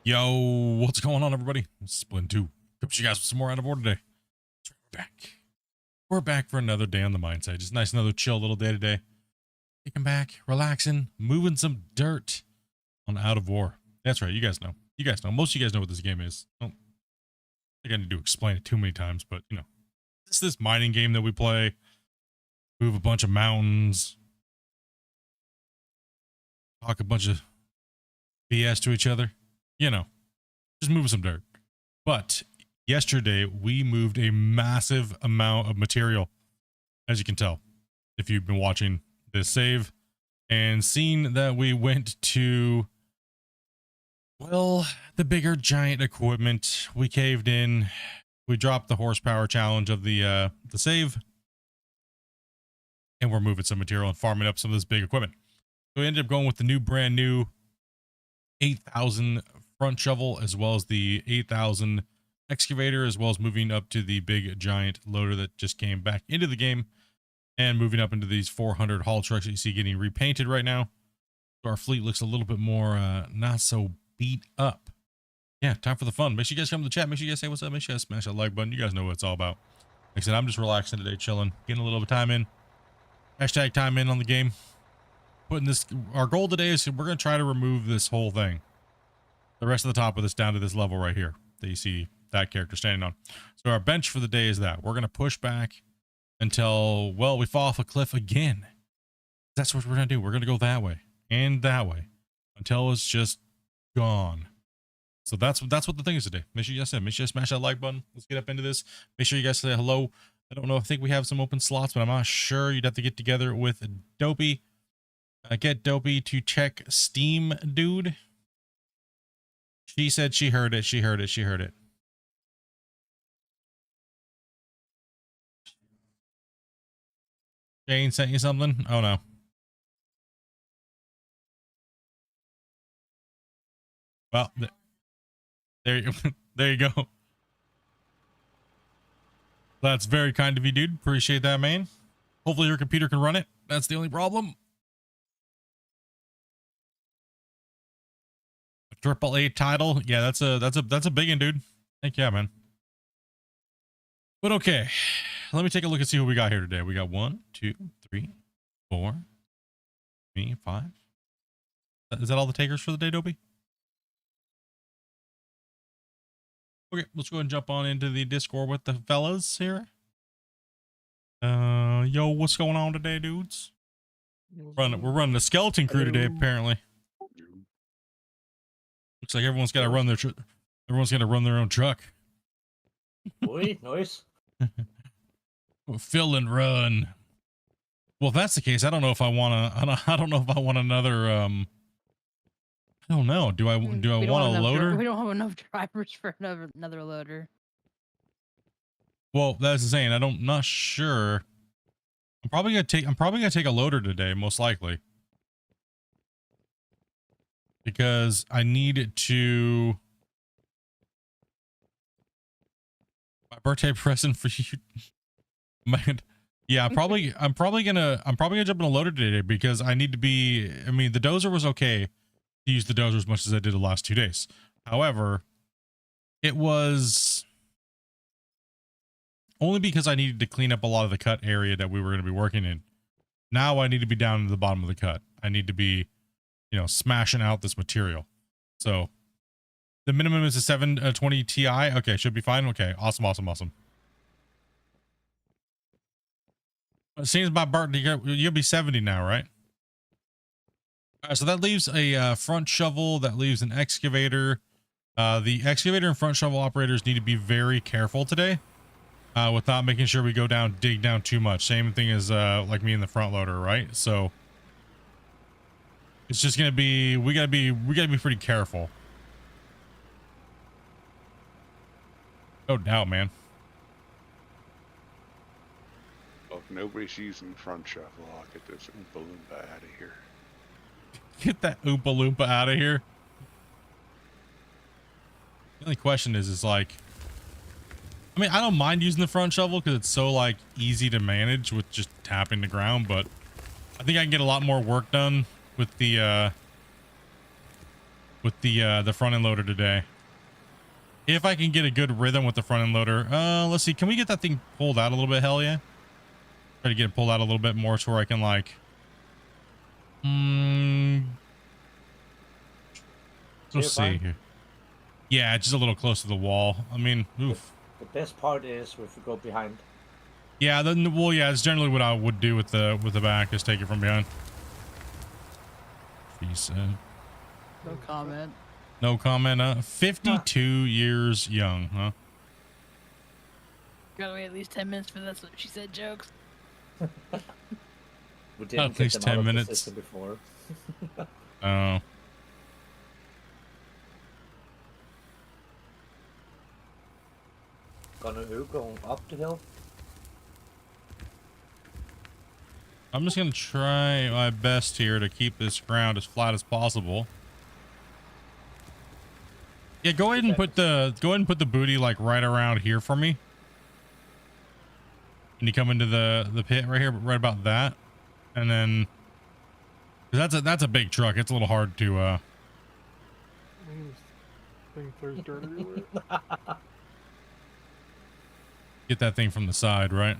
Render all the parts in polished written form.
Yo, what's going on, everybody? Splitintwo Tee. Hope you guys with some more out of order today. We're back. We're back for another day on the mine site. Just nice, another chill little day today. Kicking back, relaxing, moving some dirt on Out of War. That's right, you guys know. You guys know. Most of you guys know what this game is. I don't think I need to explain it too many times, but you know, it's this mining game that we play. Move a bunch of mountains. Talk a bunch of BS to each other. You know, just moving some dirt. But yesterday we moved a massive amount of material, as you can tell if you've been watching this save and seen that we went to, well, the bigger giant equipment. We caved in, we dropped the horsepower challenge of the save, and we're moving some material and farming up some of this big equipment. So we ended up going with the new brand new 8,000 front shovel, as well as the 8,000 excavator, as well as moving up to the big giant loader that just came back into the game, and moving up into these 400 haul trucks that you see getting repainted right now. So our fleet looks a little bit more not so beat up. Yeah, time for the fun. Make sure you guys come to the chat. Make sure you guys say what's up. Make sure you guys smash that like button. You guys know what it's all about. Like I said, I'm just relaxing today, chilling, getting a little bit of time in. Hashtag time in on the game. Putting this, our goal today is we're going to try to remove this whole thing, the rest of the top of this, down to this level right here that you see that character standing on. So our bench for the day is that we're going to push back until, well, we fall off a cliff again. That's what we're going to do. We're going to go that way and that way until it's just gone. So that's what the thing is today. Make sure you guys smash that like button. Let's get up into this. Make sure you guys say hello. I don't know. I think we have some open slots, but I'm not sure. You'd have to get together with Dopey. Get Dopey to check Steam, dude. She said she heard it. She heard it. She heard it. Jane sent you something? Oh no. Well, there you go. That's very kind of you, dude. Appreciate that, man. Hopefully your computer can run it. That's the only problem. AAA title. Yeah, that's a big one, dude. Heck yeah, man. But okay, let me take a look and see what we got here today. We got 1, 2, 3, 4, 5. Is that all the takers for the day, Dopey? Okay, let's go ahead and jump on into the Discord with the fellas here. Yo, what's going on today, dudes? We're running a skeleton crew today, apparently. Looks like everyone's got to run their own truck. Boy, nice. Fill and run. Well, if that's the case, I don't know if I want to. I don't know if I want another. I don't know. Do I want a loader? We don't have enough drivers for another loader. Well, that's the saying. I'm not sure. I'm probably gonna take a loader today, most likely, because I need to. My birthday present for you, man. Yeah, I'm probably gonna jump in a loader today because I need to be. I mean, the dozer was okay to use the dozer as much as I did the last 2 days. However, it was only because I needed to clean up a lot of the cut area that we were going to be working in. Now I need to be down to the bottom of the cut. I need to be, you know, smashing out this material. So the minimum is a 720 Ti. Okay, should be fine. Okay, awesome. It seems my birthday, you'll be 70 now, right? All right, so that leaves a front shovel. That leaves an excavator. The excavator and front shovel operators need to be very careful today with not making sure we dig down too much. Same thing as like me in the front loader, right? So it's just gonna be we gotta be pretty careful. No doubt, man. Well, if nobody's using front shovel, I'll get this Oompa Loompa out of here. Get that Oompa Loompa out of here. The only question is like, I mean, I don't mind using the front shovel because it's so like easy to manage with just tapping the ground, but I think I can get a lot more work done with the with the front end loader today. If I can get a good rhythm with the front end loader. Let's see. Can we get that thing pulled out a little bit? Hell yeah. Try to get it pulled out a little bit more to where I can like. Let's see here. Yeah, just a little close to the wall. I mean, oof. The best part is if we go behind. Yeah, well, yeah, it's generally what I would do with the back, is take it from behind. He said. No comment. No comment. 52 years young, huh? Gotta wait at least 10 minutes for this. What she said jokes. We didn't At least get them 10 out of the minutes. system before. Oh. Gonna who going up the hill? I'm just gonna try my best here to keep this ground as flat as possible. Yeah, go ahead and put the booty like right around here for me. When you come into the pit right here, right about that, and then 'cause that's a big truck. It's a little hard to Thing throws dirt everywhere. get that thing from the side, right?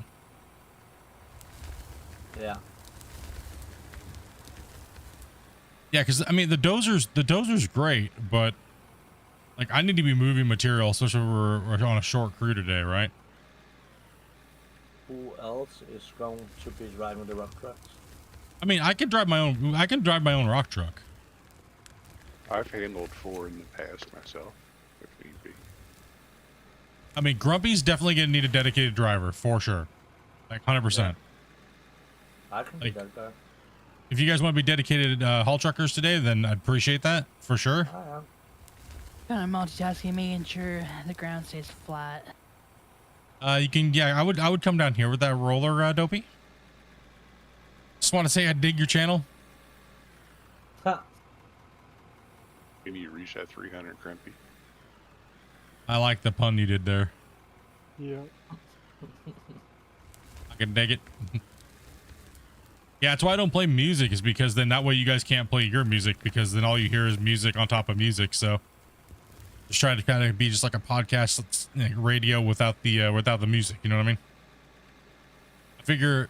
Yeah. Yeah, because I mean the dozer's great, but like I need to be moving material, especially when we're on a short crew today, right? Who else is going to be driving the rock trucks? I mean, I can drive my own rock truck. I've handled 4 in the past myself, if need be. I mean, Grumpy's definitely gonna need a dedicated driver for sure, like 100%. I can Like- be that guy. If you guys want to be dedicated haul truckers today, then I'd appreciate that for sure. I am. Kind of multitasking, making sure the ground stays flat. You can, yeah, I would come down here with that roller, Dopey. Just want to say I dig your channel. Ha. We need to reach that 300, Crimpy. I like the pun you did there. Yeah. I can dig it. Yeah, that's why I don't play music, is because then that way you guys can't play your music, because then all you hear is music on top of music. So just try to kind of be just like a podcast that's, like, radio without the music. You know what I mean? I figure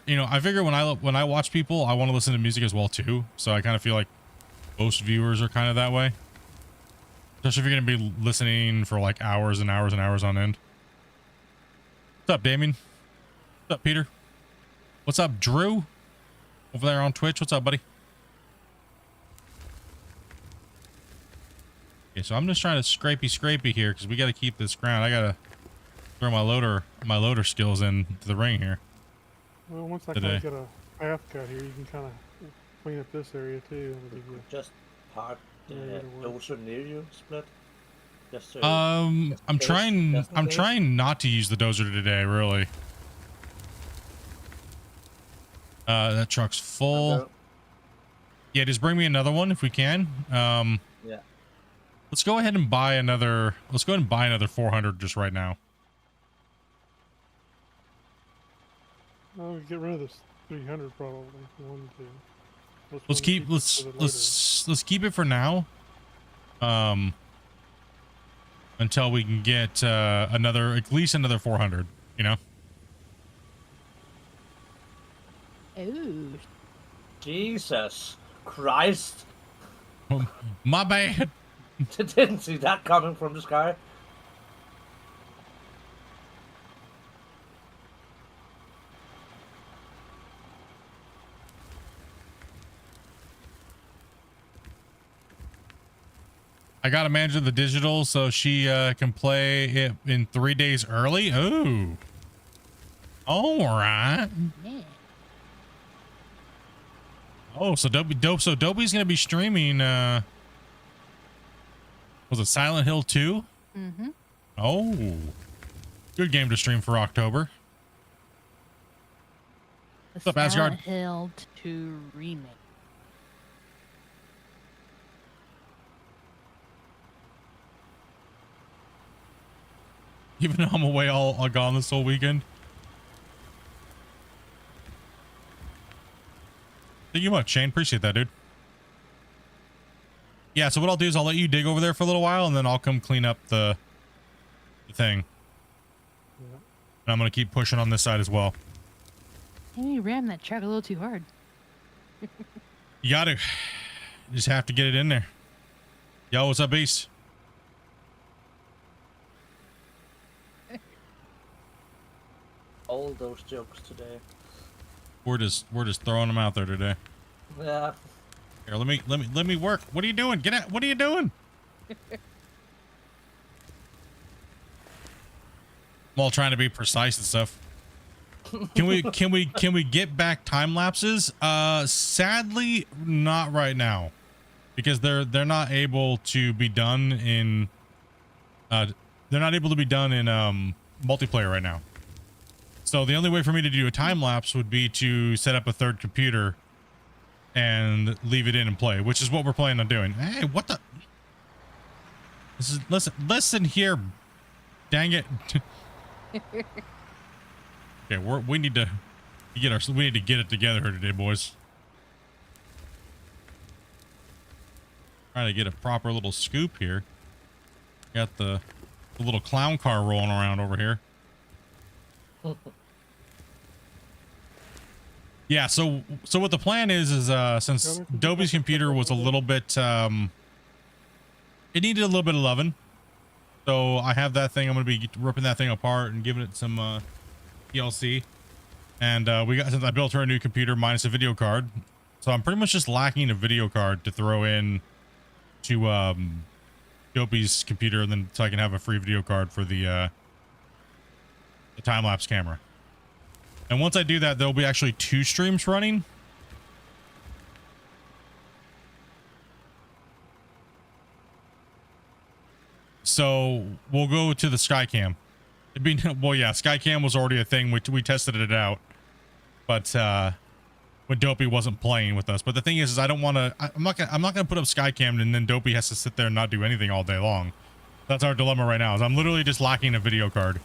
when I watch people, I want to listen to music as well too. So I kind of feel like most viewers are kind of that way. Especially if you're going to be listening for like hours and hours and hours on end. What's up, Damien? What's up, Peter? What's up, Drew? Over there on Twitch. What's up, buddy? Okay, so I'm just trying to scrapey here because we got to keep this ground. I got to throw my loader skills into the ring here. Well, once I Today. kind of get a path cut here, you can kind of clean up this area too. That'll be good. Just park the Yeah, it'll work. dozer near you, Split. Just so I'm just in case, trying just in I'm case. trying not to use the dozer today, really. That truck's full. Okay. Yeah, just bring me another one if we can. Yeah. Let's go ahead and buy another 400 just right now. Oh, we get rid of this 300 probably. One, two. Let's keep it for the later. let's keep it for now. Until we can get at least another 400, you know? Ooh. Jesus Christ. My bad. Didn't see that coming from the sky. I got a manager of the digital so she can play it in 3 days early. Oh. All right. Yeah. Oh, so Dopey's gonna be streaming was it Silent Hill 2? Mm-hmm. Oh. Good game to stream for October. The What's up, Asgard? Silent Hill 2 remake. Even though I'm away all gone this whole weekend. Thank you much, Shane. Appreciate that, dude. Yeah, so what I'll do is I'll let you dig over there for a little while, and then I'll come clean up the thing. Yeah. And I'm gonna keep pushing on this side as well. Maybe you rammed that truck a little too hard. You gotta just have to get it in there. Yo, what's up, Beast? All those jokes today. We're just throwing them out there today. Yeah. Here, let me work. What are you doing? Get out. What are you doing? I'm all trying to be precise and stuff. Can we get back time lapses? Sadly, not right now, because they're not able to be done in multiplayer right now. So the only way for me to do a time lapse would be to set up a third computer and leave it in and play, which is what we're planning on doing. Hey, what the? This is listen here, dang it. Okay, we need to get it together here today, boys. Trying to get a proper little scoop here. Got the little clown car rolling around over here. Yeah, so what the plan is since Dobie's computer was a little bit it needed a little bit of loving. So I have that thing. I'm gonna be ripping that thing apart and giving it some TLC. And since I built her a new computer minus a video card, so I'm pretty much just lacking a video card to throw in to Dopey's computer, and then so I can have a free video card for the time-lapse camera. And once I do that, there'll be actually 2 streams running. So we'll go to the Skycam. Well, yeah, Skycam was already a thing. We tested it out, but when Dopey wasn't playing with us. But the thing is I don't want to. I'm not gonna put up Skycam and then Dopey has to sit there and not do anything all day long. That's our dilemma right now. Is I'm literally just lacking a video card.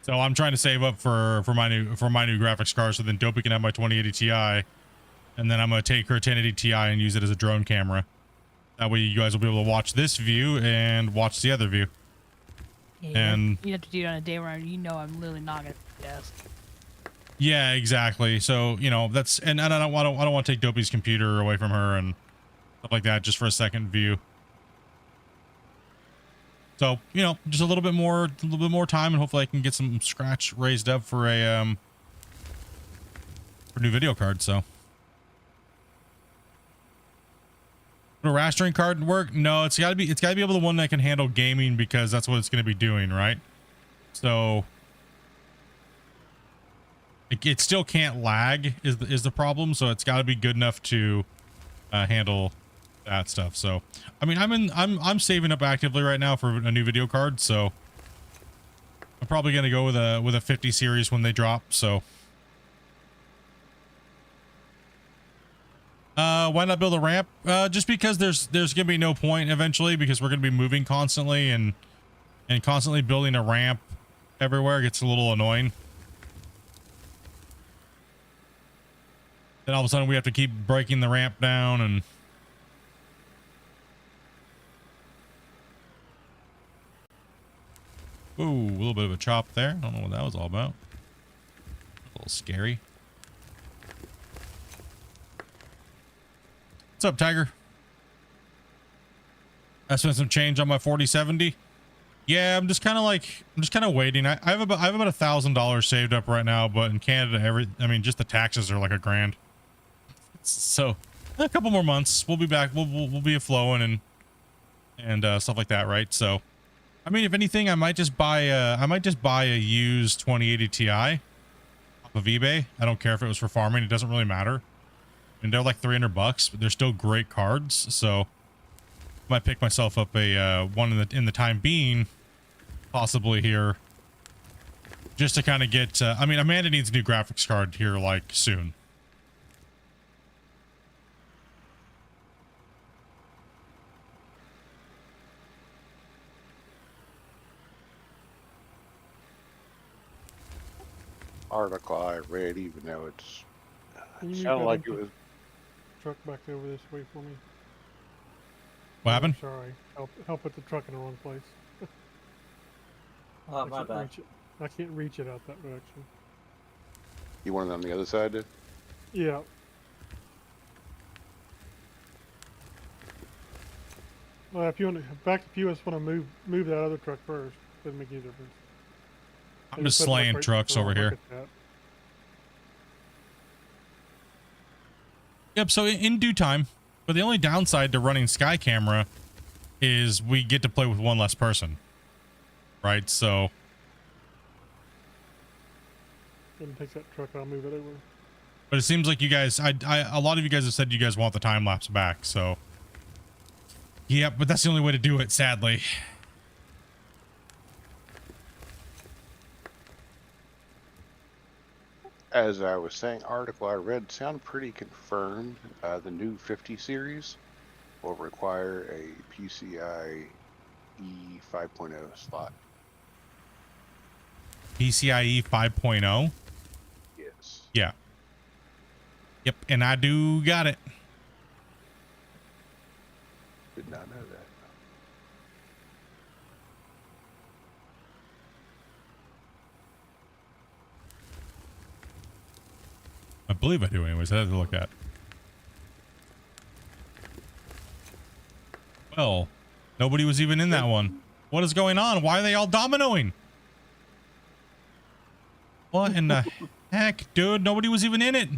So I'm trying to save up for my new graphics card, so then Dopey can have my 2080 Ti, and then I'm gonna take her 1080 Ti and use it as a drone camera. That way you guys will be able to watch this view and watch the other view. Yeah, And you have to do it on a day where you know I'm literally not gonna desk. yeah, exactly. So that's and I don't want to take Dopey's computer away from her and stuff like that just for a second view. So just a little bit more time, and hopefully I can get some scratch raised up for a new video card. So would a rastering card work? No, it's gotta be able to one that can handle gaming, because that's what it's going to be doing, right? So it still can't lag is the problem. So it's got to be good enough to handle that stuff. So I mean, I'm saving up actively right now for a new video card, so I'm probably gonna go with a 50 series when they drop. So why not build a ramp? Just because there's gonna be no point eventually, because we're gonna be moving constantly, and constantly building a ramp everywhere gets a little annoying. Then all of a sudden we have to keep breaking the ramp down, and ooh, a little bit of a chop there. I don't know what that was all about. A little scary. What's up, Tiger? I spent some change on my 4070. Yeah, I'm just kind of waiting. I have about $1,000 saved up right now, but in Canada, just the taxes are like $1,000. So a couple more months, we'll be back. We'll be flowing and stuff like that, right? So I mean, if anything, I might just buy a used 2080 Ti off of eBay. I don't care if it was for farming; it doesn't really matter. And they're like $300, but they're still great cards. So I might pick myself up a one in the time being, possibly here, just to kind of get. I mean, Amanda needs a new graphics card here like soon. Article I read, even though it's You sounded got like it into was truck back over this way for me. What Oh, happened? sorry. Help put the truck in the wrong place. Oh, I my can't bad. reach it. I can't reach it out that direction. You want it on the other side, dude? Yeah. Well, if you want to, in fact, if you just want to move that other truck first, doesn't make any difference. I'm They just put it, like, slaying right trucks there. over Look here. at that. Yep, so in due time. But the only downside to running Sky Camera is we get to play with one less person. Right? So Let me take that truck. I'll move it over. but it seems like you guys a lot of you guys have said you guys want the time lapse back, so yeah, but that's the only way to do it, sadly. As I was saying, article I read sound pretty confirmed. The new 50 series will require a PCIe 5.0 slot. PCIe 5.0. Yes. Yeah. Yep, and I do got it. Did not know that. I believe I do anyways. I have to look at. Well, nobody was even in that one. What is going on? Why are they all dominoing? What in the heck, dude? Nobody was even in it.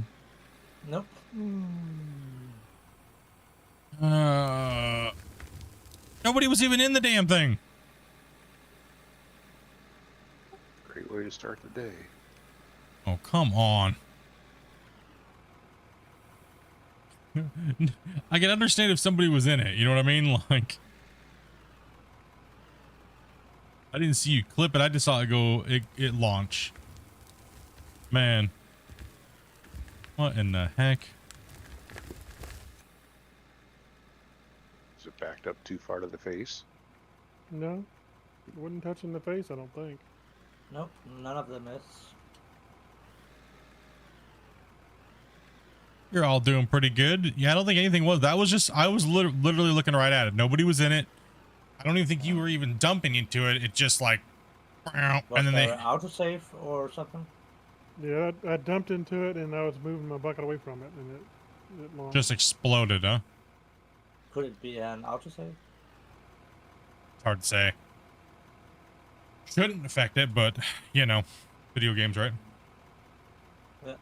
Nope. Nobody was even in the damn thing. Great way to start the day. Oh, come on. I can understand if somebody was in it. You know what I mean? Like, I didn't see you clip it. I just saw it go, it launch. Man. What in the heck? Is it backed up too far to the face? No, it wouldn't touch in the face. I don't think. Nope. None of them is. You're all doing pretty good. Yeah, I don't think anything was. That was just, I was literally looking right at it. Nobody was in it. I don't even think you were even dumping into it. It just like, Was and then there they, autosave or something? Yeah, I dumped into it and I was moving my bucket away from it, and it launched. just exploded, huh? Could it be an autosave? It's hard to say. Shouldn't affect it, but you know, video games, right? Yeah.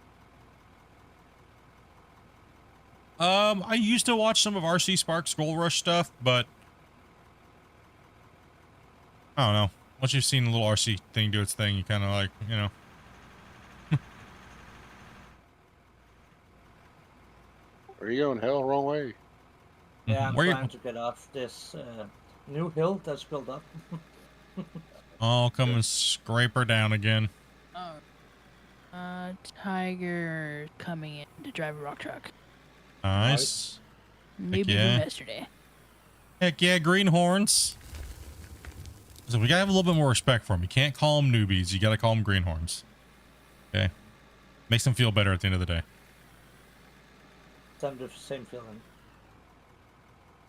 I used to watch some of RC Sparks Gold Rush stuff, but I don't know. Once you've seen a little RC thing do its thing, you kind of like, you know. Where you going? Hell, wrong way. Yeah, I'm Where you- trying to get off this new hill that's built up. Oh, come and scrape her down again. Oh. Tiger coming in to drive a rock truck. Nice. Newbie yeah. from yesterday. Heck yeah, greenhorns. So we gotta have a little bit more respect for them. You can't call them newbies. You gotta call them greenhorns. Okay. Makes them feel better at the end of the day. Same feeling.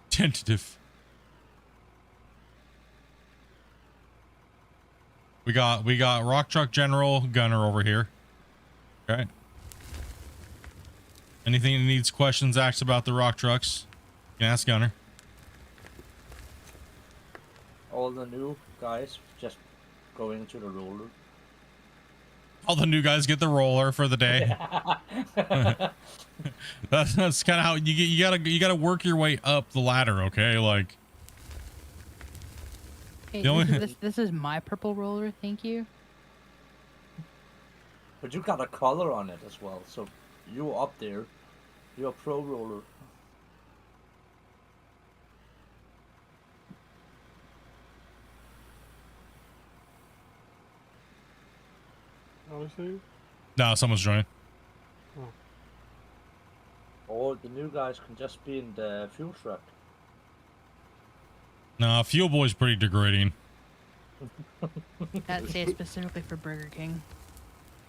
Tentative. We got Rock Truck General Gunner over here. Okay. Anything that needs questions asked about the rock trucks, you can ask Gunner. All the new guys just going to the roller. All the new guys get the roller for the day. That's kind of how you gotta work your way up the ladder, okay? Like, Hey, The only- this is my purple roller, thank you. But you got a color on it as well, so you up there. You're a pro roller. Honestly, no, someone's joining. Or the new guys can just be in the fuel truck. No, Fuel Boy's pretty degrading. That says specifically for Burger King.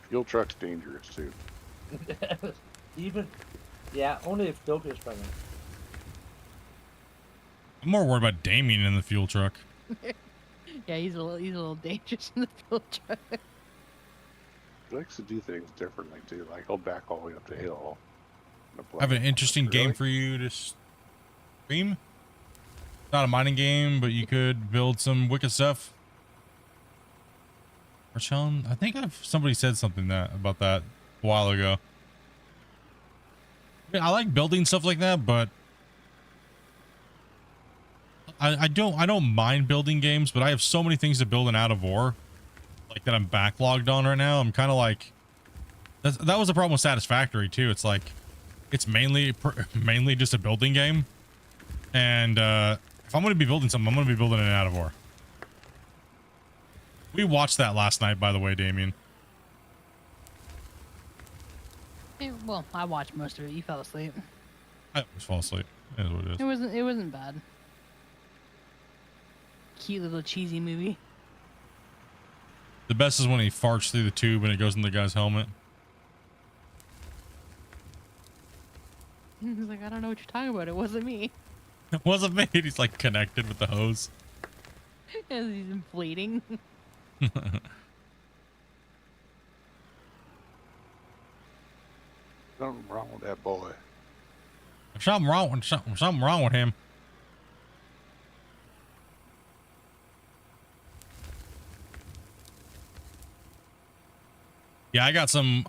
Fuel truck's dangerous too. Even Yeah, only if Dope is present. I'm more worried about Damien in the fuel truck. Yeah, he's a little dangerous in the field truck. He likes to do things differently too. Like he'll back all the way up the hill. I have an interesting game Really? for you to stream. Not a mining game, but you could build some wicked stuff. Sean, I think somebody said something about that a while ago. I like building stuff like that, but I don't mind building games, but I have so many things to build in Out of War, like that I'm backlogged on right now. I'm kind of like that was the problem with Satisfactory too. It's like it's mainly just a building game, and if I'm going to be building something, I'm going to be building it in Out of War. We watched that last night, by the way, Damien. Well, I watched most of it. You fell asleep. I always fall asleep. It is what it is. It wasn't bad. Cute little cheesy movie. The best is when he farts through the tube and it goes in the guy's helmet. He's like, I don't know what you're talking about. It wasn't me. It wasn't me. He's like connected with the hose. As he's inflating. Something wrong with that boy. Something wrong with him. Yeah, I got some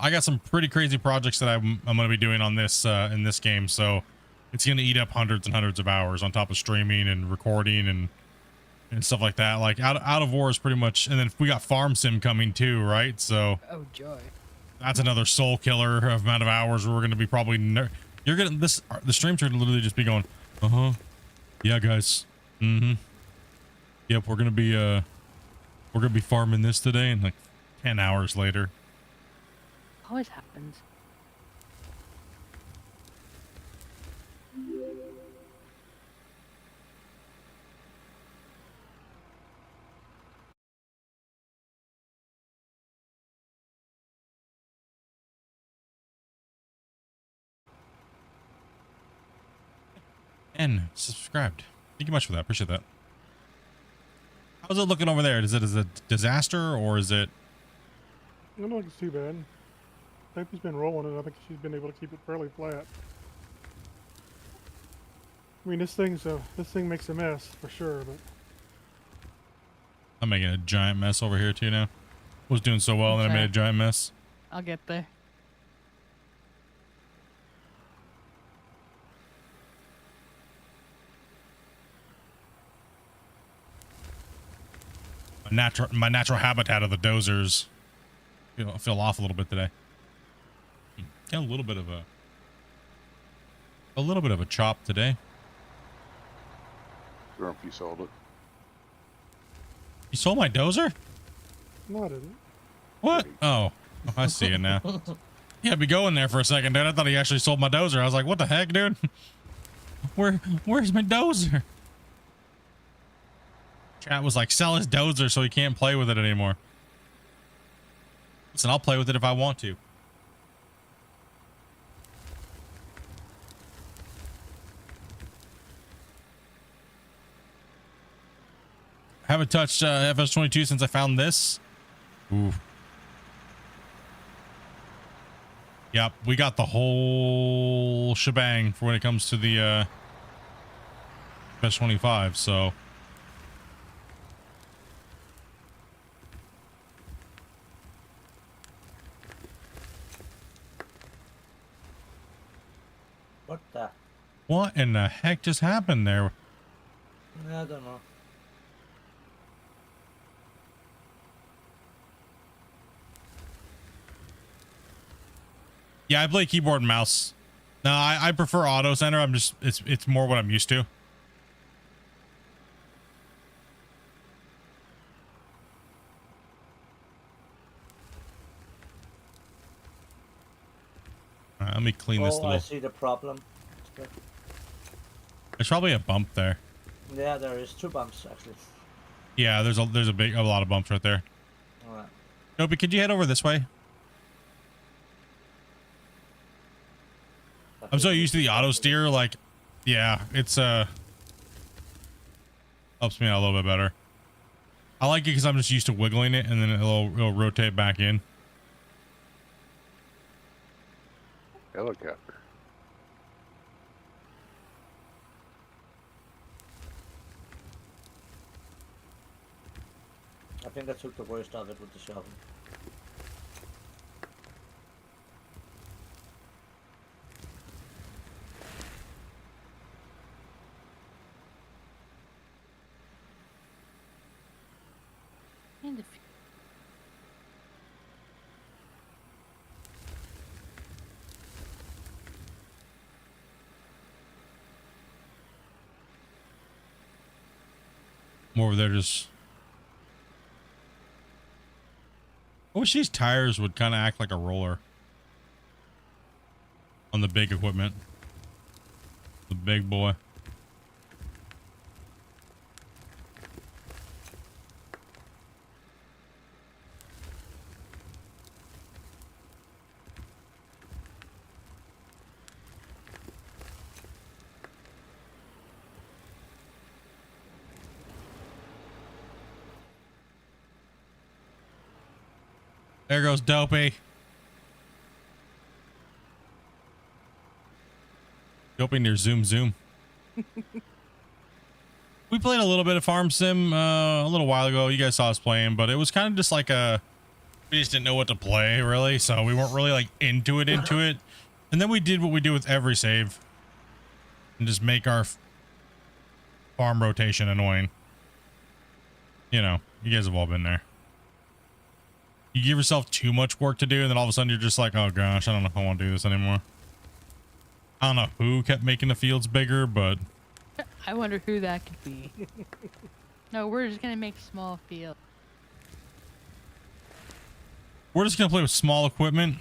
pretty crazy projects that I'm going to be doing on this in this game, so it's going to eat up hundreds and hundreds of hours on top of streaming and recording and stuff like that. Like out of War is pretty much, and then we got Farm Sim coming too, right? So Oh joy. that's another soul killer of amount of hours where we're going to be probably you're going to the streams are literally just be going, yeah guys, yep, we're going to be farming this today, and like 10 hours later. Always happens. And subscribed. Thank you much for that. Appreciate that. How's it looking over there? Is it a disaster or is it? I don't think it's too bad. Sophie's been rolling it. I think she's been able to keep it fairly flat. I mean, this thing makes a mess for sure, but I'm making a giant mess over here too now. Was doing so well, and then I Okay. made a giant mess. I'll get there. My natural habitat of the dozers. Feel off a little bit today. Got a little bit of a chop today. Grumpy sold it. You sold my dozer? no, I didn't. What? Oh, I see it now. Yeah, be going there for a second, dude. I thought he actually sold my dozer. I was like, what the heck, dude? Where's my dozer? Chat was like, sell his dozer so he can't play with it anymore. Listen, I'll play with it if I want to. Haven't touched FS22 since I found this. Ooh. Yep, we got the whole shebang for when it comes to the FS25, so. What the? What in the heck just happened there? I don't know. Yeah, I play keyboard and mouse. No, I prefer auto center. It's more what I'm used to. All right, let me clean this Oh, I little. see the problem. There's probably a bump there. Yeah, there is 2 bumps actually. Yeah, there's a lot of bumps right there. Alright. Dopey, could you head over this way? The I'm so used to the auto steer, like, yeah, it's helps me out a little bit better. I like it because I'm just used to wiggling it and then it'll rotate back in. Helicopter. I think I took the worst of it with the shovel. And if More over there just... I wish these tires would kind of act like a roller on the big equipment. The big boy. There goes Dopey. Dopey near Zoom Zoom. We played a little bit of Farm Sim a little while ago. You guys saw us playing, but it was kind of just like a... We just didn't know what to play, really. So we weren't really like into it. And then we did what we do with every save. And just make our farm rotation annoying. You know, you guys have all been there. You give yourself too much work to do, and then all of a sudden you're just like, oh gosh, I don't know if I want to do this anymore. I don't know who kept making the fields bigger, but... I wonder who that could be. No, we're just gonna make small field. We're just gonna play with small equipment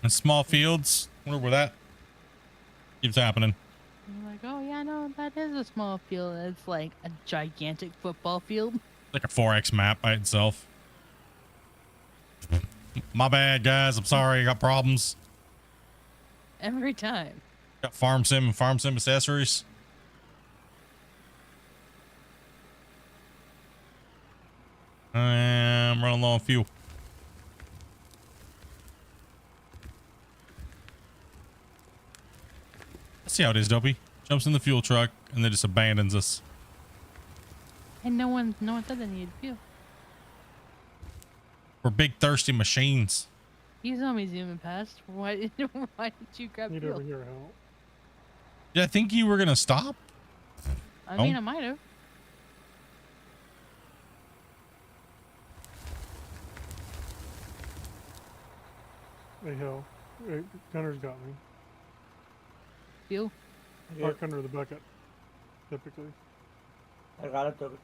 and small fields. Wonder where that keeps happening. You're like, oh yeah, no, that is a small field. It's like a gigantic football field. Like a 4X map by itself. My bad, guys. I'm sorry. I got problems. Every time. Got Farm Sim and Farm Sim accessories. I'm running low on fuel. Let's see how it is, Dopey. Jumps in the fuel truck and then just abandons us. And no one said they needed fuel. We're big thirsty machines. You saw me zooming past. Why did you grab Need fuel? over here help. Did I think you were gonna stop? I mean, I might have. Hey, hell. Hey, Gunner's got me. Fuel? I park under the bucket, typically. I got it, Toby.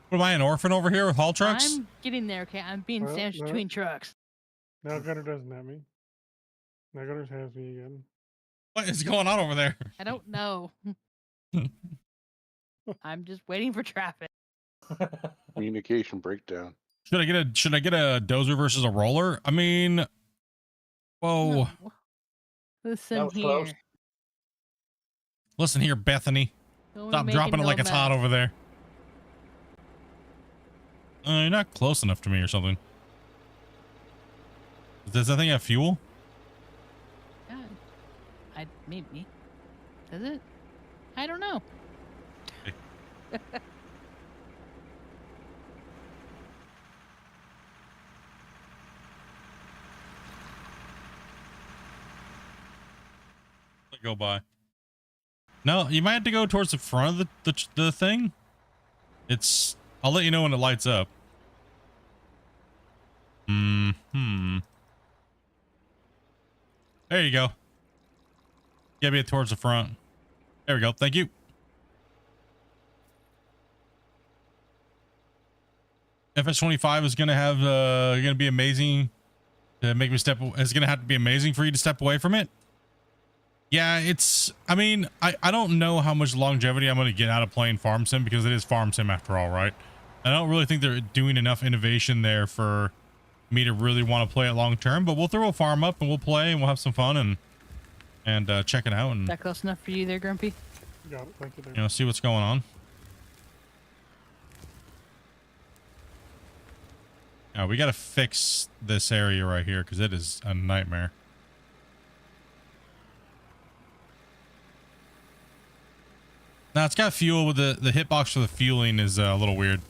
What am I, an orphan over here with haul trucks? I'm getting there, okay? I'm being Well, sandwiched no. between trucks. Now Gunner doesn't have me. Now Gunner's has me again. What is going on over there? I don't know. I'm just waiting for traffic. Communication breakdown. Should I get a dozer versus a roller? I mean, whoa. No. That Listen was here. close. Listen here, Bethany. Don't Stop make dropping it like no it's hot mess. over there. You're not close enough to me or something. Does that thing have fuel? Yeah. Maybe. Does it? I don't know. Go by. No, you might have to go towards the front of the thing. I'll let you know when it lights up. There you go. Gotta be towards the front. There we go. Thank you. FS25 is gonna have gonna be amazing to make me step. It's gonna have to be amazing for you to step away from it. Yeah, I mean, I don't know how much longevity I'm going to get out of playing Farm Sim because it is Farm Sim after all, right? I don't really think they're doing enough innovation there for me to really want to play it long term, but we'll throw a farm up and we'll play and we'll have some fun and and check it out Is and, that close enough for you there, Grumpy? Got it. Thank you. There. you know, see what's going on. Now we got to fix this area right here because it is a nightmare. Now it's got fuel with the hitbox for the fueling is a little weird.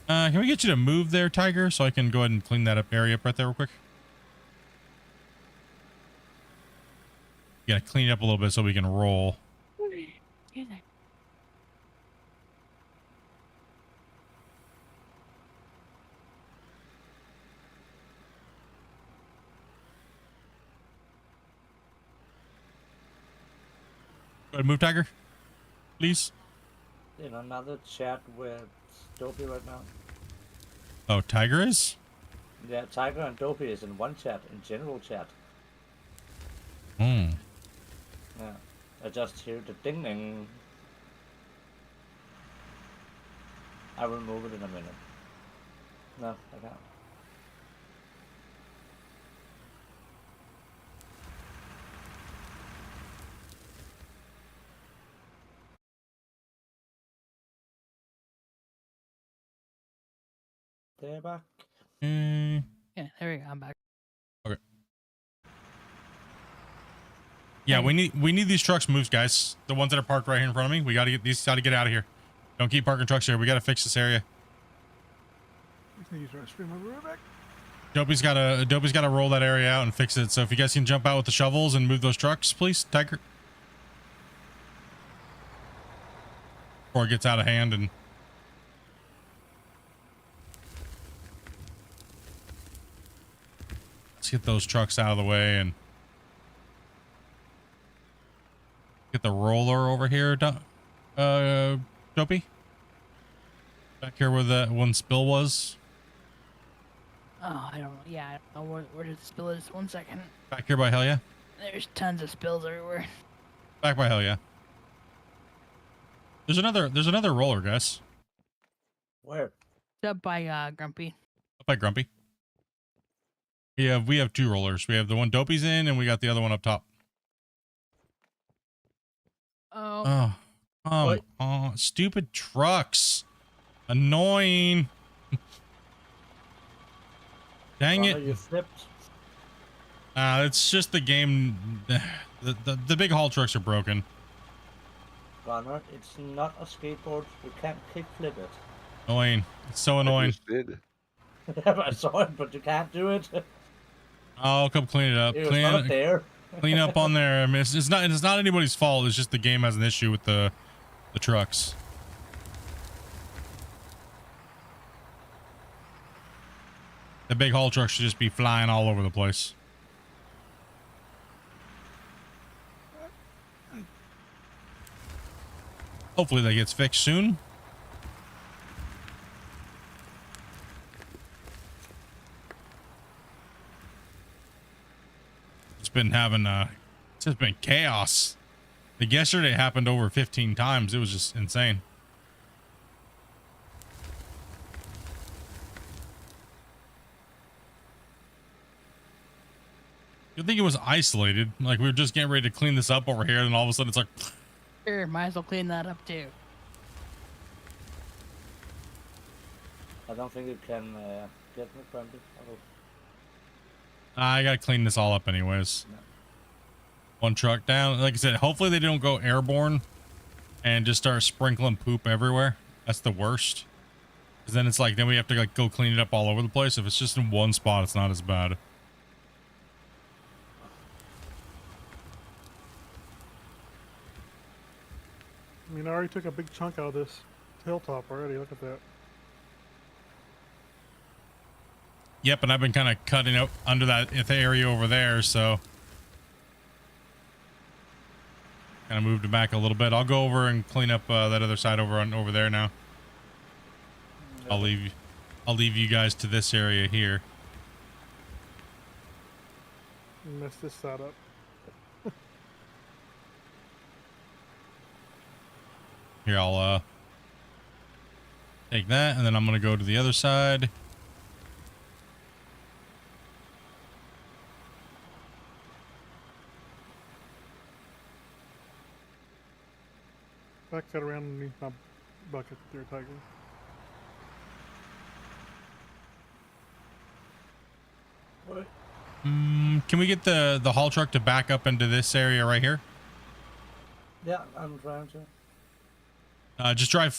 Can we get you to move there, Tiger, so I can go ahead and clean that up area up right there real quick? You gotta clean it up a little bit so we can roll. Here's that. Go ahead, move, Tiger, please. In another chat with Dopey right now. Oh, Tiger is? Yeah, Tiger and Dopey is in one chat, in general chat. Hmm. Yeah. I just hear the ding ding. I will move it in a minute. No, I can't. They're back. Mm, Yeah, there we go. I'm back. yeah, Hey. we need these trucks moved, guys. The ones that are parked right here in front of me. We gotta get these. Gotta get out of here. Don't keep parking trucks here. We gotta fix this area. Just need to use the restroom. I'll be right back. Dopey's gotta roll that area out and fix it. So if you guys can jump out with the shovels and move those trucks, please, Tiger. Before it gets out of hand and. Let's get those trucks out of the way and get the roller over here, Dopey. Back here where the one spill was. Oh, I don't know. Yeah, I don't know where the spill is. 1 second. Back here by Hell Yeah. There's tons of spills everywhere. Back by Hell Yeah. There's another roller, guys. Where? It's up by Grumpy. Up by Grumpy. We have 2 rollers. We have the one Dopey's in, and we got the other one up top. Oh. Oh, stupid trucks. Annoying. Dang Connor, it. you flipped. It's just the game. The big haul trucks are broken. Connor, it's not a skateboard. You can't kickflip it. Annoying. It's so I annoying. just did. I saw it, but you can't do it. I'll come clean it up. It was not there. Clean up on there. I mean, it's not anybody's fault. It's just the game has an issue with the trucks. The big haul trucks should just be flying all over the place. Hopefully that gets fixed soon. It's been having it's just been chaos. Like yesterday happened over 15 times. It was just insane. You'd think it was isolated. Like we were just getting ready to clean this up over here, and all of a sudden it's like, Sure, might as well clean that up too. I don't think you can get me, Brandy. I gotta clean this all up anyways. No. One truck down. Like I said, hopefully they don't go airborne and just start sprinkling poop everywhere. That's the worst. Because then it's like, then we have to like go clean it up all over the place. If it's just in one spot, it's not as bad. I mean, I already took a big chunk out of this hilltop already. Look at that. Yep, and I've been kind of cutting out under that area over there, so kind of moved it back a little bit. I'll go over and clean up that other side over there now. No. I'll leave you guys to this area here. Mess this side up. Here, I'll take that, and then I'm gonna go to the other side. got around underneath my bucket there, Tiger. What? Can we get the haul truck to back up into this area right here? Yeah, I'm trying to. Just drive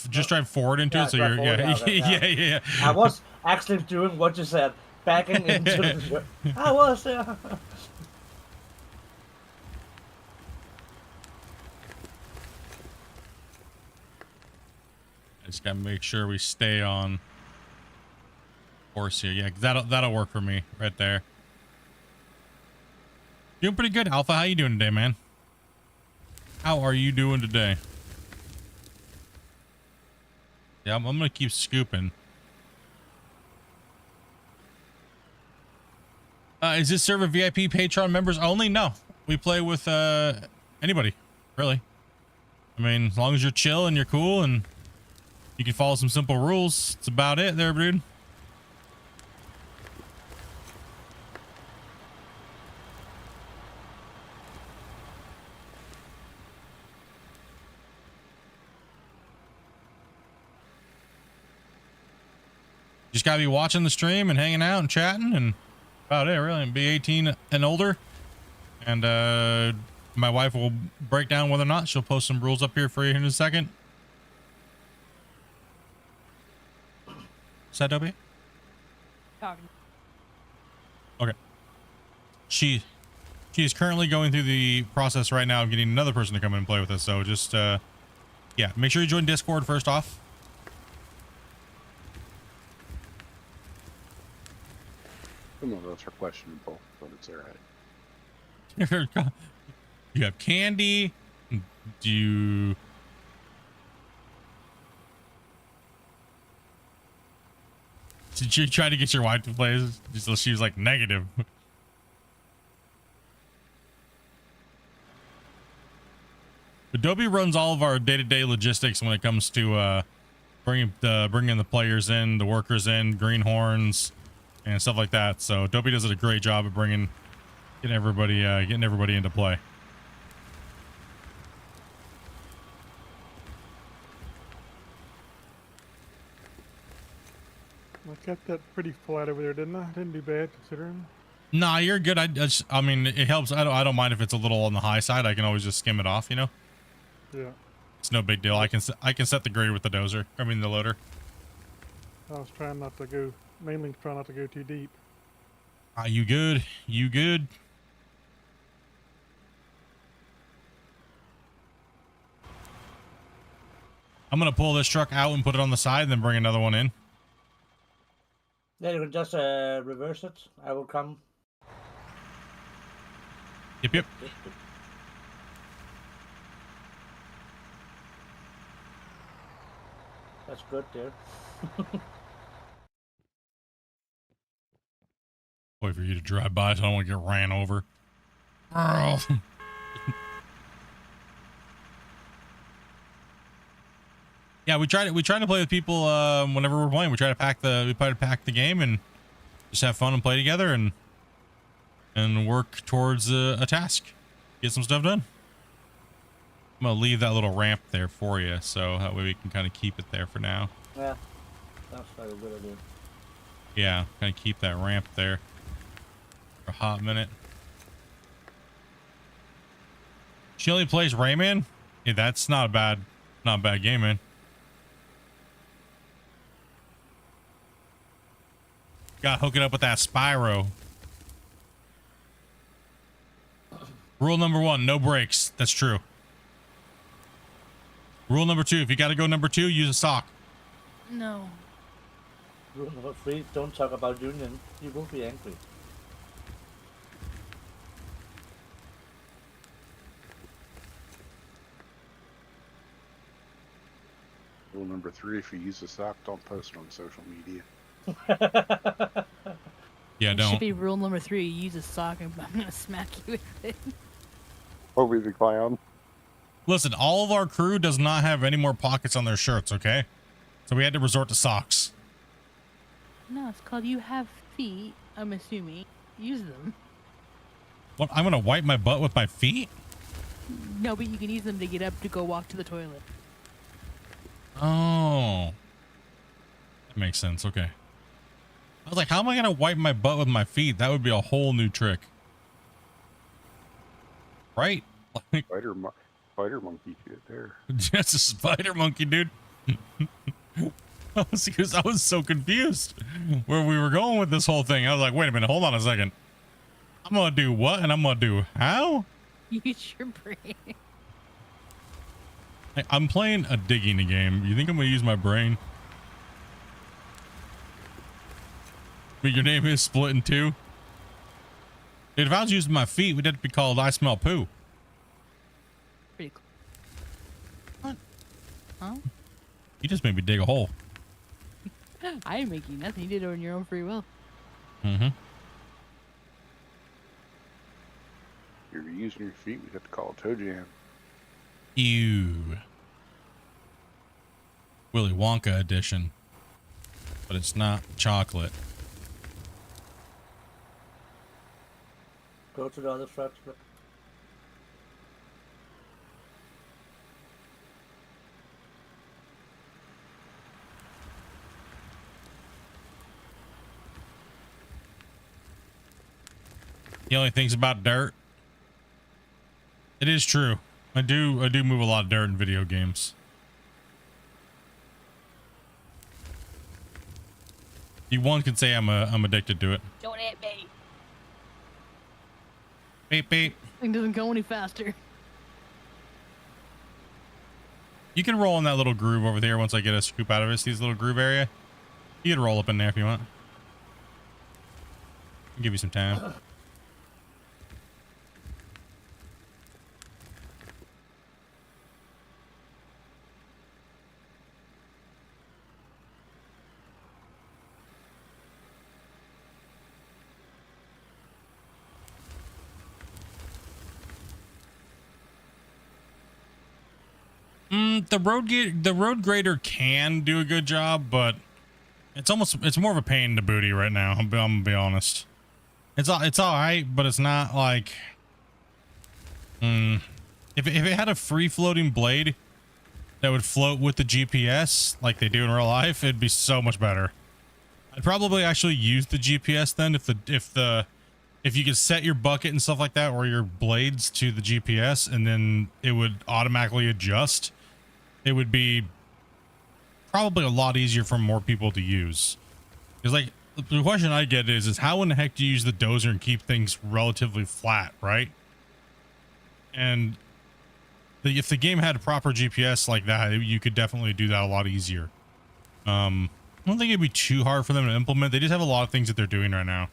forward into Yeah, it, so drive you're forward, yeah. I was actually doing what you said, backing into the. I was there. I just gotta make sure we stay on course here. Yeah, that'll work for me right there. Doing pretty good, Alpha. How you doing today, man? How are you doing today? Yeah, I'm gonna keep scooping. Is this server VIP Patreon members only? No, we play with anybody, really. I mean, as long as you're chill and you're cool and you can follow some simple rules, it's about it there, dude. Just gotta be watching the stream and hanging out and chatting and about it, really. And be 18 and older. And my wife will break down whether or not she'll post some rules up here for you in a second. Is that Dobby? Talking. Okay. She is currently going through the process right now of getting another person to come in and play with us. So just yeah, make sure you join Discord first off. Some of those are questionable, but it's alright. You have candy. Do you... Did you try to get your wife to play? She was like negative. Adobe runs all of our day-to-day logistics when it comes to bringing the players in, the workers in, greenhorns, and stuff like that. So Adobe does a great job of getting everybody into play. I kept that pretty flat over there, didn't I? Didn't do bad considering. I You're good. I mean, it helps. I don't mind if it's a little on the high side. I can always just skim it off, you know. Yeah. It's no big deal. I can set the grade with the dozer. I mean the loader. I was trying not to go, mainly trying not to go too deep. You good? You good? I'm gonna pull this truck out and put it on the side, and then bring another one in. Yeah, you can just reverse it. I will come. Yep. That's good there. Wait for you to drive by, so I don't want to get ran over. Oh. Yeah, we try to play with people whenever we're playing. We try to pack the game and just have fun and play together and work towards a task, get some stuff done. I'm gonna leave that little ramp there for you, so that way we can kind of keep it there for now. Yeah, that's very good idea. Yeah, kind of keep that ramp there for a hot minute. She only plays Rayman? Yeah, that's not a bad game, man. Gotta hook it up with that Spyro. Rule number 1, no brakes. That's true. Rule number 2, if you gotta go number 2, use a sock. No. Rule number 3, don't talk about union. You will be angry. Rule number 3, if you use a sock, don't post it on social media. Yeah, It don't. should be rule number 3. You use a sock and I'm gonna smack you with it. Hobie the clown. Listen, all of our crew does not have any more pockets on their shirts, okay? So we had to resort to socks. No, it's called you have feet, I'm assuming. Use them. What, I'm gonna wipe my butt with my feet? No, but you can use them to get up to go walk to the toilet. Oh, that makes sense. Okay. I was like, how am I gonna wipe my butt with my feet? That would be a whole new trick, right? Like, Spider monkey shit there. just a spider monkey, dude. I was so confused where we were going with this whole thing. I was like, wait a minute, hold on a second. I'm gonna do what and I'm gonna do how? Use your brain. Hey, I'm playing a digging game. You think I'm gonna use my brain? But your name is Splitintwo Tee? Dude, if I was using my feet, we'd have to be called I Smell Poo. Pretty cool. What? Huh? You just made me dig a hole. I ain't making nothing. You did it on your own free will. Mm-hmm. If you're using your feet, we'd have to call it toe jam. Ew. Willy Wonka edition. But it's not chocolate. Go to the other trucks. The only things about dirt. It is true. I do move a lot of dirt in video games. One can say I'm addicted to it. Don't hit me. Beep beep. Thing doesn't go any faster. You can roll in that little groove over there once I get a scoop out of it. See this little groove area? You can roll up in there if you want. I'll give you some time. The road grader can do a good job, but it's more of a pain in the booty right now. I'm gonna be honest. It's all right, but it's not like if it had a free floating blade that would float with the GPS like they do in real life, it'd be so much better. I'd probably actually use the GPS then if you could set your bucket and stuff like that or your blades to the GPS and then it would automatically adjust. It would be probably a lot easier for more people to use. Because like the question I get is how in the heck do you use the dozer and keep things relatively flat, right? And if the game had a proper GPS like that, you could definitely do that a lot easier. I don't think it'd be too hard for them to implement. They just have a lot of things that they're doing right now.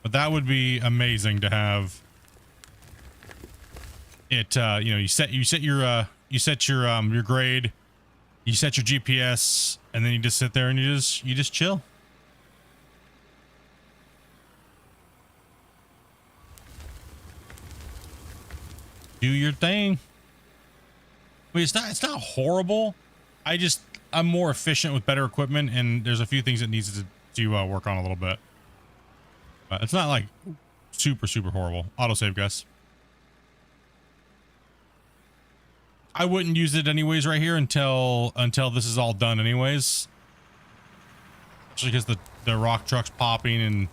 But that would be amazing to have it. You know, you set your grade, you set your GPS, and then you just sit there and you just chill. Do your thing. I mean, it's not horrible. I'm more efficient with better equipment, and there's a few things that needs to work on a little bit. But it's not like super horrible. Autosave, guys. I wouldn't use it anyways right here until this is all done anyways. Especially because the rock truck's popping and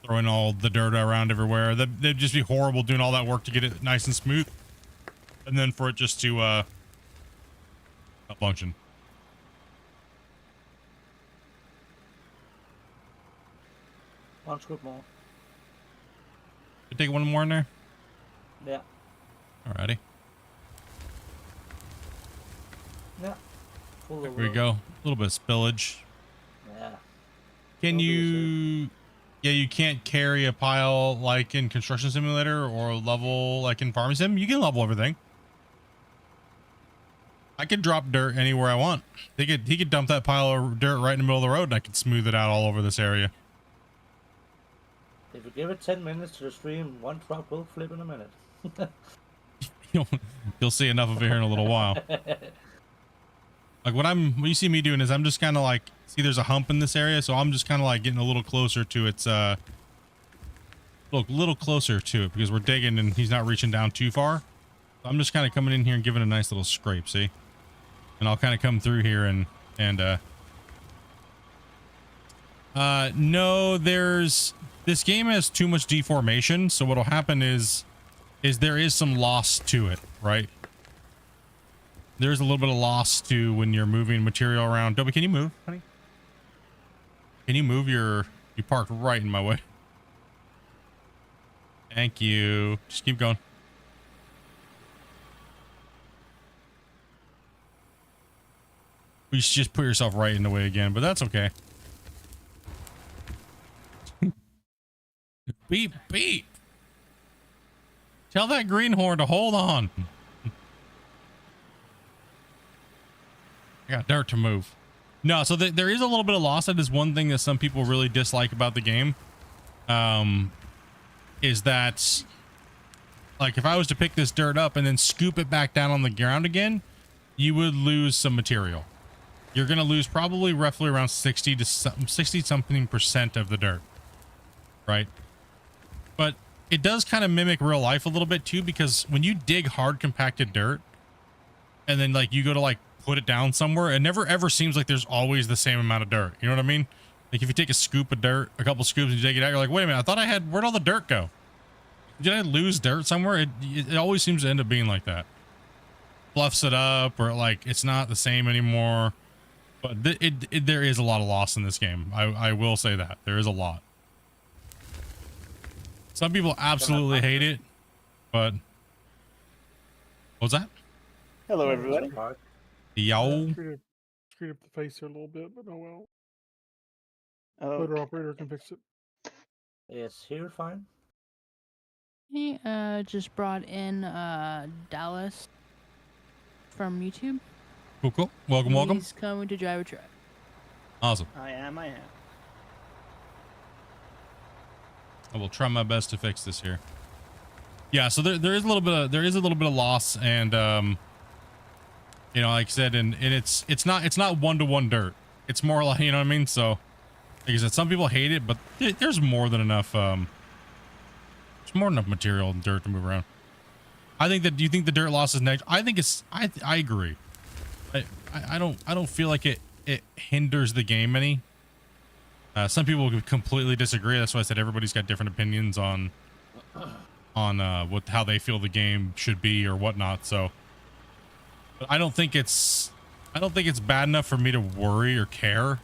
throwing all the dirt around everywhere. They'd just be horrible doing all that work to get it nice and smooth. And then for it just to not function. One scoop more. You take one more in there? Yeah. Alrighty. Yeah. Full There we go. A little bit of spillage. Yeah. Can Don't be you... Yeah, you can't carry a pile like in Construction Simulator or level like in Farming Sim. You can level everything. I could drop dirt anywhere I want. He could dump that pile of dirt right in the middle of the road and I could smooth it out all over this area. If you give it 10 minutes to the stream, one truck will flip in a minute. You'll see enough of it here in a little while. Like what you see me doing is I'm just kind of like, see there's a hump in this area. So I'm just kind of like getting a little closer to its, little closer to it because we're digging and he's not reaching down too far. I'm just kind of coming in here and giving a nice little scrape, see? And I'll kind of come through here and no, this game has too much deformation, so what'll happen is there is some loss to it, right? There's a little bit of loss to when you're moving material around. Dobby, can you move, honey? Can you move you parked right in my way. Thank you. Just keep going. You should just put yourself right in the way again, but that's okay. Beep, beep. Tell that greenhorn to hold on. I got dirt to move. No, so there is a little bit of loss. That is one thing that some people really dislike about the game. Is that, like, if I was to pick this dirt up and then scoop it back down on the ground again, you would lose some material. You're going to lose probably roughly around 60 something percent of the dirt, right? But it does kind of mimic real life a little bit too, because when you dig hard compacted dirt and then like you go to like put it down somewhere, it never ever seems like there's always the same amount of dirt. You know what I mean? Like if you take a scoop of dirt, a couple scoops, and you take it out, you're like, wait a minute, I thought I had, where'd all the dirt go? Did I lose dirt somewhere? It always seems to end up being like that. Fluffs it up, or like it's not the same anymore. But there is a lot of loss in this game. I will say that there is a lot. Some people absolutely hate it, but what's that? Hello, everybody. Yo. Screwed up the face here a little bit, but oh well. Oh, Motor operator can fix it. Is here fine? He just brought in Dallas from YouTube. Cool, cool. Welcome, welcome. He's coming to drive a truck. Awesome. I am. I will try my best to fix this here. Yeah, so there is a little bit of loss, and you know, like I said, and it's not one-to-one dirt. It's more like, you know what I mean? So like I said, some people hate it, but there's more than enough there's more than enough material and dirt to move around. I think that, do you think the dirt loss is next? I think it's, I agree. I don't feel like it hinders the game any. Some people would completely disagree. That's why I said everybody's got different opinions on how they feel the game should be or whatnot. So, but I don't think it's bad enough for me to worry or care.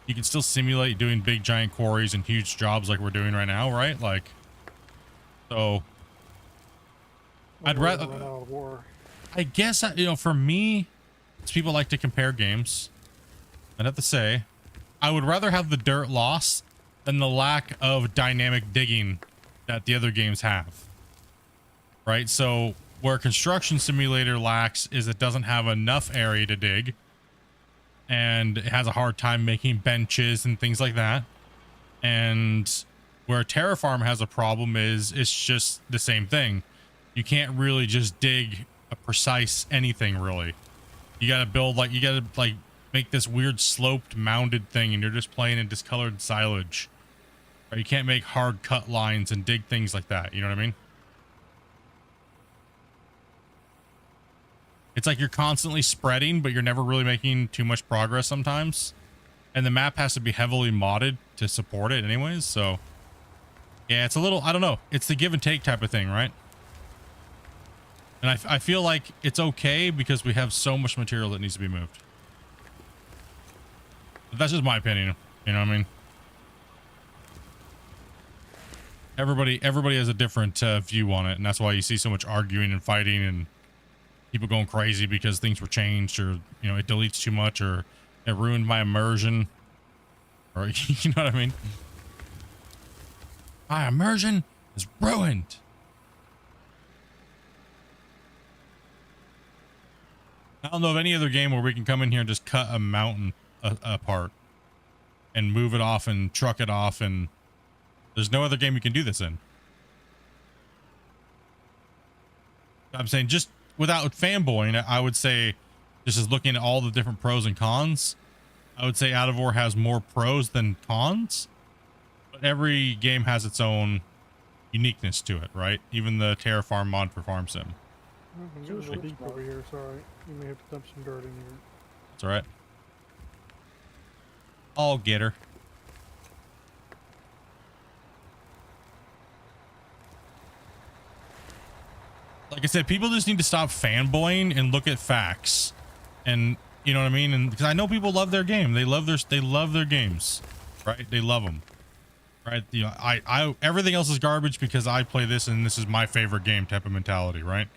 You can still simulate doing big giant quarries and huge jobs like we're doing right now, right? Like, so I'd rather, I guess, you know, for me, people like to compare games. I'd have to say, I would rather have the dirt loss than the lack of dynamic digging that the other games have. Right? So where Construction Simulator lacks is it doesn't have enough area to dig, and it has a hard time making benches and things like that. And where Terraform has a problem is it's just the same thing. You can't really just dig a precise anything, really. You gotta build, like, you gotta like make this weird sloped mounded thing, and you're just playing in discolored silage. Or you can't make hard cut lines and dig things like that. You know what I mean? It's like you're constantly spreading, but you're never really making too much progress sometimes. And the map has to be heavily modded to support it anyways. So yeah, it's a little, I don't know. It's the give and take type of thing, right? And I feel like it's okay because we have so much material that needs to be moved. But that's just my opinion. You know what I mean? Everybody has a different view on it, and that's why you see so much arguing and fighting and people going crazy because things were changed, or, you know, it deletes too much, or it ruined my immersion, or you know what I mean? My immersion is ruined. I don't know of any other game where we can come in here and just cut a mountain apart and move it off and truck it off, and there's no other game you can do this in. I'm saying, just without fanboying, I would say, just as looking at all the different pros and cons, I would say Out of War has more pros than cons, but every game has its own uniqueness to it, right? Even the Terraform mod for Farm Sim. I'm Two getting a little ships deep now. over here. Sorry, you may have to dump some dirt in here. It's all right. I'll get her. Like I said, people just need to stop fanboying and look at facts, and you know what I mean. And because I know people love their game, they love their games, right? They love them, right? You know, I everything else is garbage because I play this and this is my favorite game type of mentality, right?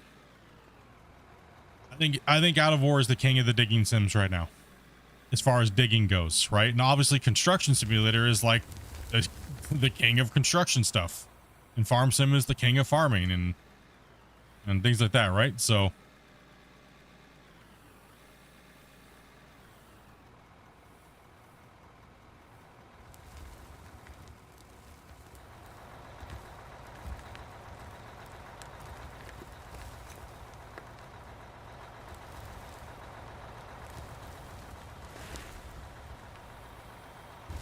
I think Out of War is the king of the digging sims right now, as far as digging goes, right? And obviously, Construction Simulator is like the king of construction stuff, and Farm Sim is the king of farming and things like that, right? So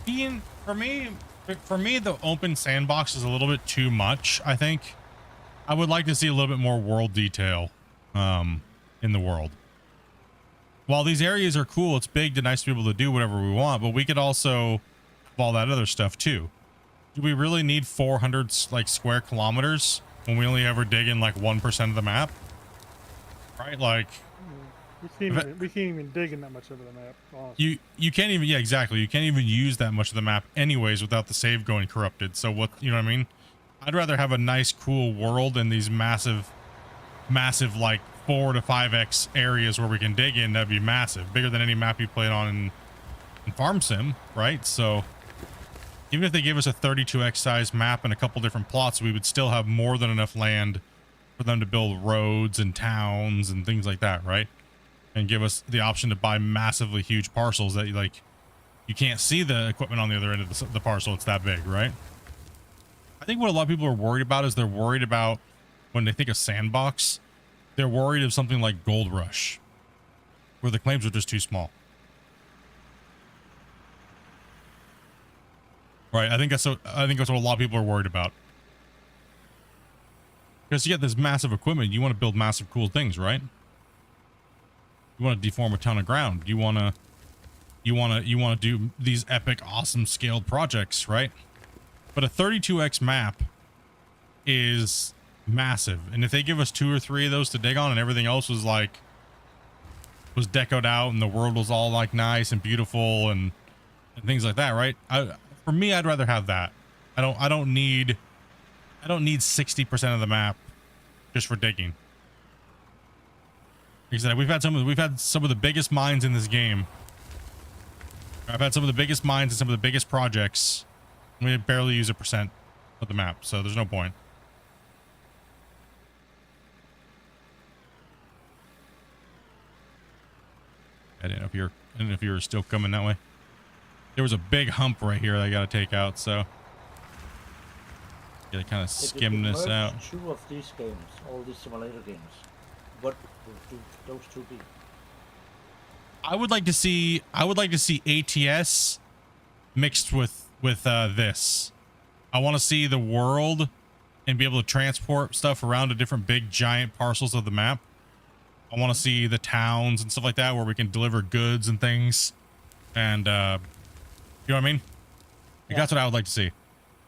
Ian, for me, the open sandbox is a little bit too much. I think I would like to see a little bit more world detail in the world. While these areas are cool, it's big and nice to be able to do whatever we want, but we could also have all that other stuff too. Do we really need 400 like square kilometers when we only ever dig in like 1% of the map? Right? Like We can't even dig in that much of the map. Honestly. you can't even, yeah, exactly. You can't even use that much of the map anyways without the save going corrupted. So what, you know what I mean? I'd rather have a nice, cool world in these massive like 4 to 5x areas where we can dig in. That'd be massive, bigger than any map you played on in Farm Sim, right? So even if they gave us a 32x size map and a couple different plots, we would still have more than enough land for them to build roads and towns and things like that, right? And give us the option to buy massively huge parcels that you can't see the equipment on the other end of the parcel. It's that big, right? I think what a lot of people are worried about is they're worried about when they think of sandbox, they're worried of something like Gold Rush, where the claims are just too small. Right. I think that's what a lot of people are worried about. Because you get this massive equipment, you want to build massive cool things, right? You want to deform a ton of ground. You want to do these epic, awesome scaled projects, right? But a 32x map is massive, and if they give us 2 or 3 of those to dig on, and everything else was decoed out, and the world was all like nice and beautiful and things like that, right? For me, I'd rather have that. I don't need 60% of the map just for digging. Like I said, we've had some of the biggest mines in this game. I've had some of the biggest mines and some of the biggest projects. We barely use 1% of the map, so there's no point. I didn't know if you're still coming that way. There was a big hump right here that I got to take out, so gotta kind of skim this out. Two of these games, all these simulator games, what would do those two be? I would like to see ATS mixed with this. I want to see the world and be able to transport stuff around to different big giant parcels of the map. I want to see the towns and stuff like that where we can deliver goods and things, and you know what I mean? Like, that's what I would like to see.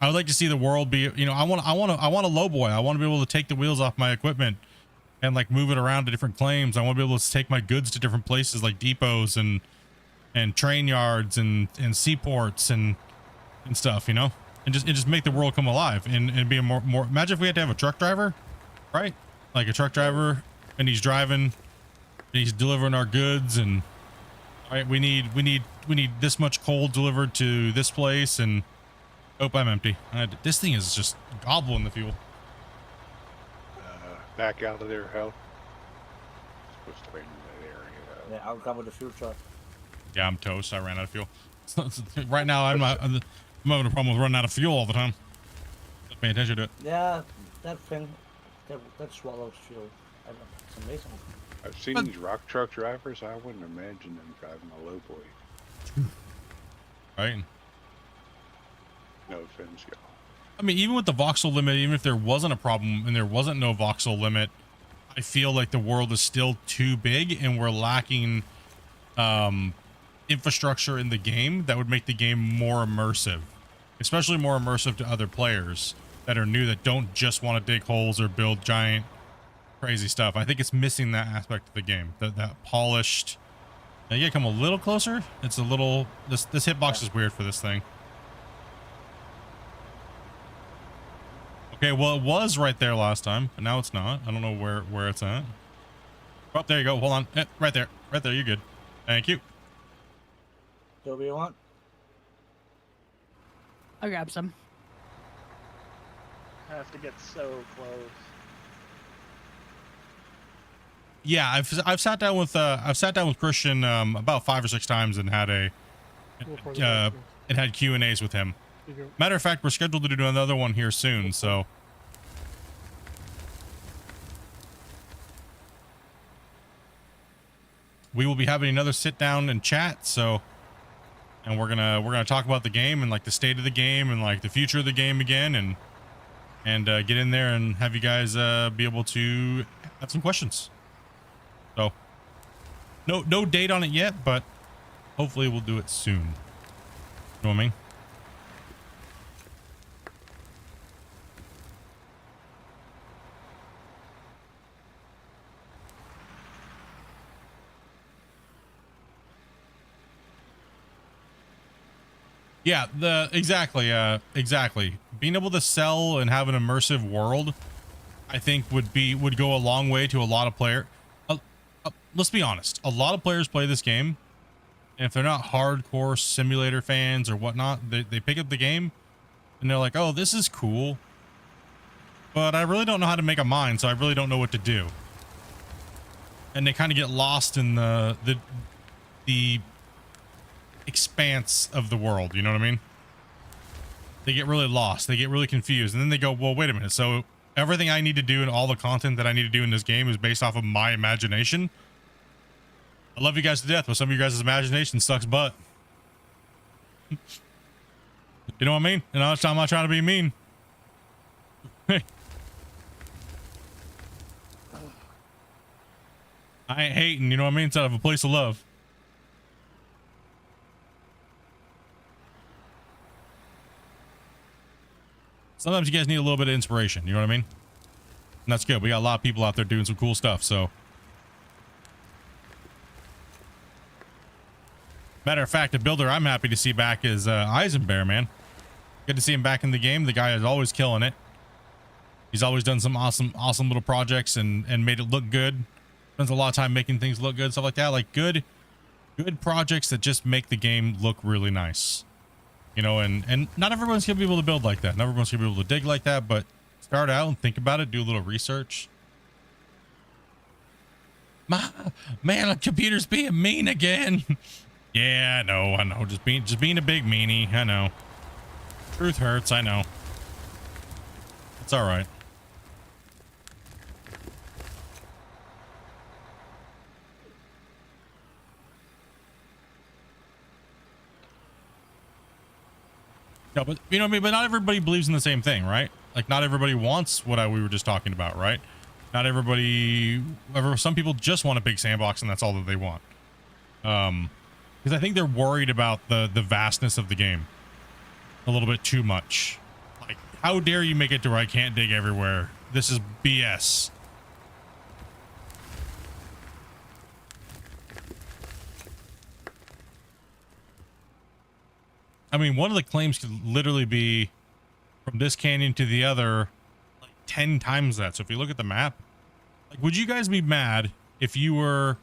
I would like to see the world be, you know, I want a low boy. I want to be able to take the wheels off my equipment and like move it around to different claims. I want to be able to take my goods to different places like depots and train yards and seaports and stuff, you know, and just make the world come alive and be a more, imagine if we had to have a truck driver, right? Like a truck driver, and he's driving and he's delivering our goods, and all right, we need this much coal delivered to this place, and oh, I'm empty. This thing is just gobbling the fuel. Back out of there, Hal. Supposed to be in that area. Yeah, I'll come with the fuel truck. Yeah, I'm toast. I ran out of fuel. Right now, I'm having a problem with running out of fuel all the time. Just pay attention to it. Yeah, that thing, that swallows fuel. I don't know, it's amazing. I've seen these rock truck drivers. I wouldn't imagine them driving a low boy. Right? No offense, y'all. I mean, even with the voxel limit, even if there wasn't a problem and there wasn't no voxel limit, I feel like the world is still too big and we're lacking infrastructure in the game that would make the game more immersive, especially more immersive to other players that are new, that don't just want to dig holes or build giant crazy stuff. I think it's missing that aspect of the game, that polished. Now you gotta come a little closer. It's a little, this hitbox is weird for this thing. Okay, well, it was right there last time, but now it's not. I don't know where it's at. Oh, there you go. Hold on. Right there. Right there. You're good. Thank you. So what you want? I'll grab some. I have to get so close. Yeah, I've sat down with Christian about 5 or 6 times and had We'll probably go and next. had Q&As with him. You go. Matter of fact, we're scheduled to do another one here soon, so we will be having another sit down and chat. So, and we're gonna talk about the game and like the state of the game and like the future of the game again, and get in there and have you guys be able to have some questions. So, no date on it yet, but hopefully we'll do it soon. You know what I mean? Yeah, exactly. Being able to sell and have an immersive world, I think would go a long way to a lot of players. Let's be honest, a lot of players play this game, and if they're not hardcore simulator fans or whatnot, they pick up the game and they're like, oh, this is cool, but I really don't know how to make a mine, so I really don't know what to do. And they kind of get lost in the expanse of the world, you know what I mean? They get really lost, they get really confused, and then they go, well, wait a minute, so everything I need to do and all the content that I need to do in this game is based off of my imagination? I love you guys to death, but some of you guys' imagination sucks butt. You know what I mean? And I'm not trying to be mean. I ain't hating, you know what I mean? It's out of a place of love. Sometimes you guys need a little bit of inspiration, you know what I mean? And that's good. We got a lot of people out there doing some cool stuff, so. Matter of fact, a builder I'm happy to see back is Eisenbear, man. Good to see him back in the game. The guy is always killing it. He's always done some awesome little projects and made it look good. Spends a lot of time making things look good, stuff like that. Like good projects that just make the game look really nice. You know, and not everyone's gonna be able to build like that. Not everyone's gonna be able to dig like that, but start out and think about it, do a little research. Man, the computer's being mean again. Yeah, I know. Just being a big meanie. I know. Truth hurts, I know. It's all right. No, but you know what I mean? But not everybody believes in the same thing, right? Like not everybody wants what we were just talking about, right? Not everybody, some people just want a big sandbox and that's all that they want. Because I think they're worried about the vastness of the game a little bit too much. Like, how dare you make it to where I can't dig everywhere? This is BS. I mean, one of the claims could literally be from this canyon to the other, like 10 times that. So if you look at the map, like, would you guys be mad if you were,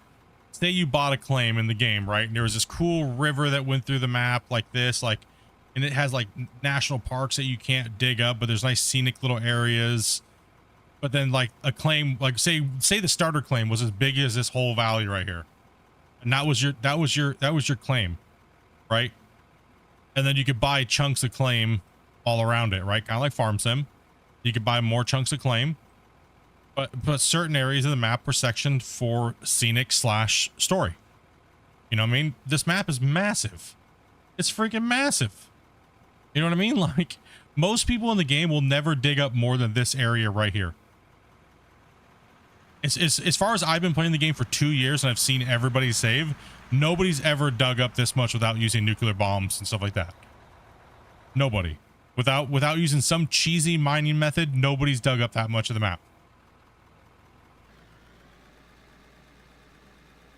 say you bought a claim in the game, right? And there was this cool river that went through the map like this, like, and it has like national parks that you can't dig up, but there's nice scenic little areas. But then like a claim, like say the starter claim was as big as this whole valley right here. And that was your claim, right? And then you could buy chunks of claim all around it, right? Kind of like Farm Sim. You could buy more chunks of claim, but certain areas of the map were sectioned for scenic / story. You know what I mean? This map is massive. It's freaking massive. You know what I mean? Like most people in the game will never dig up more than this area right here. As far as I've been playing the game for 2 years and I've seen everybody save, nobody's ever dug up this much without using nuclear bombs and stuff like that. Nobody. Without using some cheesy mining method, nobody's dug up that much of the map.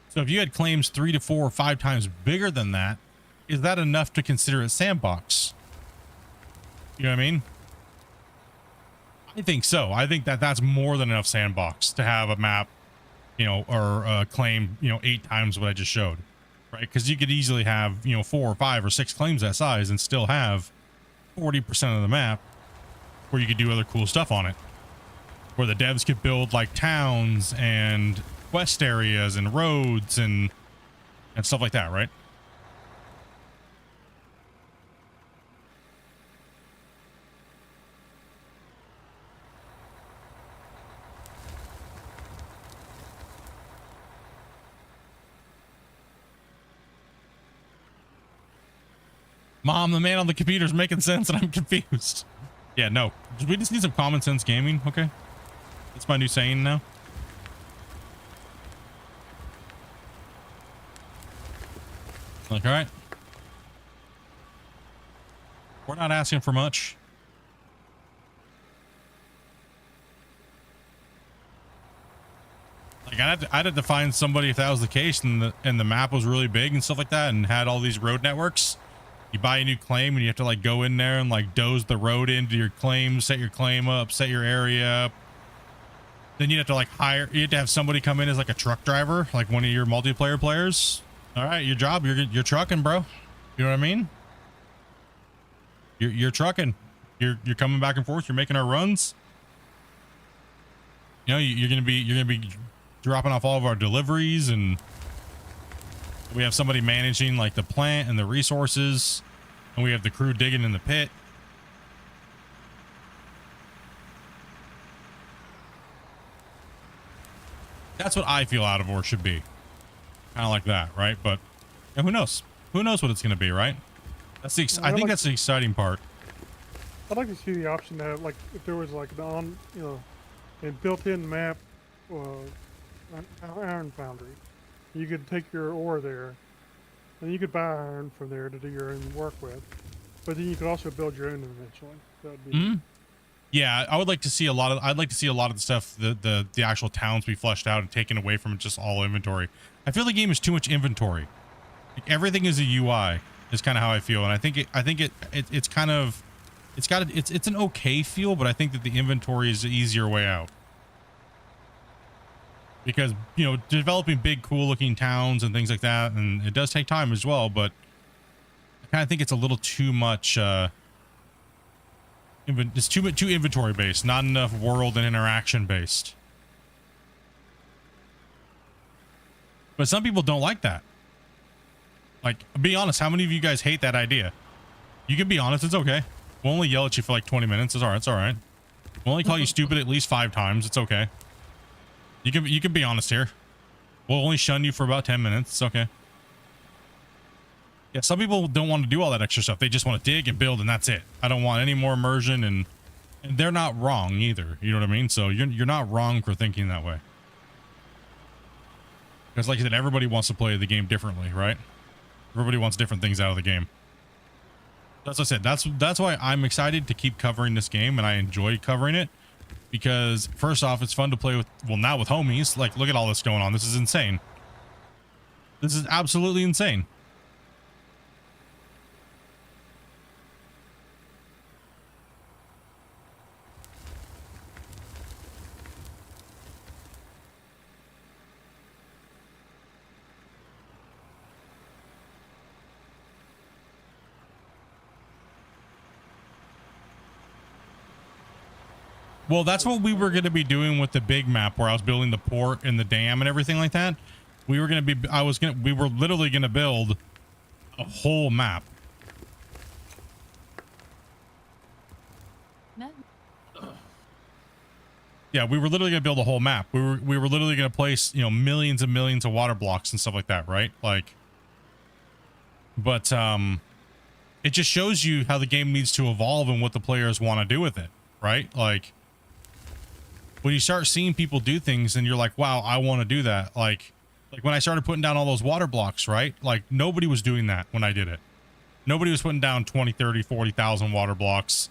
So if you had claims 3 to 4 or 5 times bigger than that, is that enough to consider a sandbox? You know what I mean? I think so. I think that that's more than enough sandbox to have a map, you know, or a claim, you know, 8 times what I just showed, right? Because you could easily have, you know, 4 or 5 or 6 claims that size and still have 40% of the map where you could do other cool stuff on it, where the devs could build like towns and quest areas and roads and stuff like that, right? Mom, the man on the computer's making sense and I'm confused. Yeah, no. We just need some common sense gaming, okay? That's my new saying now. Like, all right. We're not asking for much. Like, I'd have to find somebody if that was the case and the map was really big and stuff like that and had all these road networks. You buy a new claim and you have to like go in there and like doze the road into your claim, set your claim up, set your area up. Then you have to like you have to have somebody come in as like a truck driver, like one of your multiplayer players. All right, your job, you're trucking, bro. You know what I mean? You're trucking. You're coming back and forth. You're making our runs. You know, you're gonna be dropping off all of our deliveries, and we have somebody managing like the plant and the resources, and we have the crew digging in the pit. That's what I feel out of or should be. Kind of like that, right? But yeah, who knows? Who knows what it's going to be, right? That's the. I think that's the exciting part. I'd like to see the option that, like, if there was like an a built-in map, an iron foundry, you could take your ore there, and you could buy iron from there to do your own work with. But then you could also build your own eventually. That'd be. Yeah, I would like to see a lot of. I'd like to see a lot of the stuff, the actual towns be fleshed out and taken away from just all inventory. I feel the game is too much inventory. Like, everything is a UI is kind of how I feel, and I think it's kind of, it's an okay feel, but I think that the inventory is the easier way out. Because, you know, developing big, cool looking towns and things like that, and it does take time as well, but I kind of think it's a little too much. It's too inventory based, not enough world and interaction based. But some people don't like that. Like, be honest, how many of you guys hate that idea? You can be honest, it's okay. We'll only yell at you for like 20 minutes. It's all right. It's all right. We'll only call you stupid at least 5 times. It's okay. You can be honest here. We'll only shun you for about 10 minutes. It's okay. Yeah, some people don't want to do all that extra stuff. They just want to dig and build, and that's it. I don't want any more immersion, and they're not wrong either. You know what I mean? So you're not wrong for thinking that way. Because like I said, everybody wants to play the game differently, right? Everybody wants different things out of the game. That's what I said. That's why I'm excited to keep covering this game, and I enjoy covering it. Because first off, it's fun to play with, well, now with homies. Like, look at all this going on. This is insane. This is absolutely insane. Well, that's what we were going to be doing with the big map where I was building the port and the dam and everything like that. We were going to be, we were literally going to build a whole map. Yeah, we were literally going to build a whole map. We were literally going to place, you know, millions and millions of water blocks and stuff like that, right? Like, but it just shows you how the game needs to evolve and what the players want to do with it, right? Like, when you start seeing people do things and you're like, wow, I want to do that. Like when I started putting down all those water blocks, right? Like nobody was doing that when I did it. Nobody was putting down 20, 30, 40,000 water blocks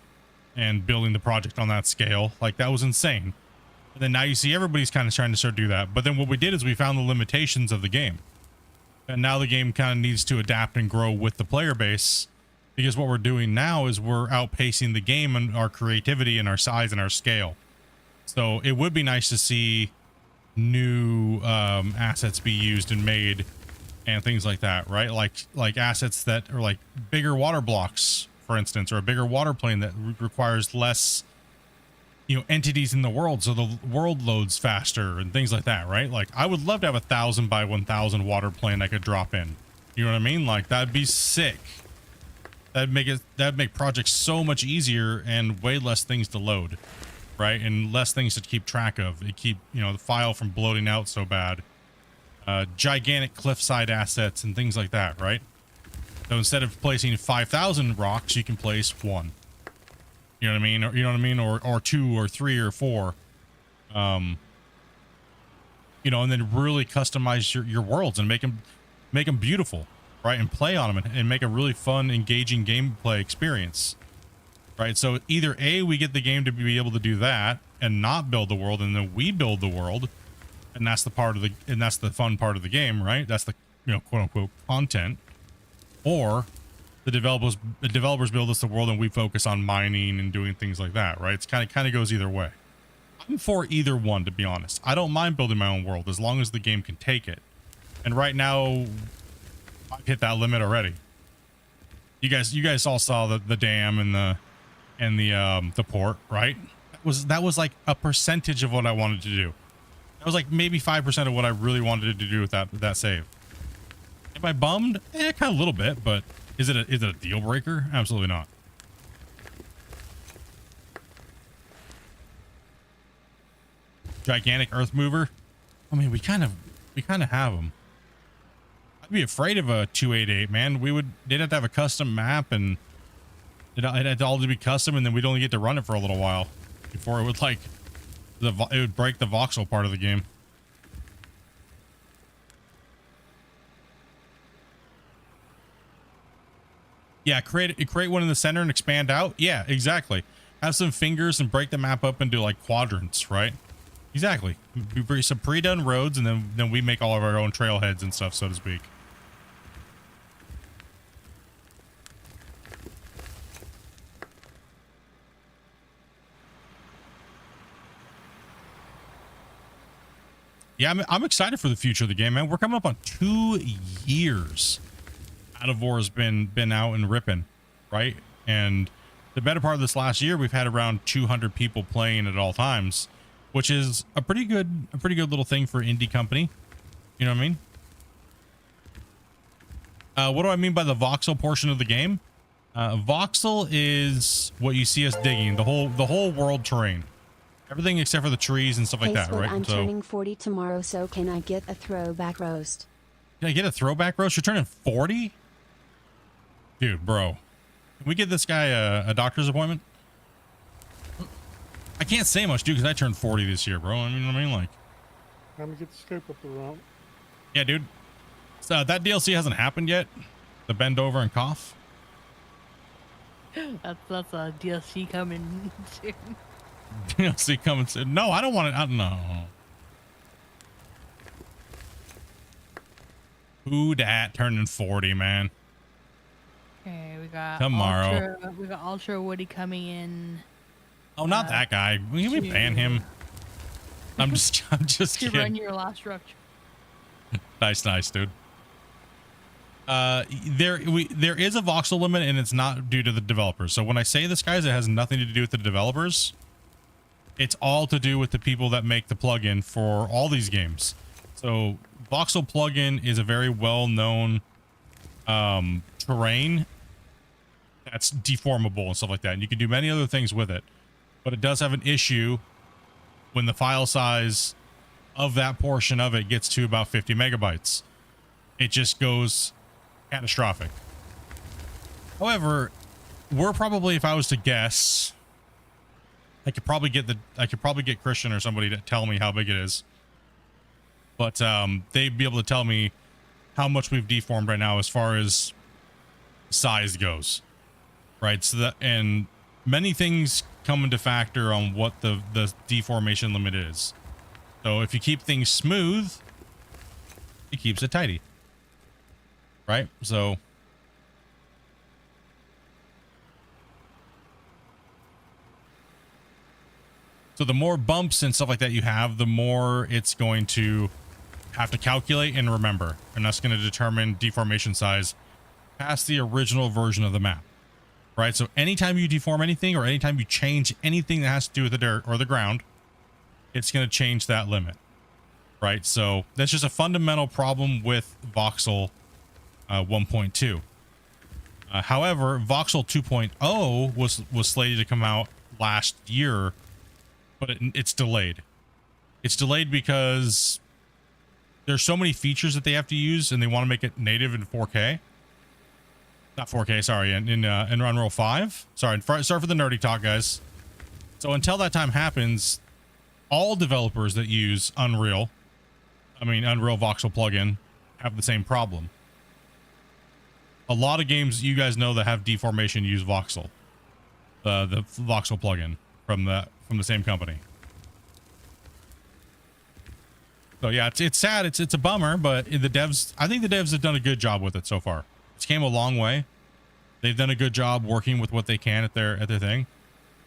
and building the project on that scale. Like that was insane. And then now you see everybody's kind of trying to start to do that. But then what we did is we found the limitations of the game. And now the game kind of needs to adapt and grow with the player base, because what we're doing now is we're outpacing the game and our creativity and our size and our scale. So it would be nice to see new assets be used and made and things like that, right? Like assets that are like bigger water blocks, for instance, or a bigger water plane that requires less, you know, entities in the world, so the world loads faster and things like that, right? Like I would love to have 1,000 by 1,000 water plane I could drop in. You know what I mean? Like that'd be sick. That'd make projects so much easier and way less things to load, right? And less things to keep track of. It keep, you know, the file from bloating out so bad. Gigantic cliffside assets and things like that, right? So instead of placing 5,000 rocks, you can place 1. You know what I mean? Or, you know what I mean? Or 2 or 3 or 4. You know, and then really customize your worlds and make them beautiful, right? And play on them and make a really fun, engaging gameplay experience, right? So either A, we get the game to be able to do that and not build the world, and then we build the world, and that's the fun part of the game, right? That's the, you know, quote unquote content. Or the developers build us the world and we focus on mining and doing things like that, right? It's kind of goes either way. I'm for either one, to be honest. I don't mind building my own world as long as the game can take it. And right now, I've hit that limit already. You guys all saw the dam and the port, right? That was like a percentage of what I wanted to do. That was like maybe 5% of what I really wanted to do with that save. Am I bummed? Kind of a little bit, but is it a deal breaker? Absolutely not. Gigantic earth mover. I mean, we kind of have them. I'd be afraid of a 288, man. They'd have to have a custom map, and it had to all be custom, and then we'd only get to run it for a little while before it would it would break the voxel part of the game. Yeah, create one in the center and expand out. Yeah, exactly. Have some fingers and break the map up into like quadrants, right? Exactly. We bring some pre-done roads, and then we make all of our own trailheads and stuff, so to speak. Yeah, I'm excited for the future of the game, man. We're coming up on 2 years. Out of War has been out and ripping, right? And the better part of this last year, we've had around 200 people playing at all times, which is a pretty good little thing for an indie company. You know what I mean? What do I mean by the voxel portion of the game? Voxel is what you see us digging, the whole world terrain, everything except for the trees and stuff like that, right? I'm turning 40 tomorrow, so can I get a throwback roast? Can I get a throwback roast? You're turning 40? Dude, bro, can we get this guy a doctor's appointment? I can't say much, dude, because I turned 40 this year, bro. I mean, like, Time to get the scope up the rump. yeah, dude. So that DLC hasn't happened yet. The bend over and cough. That's a DLC coming soon. DLC coming soon. No, I don't want it. I don't know. Who dat turning 40, man? Okay, we got Tomorrow. We got Ultra Woody coming in. Oh, not that guy. Can we ban him? I'm just To run kidding. your last structure. Nice, dude. There is a voxel limit, and it's not due to the developers. So when I say this, guys, it has nothing to do with the developers. It's all to do with the people that make the plugin for all these games. So voxel plugin is a very well-known terrain that's deformable and stuff like that, and you can do many other things with it, but it does have an issue when the file size of that portion of it gets to about 50 megabytes. It just goes catastrophic. However, we're probably, if I was to guess, I could probably get Christian or somebody to tell me how big it is. But they'd be able to tell me how much we've deformed right now as far as size goes. Right? So that, and many things come into factor on what the deformation limit is. So if you keep things smooth, it keeps it tidy. Right? So the more bumps and stuff like that you have, the more it's going to have to calculate and remember. And that's going to determine deformation size past the original version of the map. Right? So anytime you deform anything or anytime you change anything that has to do with the dirt or the ground, it's going to change that limit. Right? So that's just a fundamental problem with Voxel 1.2. However, Voxel 2.0 was slated to come out last year, but it's delayed. It's delayed because there's so many features that they have to use, and they want to make it native in 4K. Not 4K, sorry, in Unreal 5. Sorry for the nerdy talk, guys. So until that time happens, all developers that use Unreal Voxel plugin, have the same problem. A lot of games you guys know that have deformation use Voxel, the Voxel plugin from the same company. So yeah, it's sad. It's a bummer, but I think the devs have done a good job with it so far. It's came a long way. They've done a good job working with what they can at their thing.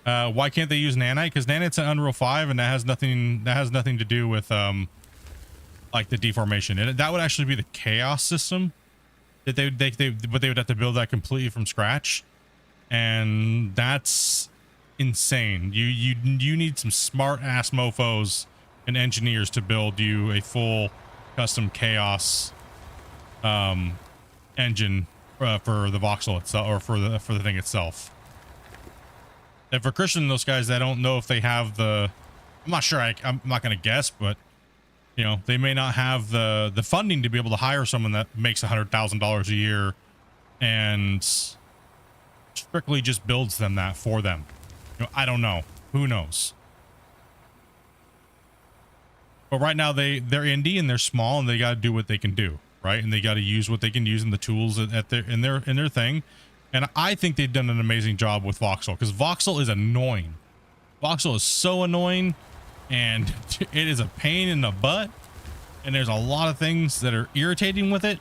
Why can't they use Nanite? Because Nanite's an Unreal 5, and that has nothing to do with like the deformation. And that would actually be the chaos system that but they would have to build that completely from scratch, and that's insane. You need some smart ass mofos and engineers to build you a full custom chaos engine for the voxel itself, or for the thing itself. And for Christian and those guys, I don't know if they have the, I'm not sure, I'm not going to guess, but you know, they may not have the funding to be able to hire someone that makes $100,000 a year and strictly just builds them that for them. You know, I don't know. Who knows? But right now they're indie and they're small and they got to do what they can do, right? And they got to use what they can use in the tools in their thing. And I think they've done an amazing job with Voxel, because Voxel is annoying. Voxel is so annoying, and it is a pain in the butt. And there's a lot of things that are irritating with it.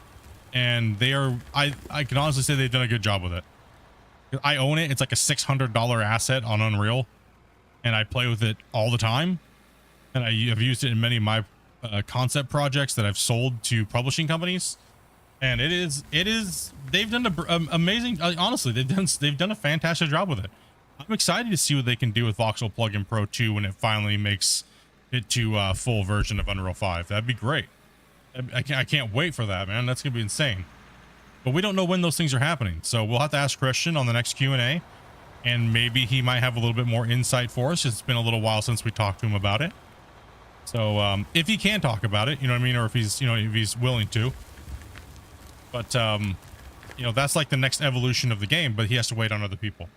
And I can honestly say they've done a good job with it. I own it. It's like a $600 asset on Unreal, and I play with it all the time. And I have used it in many of my concept projects that I've sold to publishing companies. And they've done an amazing, honestly, they've done a fantastic job with it. I'm excited to see what they can do with Voxel Plugin Pro 2 when it finally makes it to a full version of Unreal 5. That'd be great. I can't wait for that, man. That's gonna be insane. But we don't know when those things are happening, so we'll have to ask Christian on the next Q&A, and maybe he might have a little bit more insight for us. It's been a little while since we talked to him about it. So if he can talk about it, you know what I mean, or if he's willing to. But you know, that's like the next evolution of the game, but he has to wait on other people.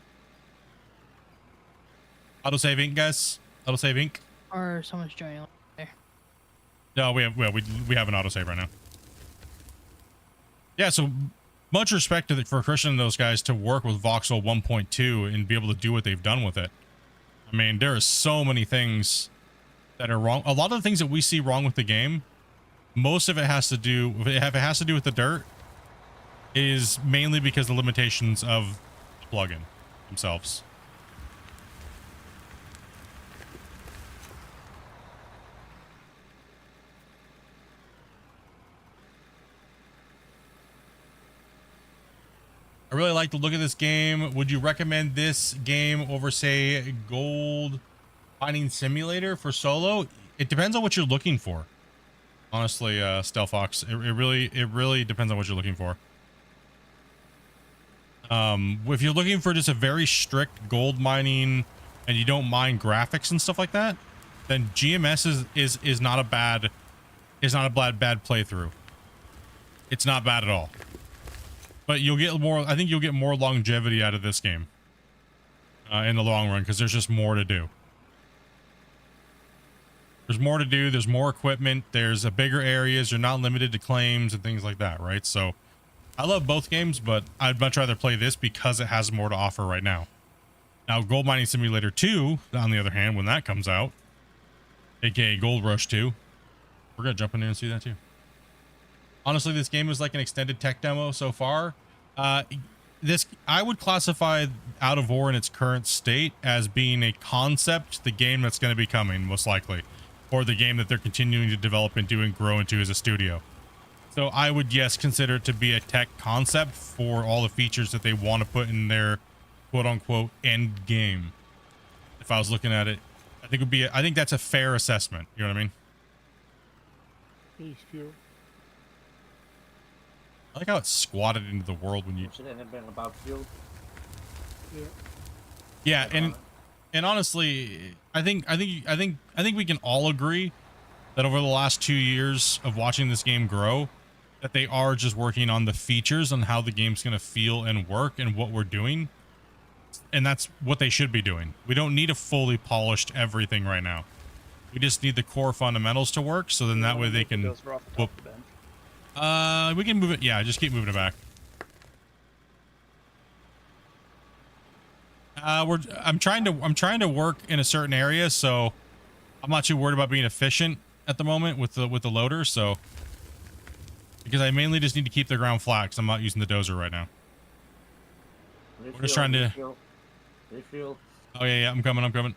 Autosave Inc, guys. Autosave Inc. Or someone's joining there. No, we have an autosave right now. Yeah, so much respect for Christian and those guys to work with Voxel 1.2 and be able to do what they've done with it. I mean, there are so many things that are wrong. A lot of the things that we see wrong with the game, most of it has to do, if it has to do with the dirt, is mainly because of the limitations of the plugin themselves. I really like the look of this game. Would you recommend this game over, say, Gold Mining Simulator for solo? It depends on what you're looking for. Honestly, Stealthfox, it really depends on what you're looking for. If you're looking for just a very strict gold mining and you don't mind graphics and stuff like that, then GMS is not a bad playthrough. It's not bad at all. But you'll get more, I think you'll get more longevity out of this game in the long run, because there's just more to do. There's more to do. There's more equipment. There's a bigger areas. You're not limited to claims and things like that, right? So I love both games, but I'd much rather play this because it has more to offer right now. Now, Gold Mining Simulator 2, on the other hand, when that comes out, aka Gold Rush 2, we're going to jump in there and see that too. Honestly, this game is like an extended tech demo so far. I would classify Out of War in its current state as being a concept, the game that's going to be coming, most likely. Or the game that they're continuing to develop into and grow into as a studio. So I would, yes, consider it to be a tech concept for all the features that they want to put in their quote-unquote end game. If I was looking at it, I think that's a fair assessment. You know what I mean? East fuel. I like how it's squatted into the world when you... Is it anything about fuel? Yeah, and honestly, I think we can all agree that over the last 2 years of watching this game grow, that they are just working on the features on how the game's going to feel and work and what we're doing. And that's what they should be doing. We don't need a fully polished everything right now. We just need the core fundamentals to work, so then that way they can... Those are off the top of the bench. We can move it. Yeah, just keep moving it back. I'm trying to work in a certain area, so I'm not too worried about being efficient at the moment with the loader. So because I mainly just need to keep the ground flat because I'm not using the dozer right now. We're just trying to. Refuel. Oh yeah, I'm coming.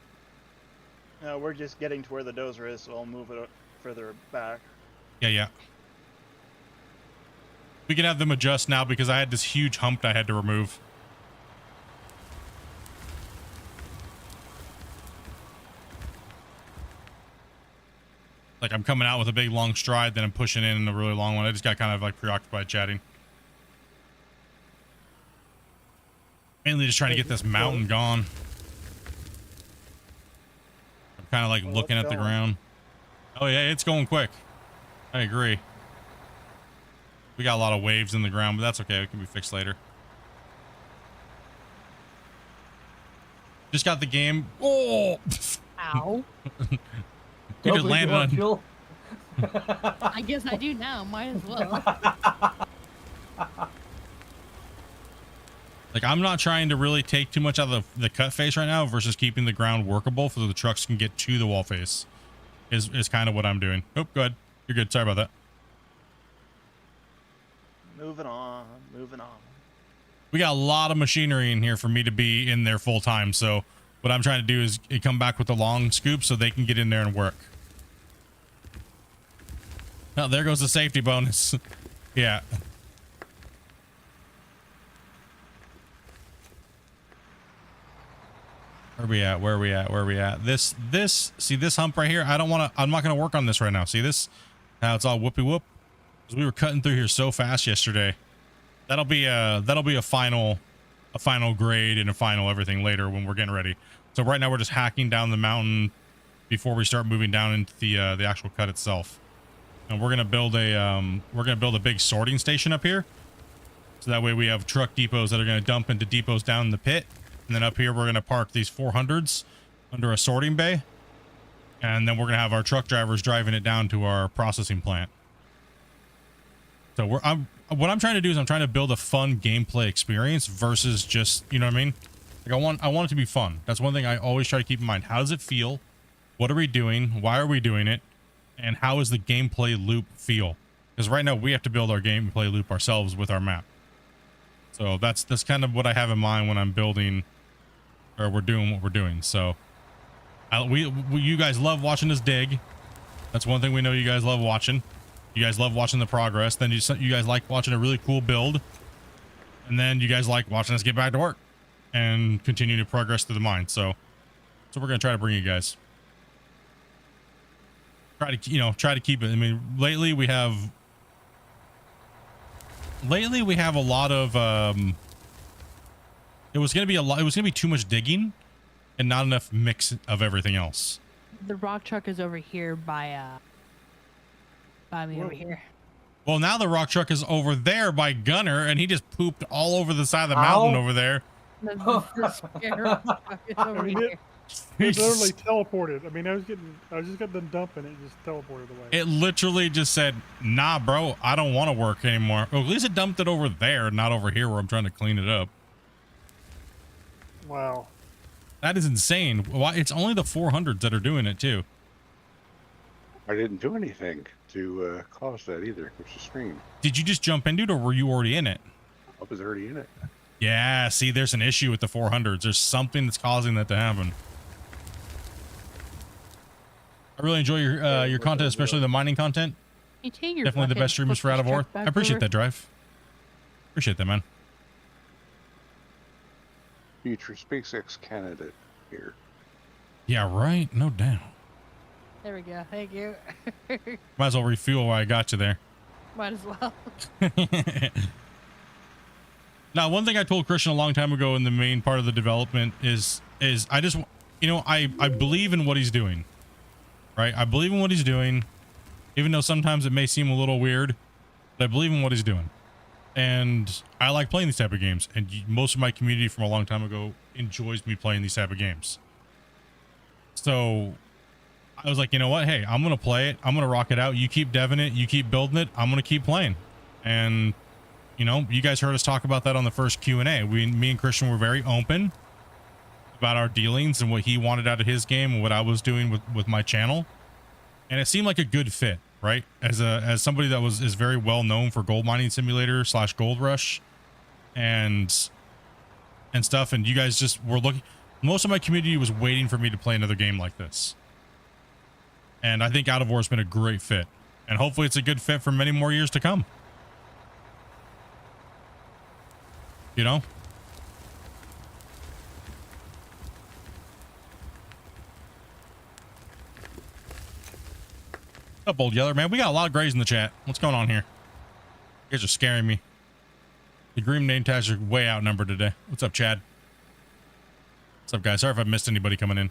No, we're just getting to where the dozer is, so I'll move it further back. Yeah. We can have them adjust now because I had this huge hump I had to remove. Like I'm coming out with a big long stride, then I'm pushing in a really long one. I just got kind of like preoccupied chatting. Mainly just trying to get this mountain gone. I'm kind of like looking at the ground. Oh yeah, it's going quick. I agree. We got a lot of waves in the ground, but that's okay. It can be fixed later. Just got the game. Oh! Ow. You just landed on fuel. I guess I do now. Might as well. Like, I'm not trying to really take too much out of the cut face right now versus keeping the ground workable so the trucks can get to the wall face is kind of what I'm doing. Oh, go ahead. You're good. Sorry about that. Moving on. We got a lot of machinery in here for me to be in there full time. So what I'm trying to do is come back with the long scoop so they can get in there and work. Oh, there goes the safety bonus. Yeah. Where are we at? This, see this hump right here? I'm not going to work on this right now. See this? How it's all whoopy whoop. Because we were cutting through here so fast yesterday. That'll be a final grade and a final everything later when we're getting ready. So right now we're just hacking down the mountain before we start moving down into the actual cut itself. And we're gonna build a big sorting station up here. So that way we have truck depots that are gonna dump into depots down in the pit. And then up here we're gonna park these 400s under a sorting bay. And then we're gonna have our truck drivers driving it down to our processing plant. So what I'm trying to do is I'm trying to build a fun gameplay experience versus just, you know what I mean? Like I want it to be fun. That's one thing I always try to keep in mind. How does it feel? What are we doing? Why are we doing it? And how does the gameplay loop feel? Because right now we have to build our gameplay loop ourselves with our map. So that's kind of what I have in mind when I'm building, or we're doing what we're doing. So you guys love watching us dig. That's one thing we know you guys love watching. You guys love watching the progress. Then you guys like watching a really cool build. And then you guys like watching us get back to work and continue to progress through the mine. So we're going to try to bring you guys. Try to keep it. I mean, lately we have a lot of, it was going to be too much digging and not enough mix of everything else. The rock truck is over here by me over here. Well, now the rock truck is over there by Gunner, and he just pooped all over the side of the mountain over there. The spare rock truck is over here. It literally teleported. I mean, I was just got done dumping it, just teleported away. It literally just said, nah, bro, I don't want to work anymore. Well, at least it dumped it over there, not over here where I'm trying to clean it up. Wow. That is insane. Why? It's only the 400s that are doing it too. I didn't do anything to cause that either, which is strange. Did you just jump into it or were you already in it? I was already in it. Yeah, see, there's an issue with the 400s. There's something that's causing that to happen. I really enjoy your content, especially the mining content. You take your Definitely the bucket best streamers and for push Out of this War. truck back I appreciate over. that, Drive. Appreciate that, man. Future SpaceX candidate here. Yeah, right. No doubt. There we go. Thank you. Might as well refuel while I got you there. Might as well. Now, one thing I told Christian a long time ago in the main part of the development is I just, you know, I believe in what he's doing, right? I believe in what he's doing, even though sometimes it may seem a little weird, but I believe in what he's doing. And I like playing these type of games. And most of my community from a long time ago enjoys me playing these type of games. So I was like, you know what? Hey, I'm going to play it. I'm going to rock it out. You keep deving it. You keep building it. I'm going to keep playing. And you know, you guys heard us talk about that on the first Q&A. Me and Christian were very open about our dealings and what he wanted out of his game and what I was doing with my channel. And it seemed like a good fit, right? As somebody that is very well known for gold mining simulator / gold rush and stuff. And you guys just were looking, most of my community was waiting for me to play another game like this. And I think Out of War has been a great fit. And hopefully it's a good fit for many more years to come. You know? What's up, Old Yeller? Man, we got a lot of grays in the chat. What's going on here? You guys are scaring me. The green name tags are way outnumbered today. What's up, Chad? What's up, guys? Sorry if I missed anybody coming in.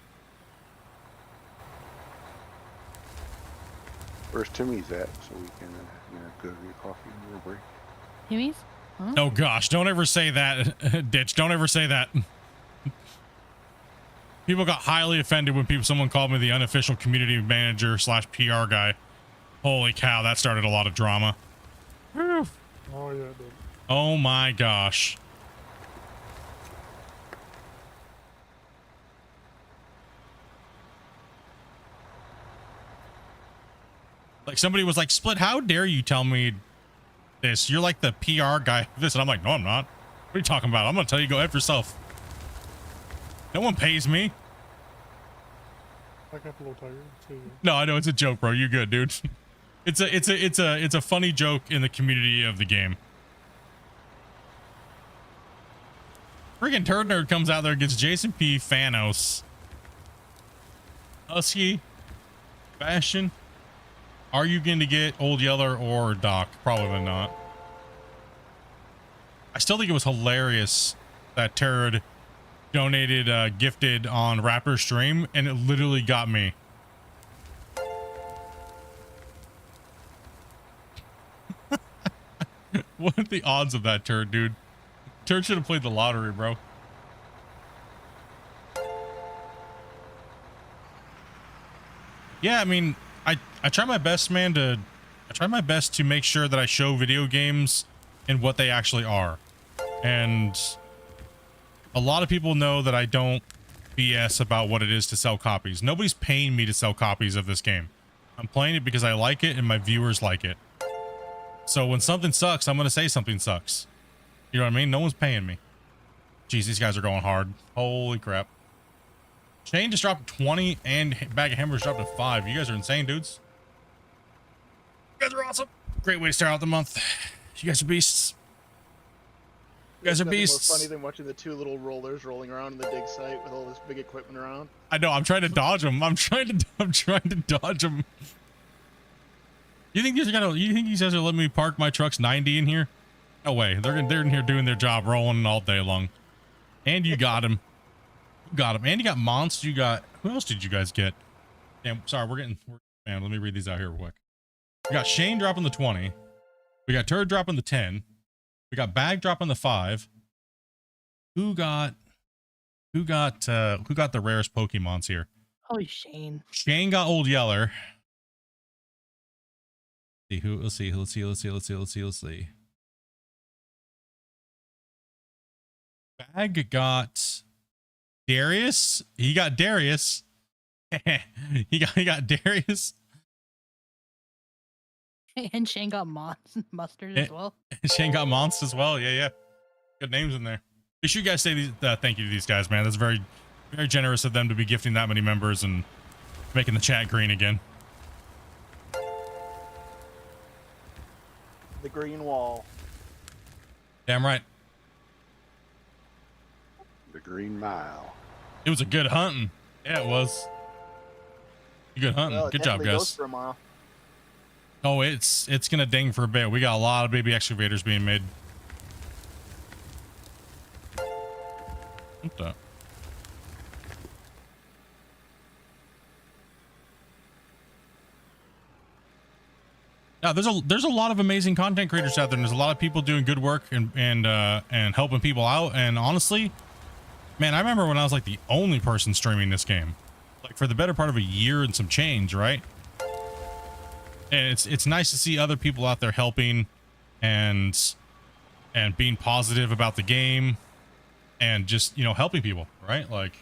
Where's Timmy's at so we can go get coffee or a break? Timmy's? Huh? Oh, gosh. Don't ever say that, Ditch. Don't ever say that. People got highly offended when someone called me the unofficial community manager / PR guy. Holy cow, that started a lot of drama. Oh, yeah, it did. Oh, my gosh. Like somebody was like, Split, how dare you tell me this? You're like the PR guy. This, and I'm like, no, I'm not. What are you talking about? I'm gonna tell you, go F yourself. No one pays me. I got a little tired. Too. No, I know it's a joke, bro. You good, dude? It's a funny joke in the community of the game. Freaking Turd Nerd comes out there against Jason P, Thanos, Husky, Bastion. Are you going to get Old Yeller or Doc? Probably not. I still think it was hilarious that Turd donated, gifted on Rapper stream, and it literally got me. What are the odds of that, Turd, dude? Turd should have played the lottery, bro. Yeah, I mean, I try my best, man, I try my best to make sure that I show video games and what they actually are. And a lot of people know that I don't BS about what it is to sell copies. Nobody's paying me to sell copies of this game. I'm playing it because I like it and my viewers like it. So when something sucks, I'm going to say something sucks. You know what I mean? No one's paying me. Jeez, these guys are going hard. Holy crap. Shane just dropped 20 and bag of hamburgers dropped to 5. You guys are insane, dudes. You guys are awesome. Great way to start out the month. You guys are beasts. You guys are Nothing beasts. more funny than watching the two little rollers rolling around in the dig site with all this big equipment around. I know. I'm trying to dodge them. I'm trying to dodge them. You think these guys are letting me park my trucks 90 in here? No way. They're in here doing their job, rolling all day long. And you got him. You got him. And you got Monst. You got, who else did you guys get? Damn, sorry, man, let me read these out here real quick. We got Shane dropping the 20. We got Turd dropping the 10. We got Bag dropping the 5. Who got who got the rarest Pokemons here? Holy Shane. Shane got Old Yeller. Let's see. Bag got Darius. He got Darius. he got Darius. And Shane got mustard as well. Shane got Mons as well. Yeah. Good names in there. Be sure you guys say these, thank you to these guys, man. That's very, very generous of them to be gifting that many members and making the chat green again. The green wall. Damn right. The Green Mile. It was a good hunting. Yeah, it was. Good hunting. Well, it Good job, definitely goes guys. for a mile. Oh, it's gonna ding for a bit. We got a lot of baby excavators being made. What the? Yeah, there's a lot of amazing content creators out there, and there's a lot of people doing good work and helping people out. And honestly, man, I remember when I was like the only person streaming this game, like for the better part of a year and some change, right? And it's nice to see other people out there helping and being positive about the game and just, you know, helping people, right? Like,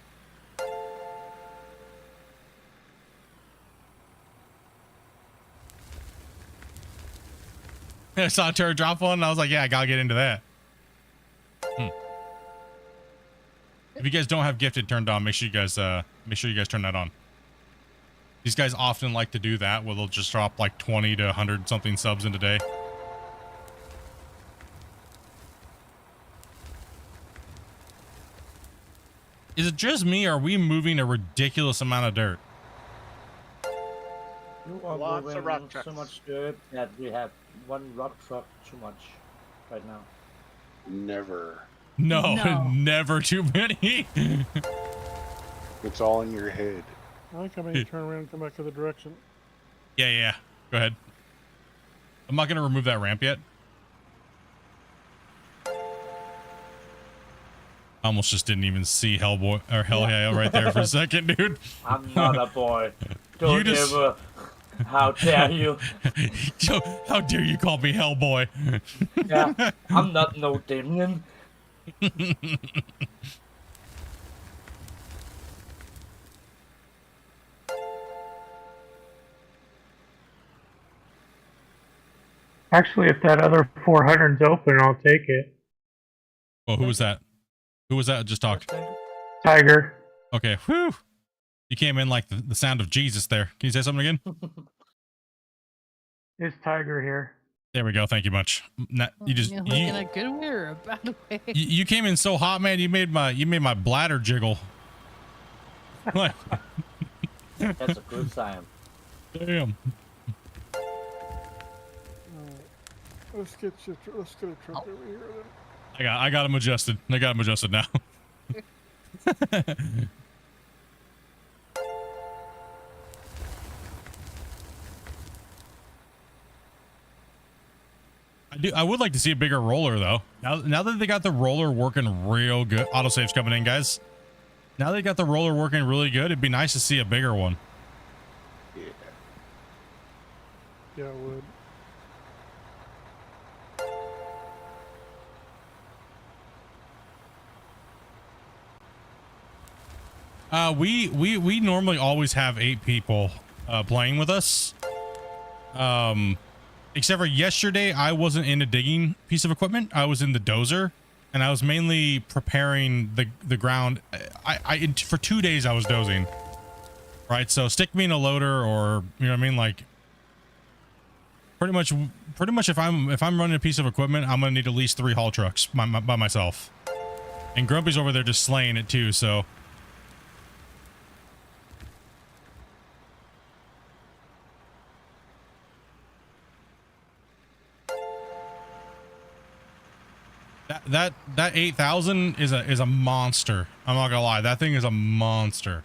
I saw Terra drop one and I was like, yeah, I gotta get into that. If you guys don't have gifted turned on, make sure you guys turn that on. These guys often like to do that where they'll just drop like 20 to 100 something subs in a day. Is it just me or are we moving a ridiculous amount of dirt? You are Lots of moving rock so trucks. much dirt that we have one rock truck too much right now. Never. No, No. never too many. It's all in your head. I think I may turn around and come back to the direction. Yeah. Go ahead. I'm not gonna remove that ramp yet. I almost just didn't even see Hellboy or Hell Yeah right there for a second, dude. I'm not a boy. Don't just- ever. How dare you? How dare you call me Hellboy? Yeah, I'm not no Damien. Actually, if that other 400's open, I'll take it. Well, who was that? Who was that just talked? Tiger. Okay, whew. You came in like the sound of Jesus there. Can you say something again? Is Tiger here? There we go. Thank you much. You just Like in a good way or a bad way? you came in so hot, man. You made my bladder jiggle. What? That's a good sign. Damn. Let's get a truck over here then. I got him adjusted. I got him adjusted now. I would like to see a bigger roller though. Now that they got the roller working real good, autosave's coming in, guys. Now they got the roller working really good. It'd be nice to see a bigger one. Yeah. Yeah, it would. We normally always have 8 people playing with us. Except for yesterday, I wasn't in a digging piece of equipment. I was in the dozer, and I was mainly preparing the ground. For 2 days I was dozing. Right, so stick me in a loader, or you know what I mean, like pretty much if I'm running a piece of equipment, I'm gonna need at least 3 haul trucks by myself. And Grumpy's over there just slaying it too, so. That 8,000 is a monster. I'm not gonna lie, that thing is a monster.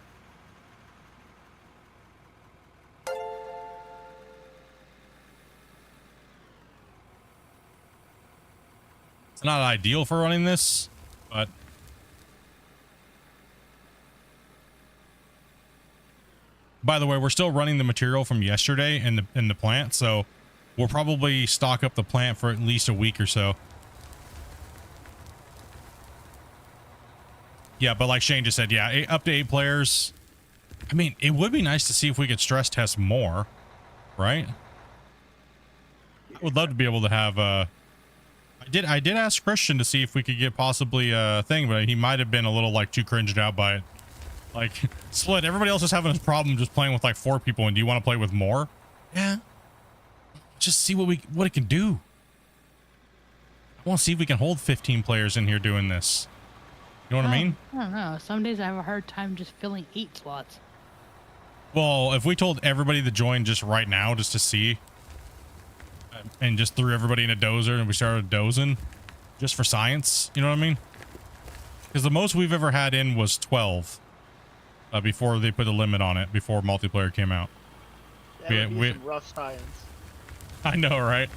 It's not ideal for running this, but by the way, we're still running the material from yesterday in the plant, so we'll probably stock up the plant for at least a week or so. Yeah, but like Shane just said, yeah, up to 8 players. I mean, it would be nice to see if we could stress test more, right? I would love to be able to have I did ask Christian to see if we could get possibly a thing, but he might have been a little like too cringed out by it. Like, Split, everybody else is having a problem just playing with like 4 people, and do you want to play with more? Yeah. Just see what it can do. I want to see if we can hold 15 players in here doing this. You know what I mean? I don't know. Some days I have a hard time just filling 8 slots. Well, if we told everybody to join just right now, just to see, and just threw everybody in a dozer and we started dozing, just for science, you know what I mean? Because the most we've ever had in was 12 before they put a limit on it, before multiplayer came out. That would be some rough science. I know, right?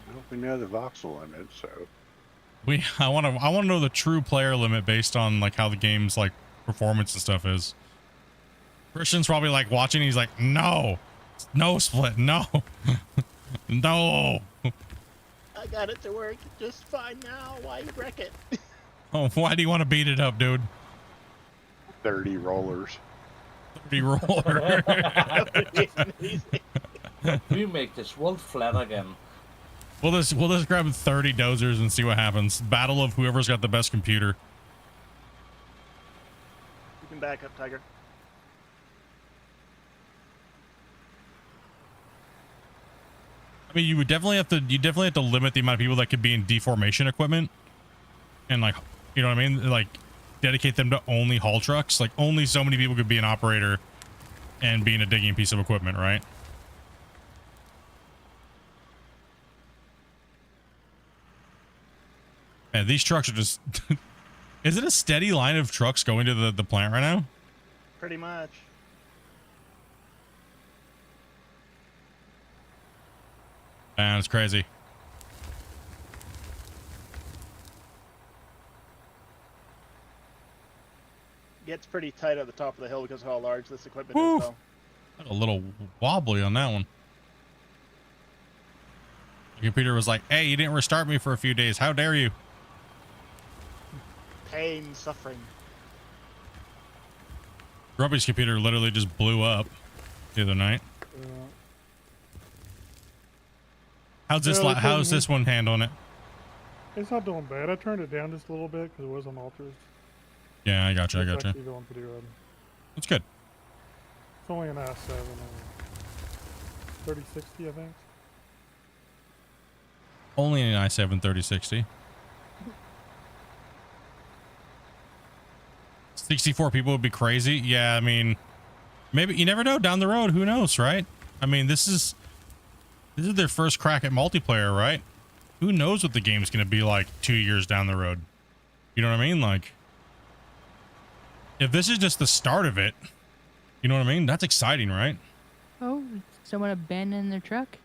Well, we know the voxel limit, so I want to know the true player limit based on like how the game's like performance and stuff is. Christian's probably like watching. He's like, no, Split, no, no. I got it to work just fine now. Why you wreck it? Oh, why do you want to beat it up, dude? 30 rollers. 30 roller. We make this world flat again. We'll just grab 30 dozers and see what happens. Battle of whoever's got the best computer. You can back up, Tiger. I mean, you definitely have to limit the amount of people that could be in deformation equipment, and like, you know what I mean? Like, dedicate them to only haul trucks. Like, only so many people could be an operator and be in a digging piece of equipment, right? Man, these trucks are just... Is it a steady line of trucks going to the plant right now? Pretty much. Man, it's crazy. Gets pretty tight at the top of the hill because of how large this equipment Woo. is, though. A little wobbly on that one. The computer was like, hey, you didn't restart me for a few days. How dare you? Pain, suffering. Grumpy's computer literally just blew up the other night. How's this one handling it? It's not doing bad. I turned it down just a little bit because it was on altars. Yeah, I gotcha. It's actually doing pretty good. That's good. It's only an i7 3060, I think. Only an i7 3060. 64 people would be crazy. Yeah, I mean, maybe, you never know, down the road, who knows, right? I mean, this is their first crack at multiplayer, right? Who knows what the game's going to be like 2 years down the road? You know what I mean? Like, if this is just the start of it, you know what I mean? That's exciting, right? Oh, someone abandoned their truck?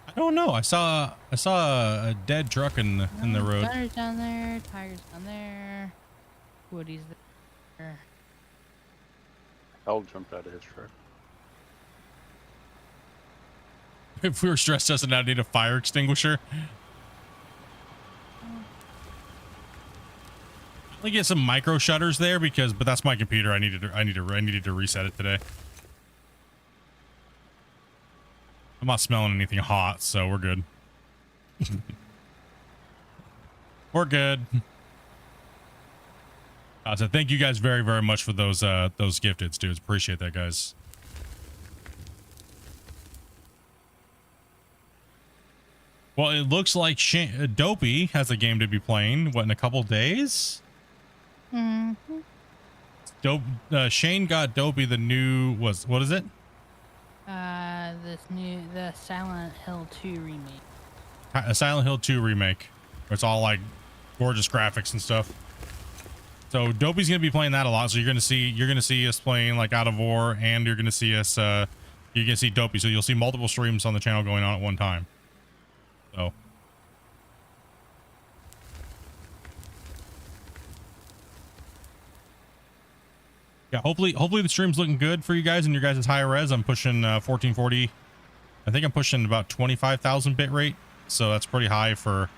I don't know. I saw a dead truck in the road. Gunner's down there, Tiger's down there, Woody's there. Hell jumped out of his truck. If we were stress testing, I'd need a fire extinguisher. Let me get some micro shutters there but that's my computer. I needed to reset it today. I'm not smelling anything hot, so we're good. We're good. So thank you guys very, very much for those gifteds, dudes. Appreciate that, guys. Well, it looks like Dopey has a game to be playing. What, in a couple days? Mm-hmm. Shane got Dopey the new what is it? The Silent Hill 2 remake. A Silent Hill 2 remake. Where it's all like gorgeous graphics and stuff. So Dopey's gonna be playing that a lot. So you're gonna see us playing like Out of War, and you're gonna see us you're gonna see Dopey. So you'll see multiple streams on the channel going on at one time. So Yeah, hopefully the stream's looking good for you guys and your guys' higher res. I'm pushing 1440. I think I'm pushing about 25,000 bit rate, so that's pretty high for.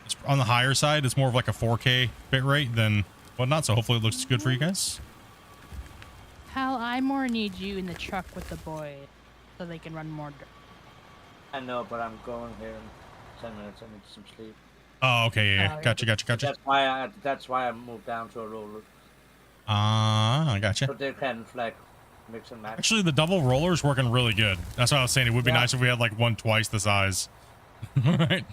It's on the higher side. It's more of like a 4K bit rate than whatnot. So hopefully it looks good for you guys. Hal, I more need you in the truck with the boy, so they can run more. I know, but I'm going here in 10 minutes. I need some sleep. Oh, okay, yeah. Gotcha. That's why I moved down to a roller. I gotcha. So they can like mix and match. Actually, the double roller's working really good. That's what I was saying. It would be nice if we had like one twice the size. Right.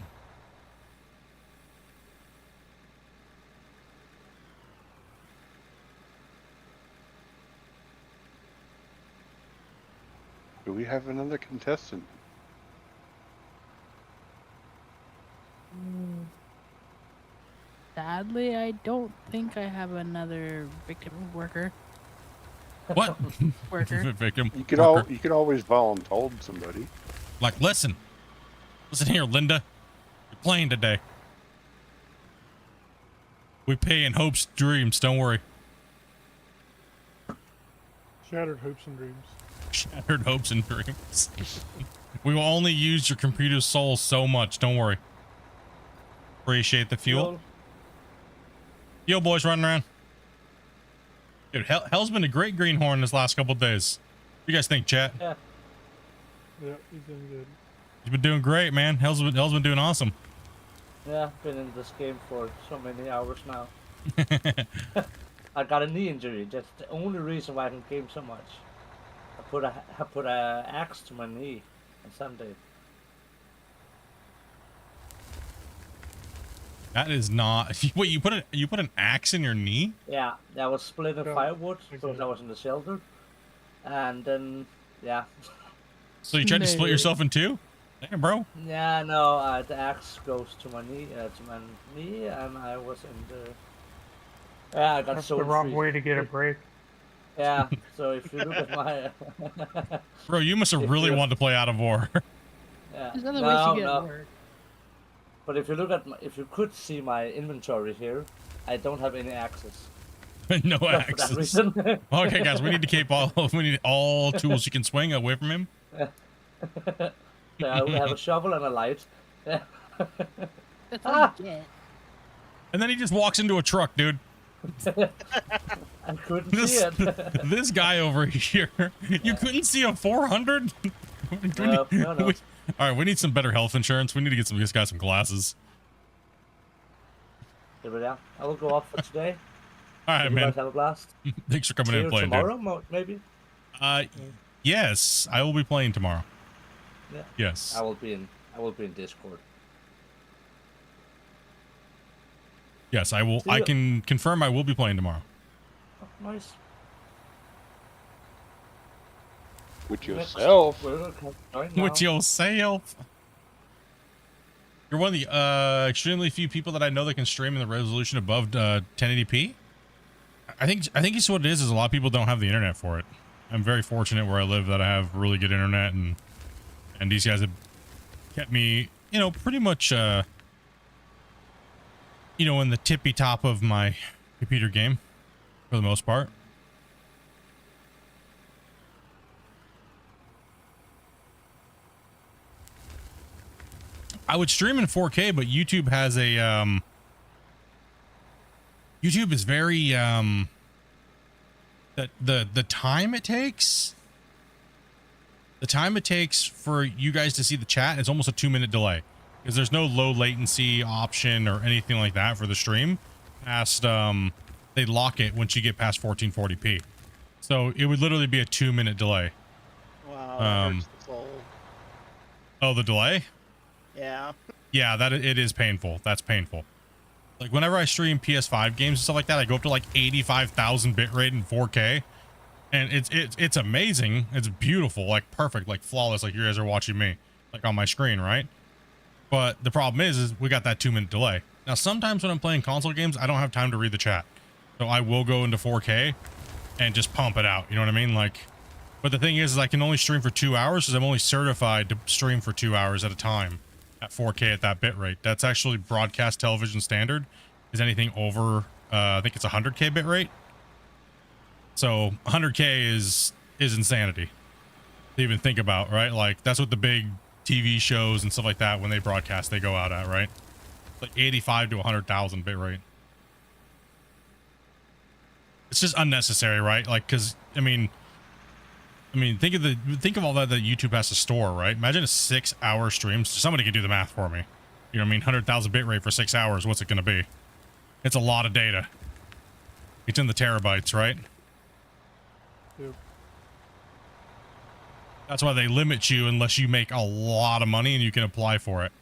Do we have another contestant? Sadly, I don't think I have another victim worker. What? Worker. Victim. You could worker. you could always volunteer somebody. Like, listen here, Linda. You're playing today. We pay in hopes, dreams. Don't worry. Shattered hopes and dreams. Shattered hopes and dreams. We will only use your computer's soul so much. Don't worry. Appreciate the fuel. Yo, boys running around. Dude, Hell's been a great greenhorn this last couple of days. What do you guys think, chat? Yeah. Yeah, he's doing good. He's been doing great, man. Hell's been doing awesome. Yeah, been in this game for so many hours now. I got a knee injury. That's the only reason why I can game so much. I put a axe to my knee on Sunday. That is not. Wait, you put an axe in your knee? Yeah, I was splitting Yeah, firewood because exactly. I was in the shelter, and then yeah, So you tried to split yourself in two? Damn, bro. yeah, no, the axe goes to my knee, and I was in the. Yeah, I got That's so the wrong way to get a break. Yeah, so if you look at my. Bro, you must have really wanted to play Out of War. Yeah. There's other ways to get no. work. But if you look at if you could see my inventory here, I don't have any axes. No For that axes. reason. Okay, guys, we need to keep all tools you can swing away from him. Yeah, I only have a shovel and a light. Yeah. That's all you get. And then he just walks into a truck, dude. I couldn't see it. This guy over here. You couldn't see a 400? No. All right, we need some better health insurance. We need to get this guy some glasses. Here we are. I will go off for today. All right, You man. guys have a blast. Thanks for coming See in you and playing, tomorrow, maybe. dude. Yes, I will be playing tomorrow. Yeah. Yes. I will be in Discord. Yes, I will. See I you. can confirm I will be playing tomorrow. Oh, nice. With yourself. With yourself. You're one of the extremely few people that I know that can stream in the resolution above 1080p. I think it's what it is a lot of people don't have the internet for it. I'm very fortunate where I live that I have really good internet, and these guys have kept me, pretty much, in the tippy top of my computer game for the most part. I would stream in 4K, but YouTube has a YouTube is very the time it takes for you guys to see the chat is almost a 2-minute delay because there's no low latency option or anything like that for the stream past they lock it once you get past 1440p, so it would literally be a 2-minute delay. Wow. That hurts the soul. Oh, the delay? Yeah. That it is painful. That's painful. Like whenever I stream PS5 games and stuff like that, I go up to like 85,000 bitrate in 4K, and it's amazing. It's beautiful, like perfect, like flawless, like you guys are watching me, like on my screen, right? But the problem is we got that 2-minute delay. Now sometimes when I'm playing console games, I don't have time to read the chat, so I will go into 4K and just pump it out. You know what I mean? Like, but the thing is I can only stream for 2 hours because I'm only certified to stream for 2 hours at a time. At 4K at that bit rate. That's actually broadcast television standard. Is anything over I think it's 100K bit rate. So 100K is insanity to even think about, right? Like that's what the big TV shows and stuff like that, when they broadcast, they go out at, right? Like 85 to 100,000 bit rate. It's just unnecessary, right? Like, cause I mean, think of all that YouTube has to store, right? Imagine a 6-hour stream. Somebody could do the math for me. You know what I mean? 100,000 bit rate for 6 hours. What's it going to be? It's a lot of data. It's in the terabytes, right? Yep. That's why they limit you unless you make a lot of money and you can apply for it.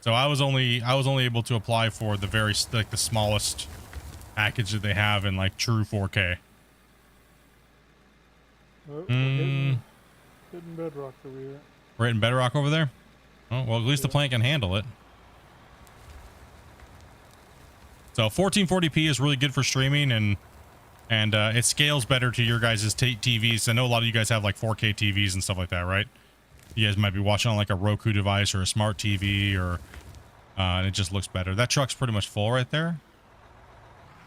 So I was only able to apply for the the smallest package that they have in like true 4K. Oh, we're getting bedrock over here. We're hitting bedrock over there? Oh, well, at least the plant can handle it. So 1440p is really good for streaming, and it scales better to your guys' TVs. I know a lot of you guys have like 4K TVs and stuff like that, right? You guys might be watching on like a Roku device or a smart TV, or and it just looks better. That truck's pretty much full right there.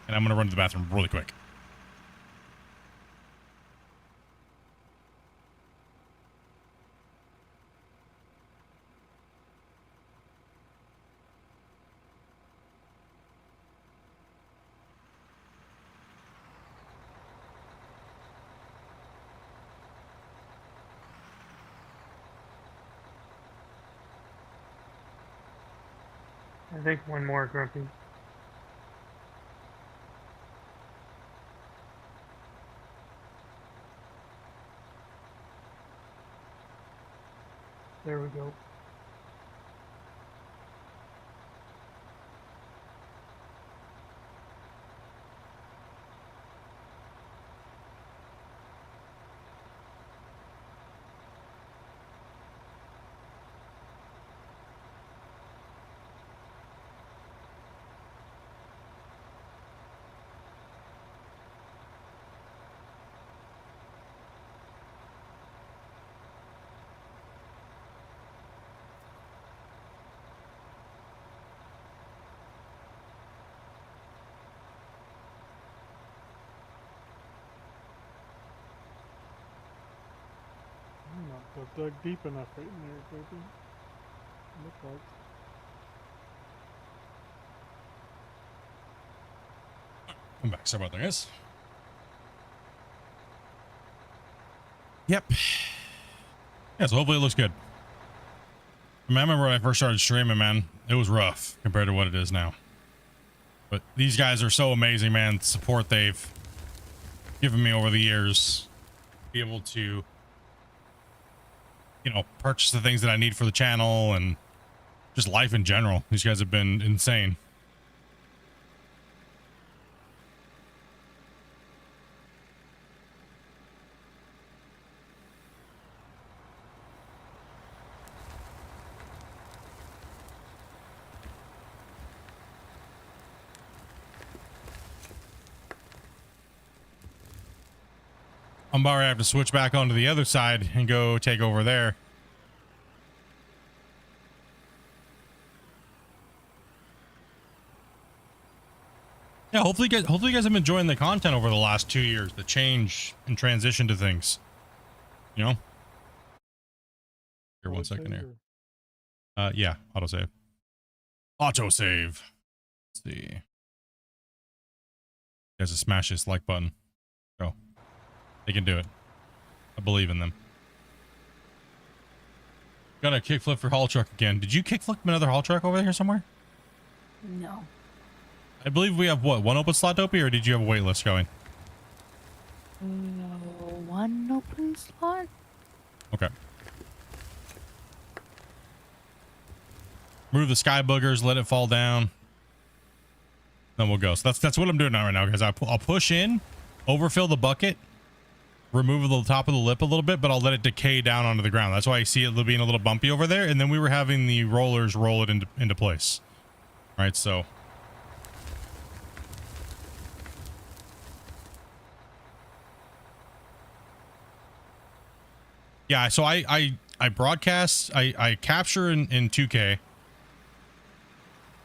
And I'm going to run to the bathroom really quick. I think one more, Grumpy. There we go. Not dug deep enough right in there, baby. Look like. I'm back. Sorry about that, guys. Yep. Yeah, so hopefully it looks good. I mean, I remember when I first started streaming, man, it was rough compared to what it is now. But these guys are so amazing, man. The support they've given me over the years. Be able to, you know, purchase the things that I need for the channel and just life in general. These guys have been insane. I'm about to have to switch back onto the other side and go take over there. Yeah, hopefully you guys have been enjoying the content over the last 2 years, the change and transition to things. You know? Here, 1 second here. Yeah, autosave. Autosave. Let's see. You guys just smash this like button. Go. They can do it. I believe in them. Gonna kickflip for haul truck again. Did you kickflip another haul truck over here somewhere? No. I believe we have what, one open slot, Dopey, or did you have a wait list going? No, one open slot? Okay. Move the sky boogers, let it fall down. Then we'll go. So that's what I'm doing right now, guys. I'll push in, overfill the bucket, remove the top of the lip a little bit, but I'll let it decay down onto the ground. That's why I see it being a little bumpy over there. And then we were having the rollers roll it into place. All right, so. Yeah, so I broadcast, I capture in 2K.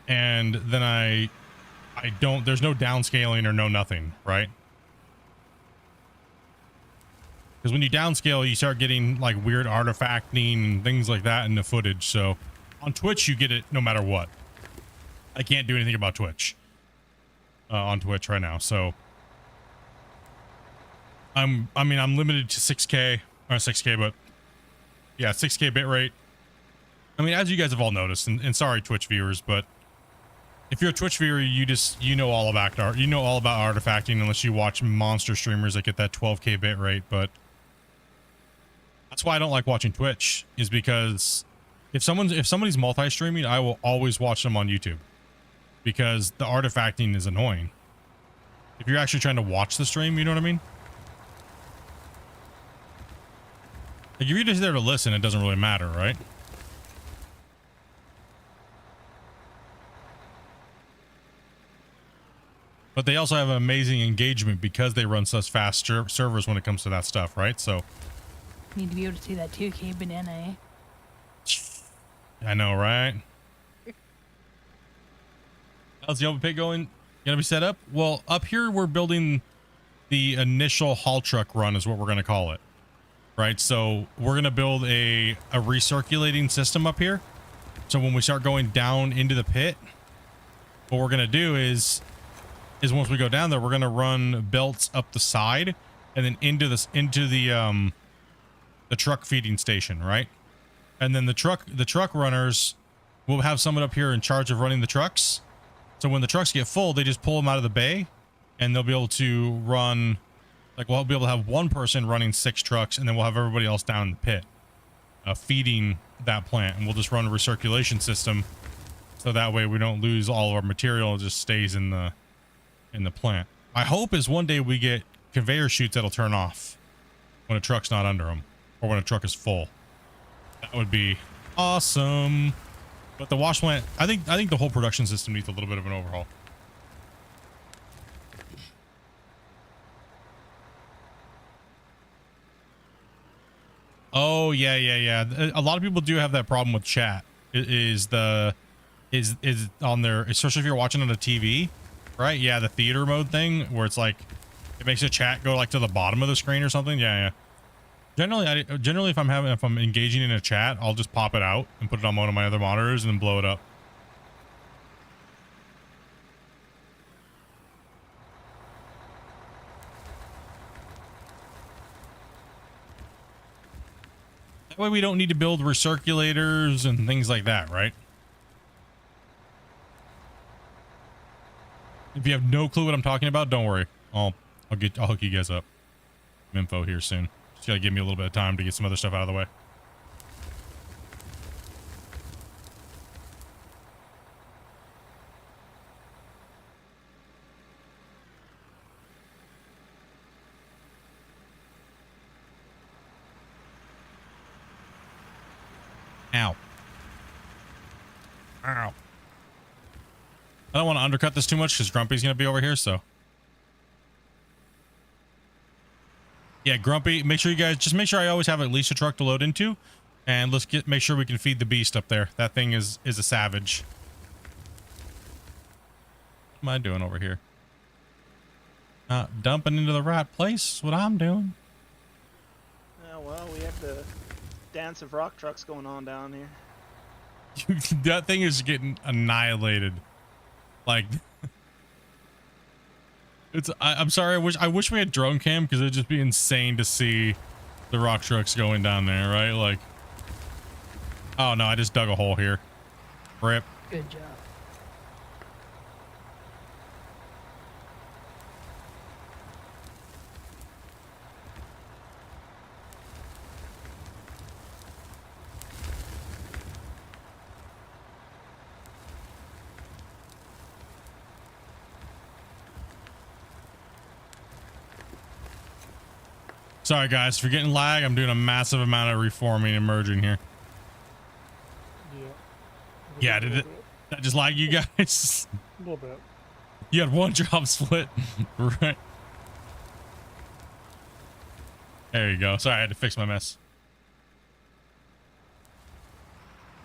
And then I don't, there's no downscaling or no nothing, right? Because when you downscale, you start getting like weird artifacting and things like that in the footage. So on Twitch, you get it no matter what. I can't do anything about Twitch on Twitch right now. So I'm limited to 6K or 6K, but yeah, 6K bitrate. I mean, as you guys have all noticed, and sorry, Twitch viewers, but if you're a Twitch viewer, you know all about artifacting unless you watch monster streamers that get that 12K bitrate. But that's why I don't like watching Twitch, is because if somebody's multi-streaming, I will always watch them on YouTube because the artifacting is annoying. If you're actually trying to watch the stream, you know what I mean? Like if you're just there to listen, it doesn't really matter, right? But they also have amazing engagement because they run such fast servers when it comes to that stuff, right? So Need to be able to see that 2K banana, eh? I know, right? How's the open pit gonna be set up? Well, up here we're building the initial haul truck run is what we're gonna call it, right? So we're gonna build a recirculating system up here. So when we start going down into the pit, what we're gonna do is once we go down there, we're gonna run belts up the side and then into the truck feeding station, right? And then the truck runners will have someone up here in charge of running the trucks. So when the trucks get full, they just pull them out of the bay, and they'll be able to run. Like we'll be able to have one person running 6 trucks, and then we'll have everybody else down in the pit, feeding that plant, and we'll just run a recirculation system, so that way we don't lose all of our material. It just stays in the plant. My hope is one day we get conveyor chutes that'll turn off when a truck's not under them, or when a truck is full. That would be awesome. But the wash plant, I think the whole production system needs a little bit of an overhaul. Oh yeah. A lot of people do have that problem with chat. Is on there, especially if you're watching on a TV, right? Yeah, the theater mode thing where it's like it makes the chat go like to the bottom of the screen or something. Yeah. Generally, if I'm engaging in a chat, I'll just pop it out and put it on one of my other monitors and then blow it up. That way we don't need to build recirculators and things like that, right? If you have no clue what I'm talking about, don't worry. I'll hook you guys up. Some info here soon. Just gotta give me a little bit of time to get some other stuff out of the way. Ow. Ow. I don't want to undercut this too much because Grumpy's gonna be over here, so. Yeah, Grumpy, make sure you guys make sure I always have at least a truck to load into, and let's make sure we can feed the beast up there. That thing is a savage. What am I doing over here? Not dumping into the right place is what I'm doing. Oh, well, we have the dance of rock trucks going on down here. That thing is getting annihilated. Like, I'm sorry. I wish we had drone cam because it'd just be insane to see the rock trucks going down there, right? Like, oh no, I just dug a hole here. Rip. Good job. Sorry guys, if you're getting lag, I'm doing a massive amount of reforming and merging here. Yeah, did that just lag you guys? A little bit. You had one job split. Right. There you go. Sorry, I had to fix my mess.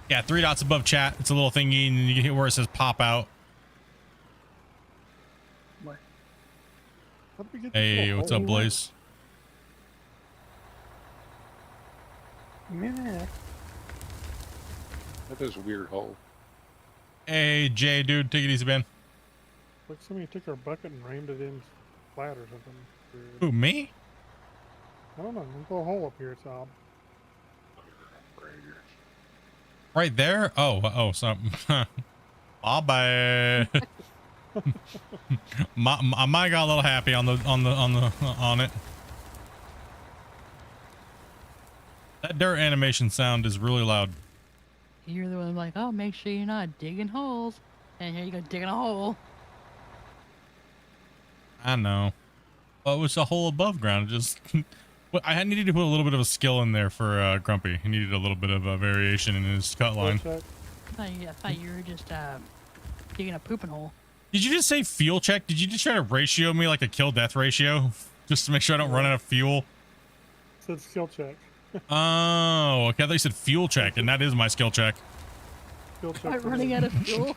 Yeah, 3 dots above chat. It's a little thingy, and you can hit where it says pop out. How did we get this Hey, little what's hole up, in Blaze? Meh. That is a weird hole. Hey, Jay, dude, take it easy, man. Like somebody took our bucket and rammed it in flat or something. Weird. Who, me? I don't know. There's a little hole up here. It's odd. Right here. Right there? Oh, something. My bad. I might got a little happy on it. That dirt animation sound is really loud. You're the one like, oh, make sure you're not digging holes. And here you go digging a hole. I know. Well, it was a hole above ground. Just, well, I needed to put a little bit of a skill in there for Grumpy. He needed a little bit of a variation in his cut line. Check. I thought you were just digging a pooping hole. Did you just say fuel check? Did you just try to ratio me like a kill death ratio? Just to make sure I don't run out of fuel? Said skill check. Oh, okay. I thought you said fuel check, and that is my skill check. Skill check. Am I running out of fuel?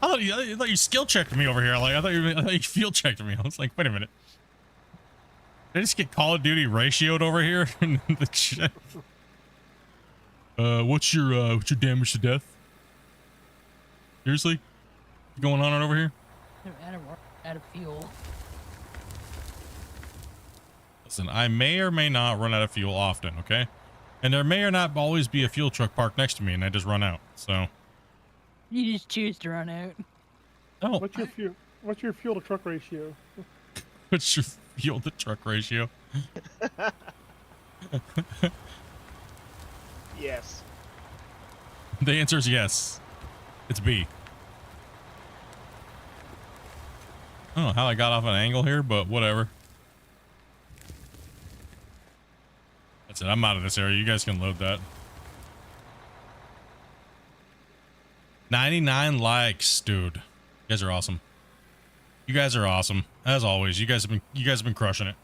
I thought you skill checked me over here. Like I thought you fuel checked me. I was like, wait a minute. Did I just get Call of Duty ratioed over here in the chat? What's your damage to death? Seriously? What's going on over here? I'm out of fuel. Listen, I may or may not run out of fuel often, okay? And there may or not always be a fuel truck parked next to me and I just run out, so. You just choose to run out. No. What's your fuel to truck ratio? What's your fuel to truck ratio? Yes. The answer is yes. It's B. I don't know how I got off an angle here, but whatever. That's it. I'm out of this area. You guys can load that. 99 likes, dude. You guys are awesome. You guys are awesome. As always, you guys have been crushing it.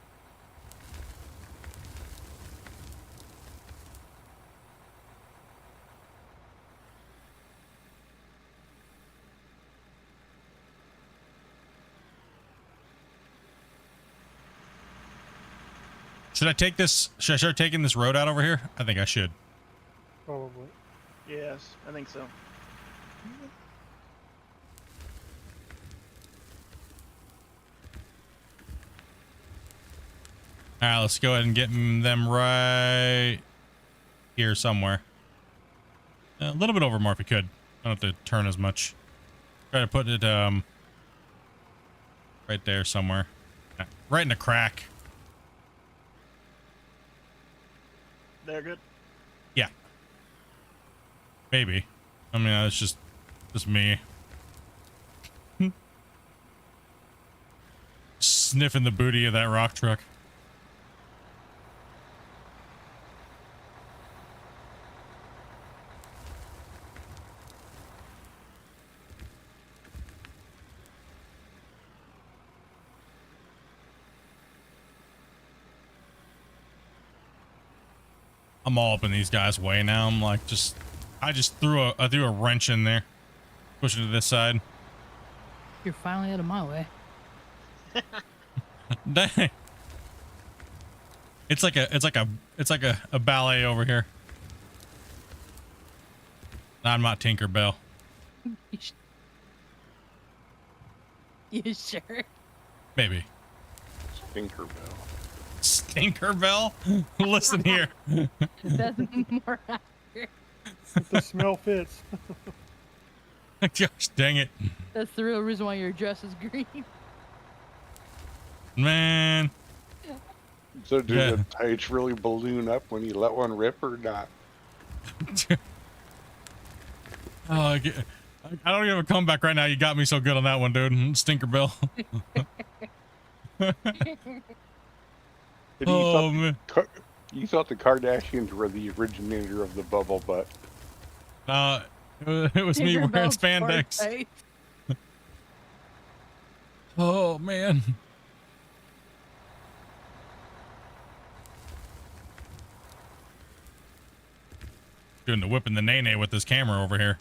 Should I take this? Should I start taking this road out over here? I think I should. Probably. Yes, I think so. All right, let's go ahead and get them right here somewhere. A little bit over more if we could. Don't have to turn as much. Try to put it right there somewhere. Right in the crack. They're good. Yeah. Maybe. I mean, it's just me. Sniffing the booty of that rock truck. I'm all up in these guys' way now. I'm like, I threw a wrench in there, push it to this side. You're finally out of my way. Dang. It's like a ballet over here. I'm not Tinkerbell. You sure? Maybe. Tinkerbell. Tinkerbell? Listen here. That's more accurate. If the smell fits. Gosh dang it. That's the real reason why your dress is green. Man. So do Yeah. the tights really balloon up when you let one rip or not? Oh, I don't even have a comeback right now. You got me so good on that one, dude. Stinkerbell. And Oh, man. You thought the Kardashians were the originator of the bubble butt. It was me wearing Tinkerbell's spandex. birthday. Oh, man. Doing the whipping the nay-nay with this camera over here.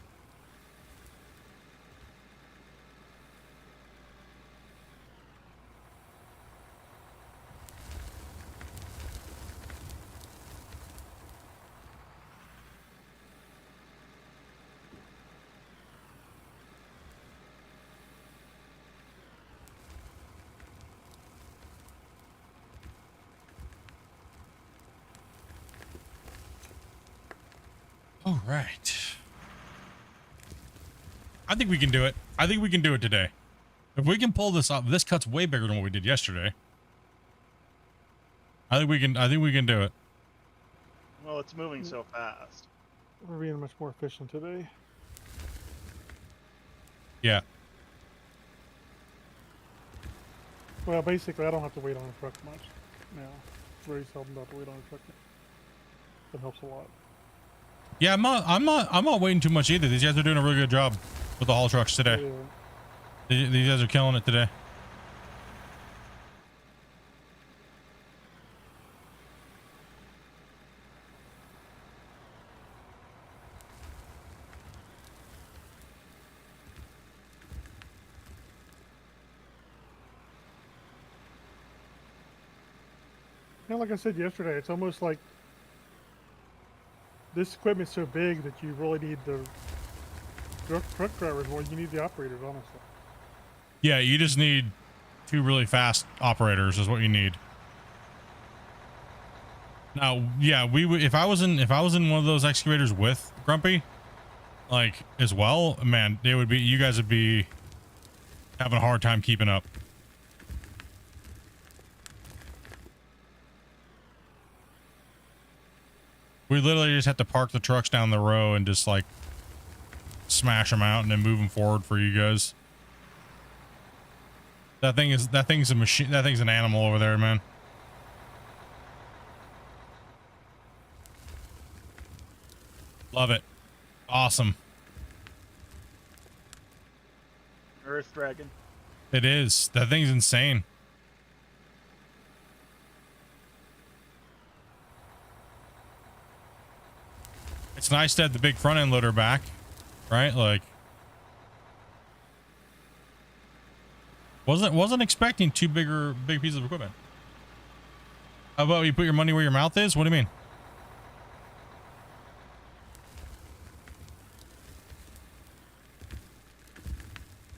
All right. I think we can do it. I think we can do it today. If we can pull this off, this cut's way bigger than what we did yesterday. I think we can do it. Well, it's moving so fast. We're being much more efficient today. Yeah. Well, basically, I don't have to wait on a truck much now. It's very seldom have to wait on a truck. That helps a lot. Yeah, I'm not waiting too much either. These guys are doing a really good job with the haul trucks today. Yeah. These guys are killing it today. Yeah, like I said yesterday, it's almost like this equipment's so big that you really need the truck drivers more than you need the operators, honestly. Yeah, you just need 2 really fast operators is what you need. Now, yeah, we would if I was in one of those excavators with Grumpy, like as well, man, you guys would be having a hard time keeping up. We literally just have to park the trucks down the row and just like smash them out and then move them forward for you guys. That thing's a machine. That thing's an animal over there, man. Love it. Awesome. Earth Dragon. It is. That thing's insane. It's nice to have the big front end loader back, right? Like, wasn't expecting 2 big pieces of equipment. How about you put your money where your mouth is? What do you mean?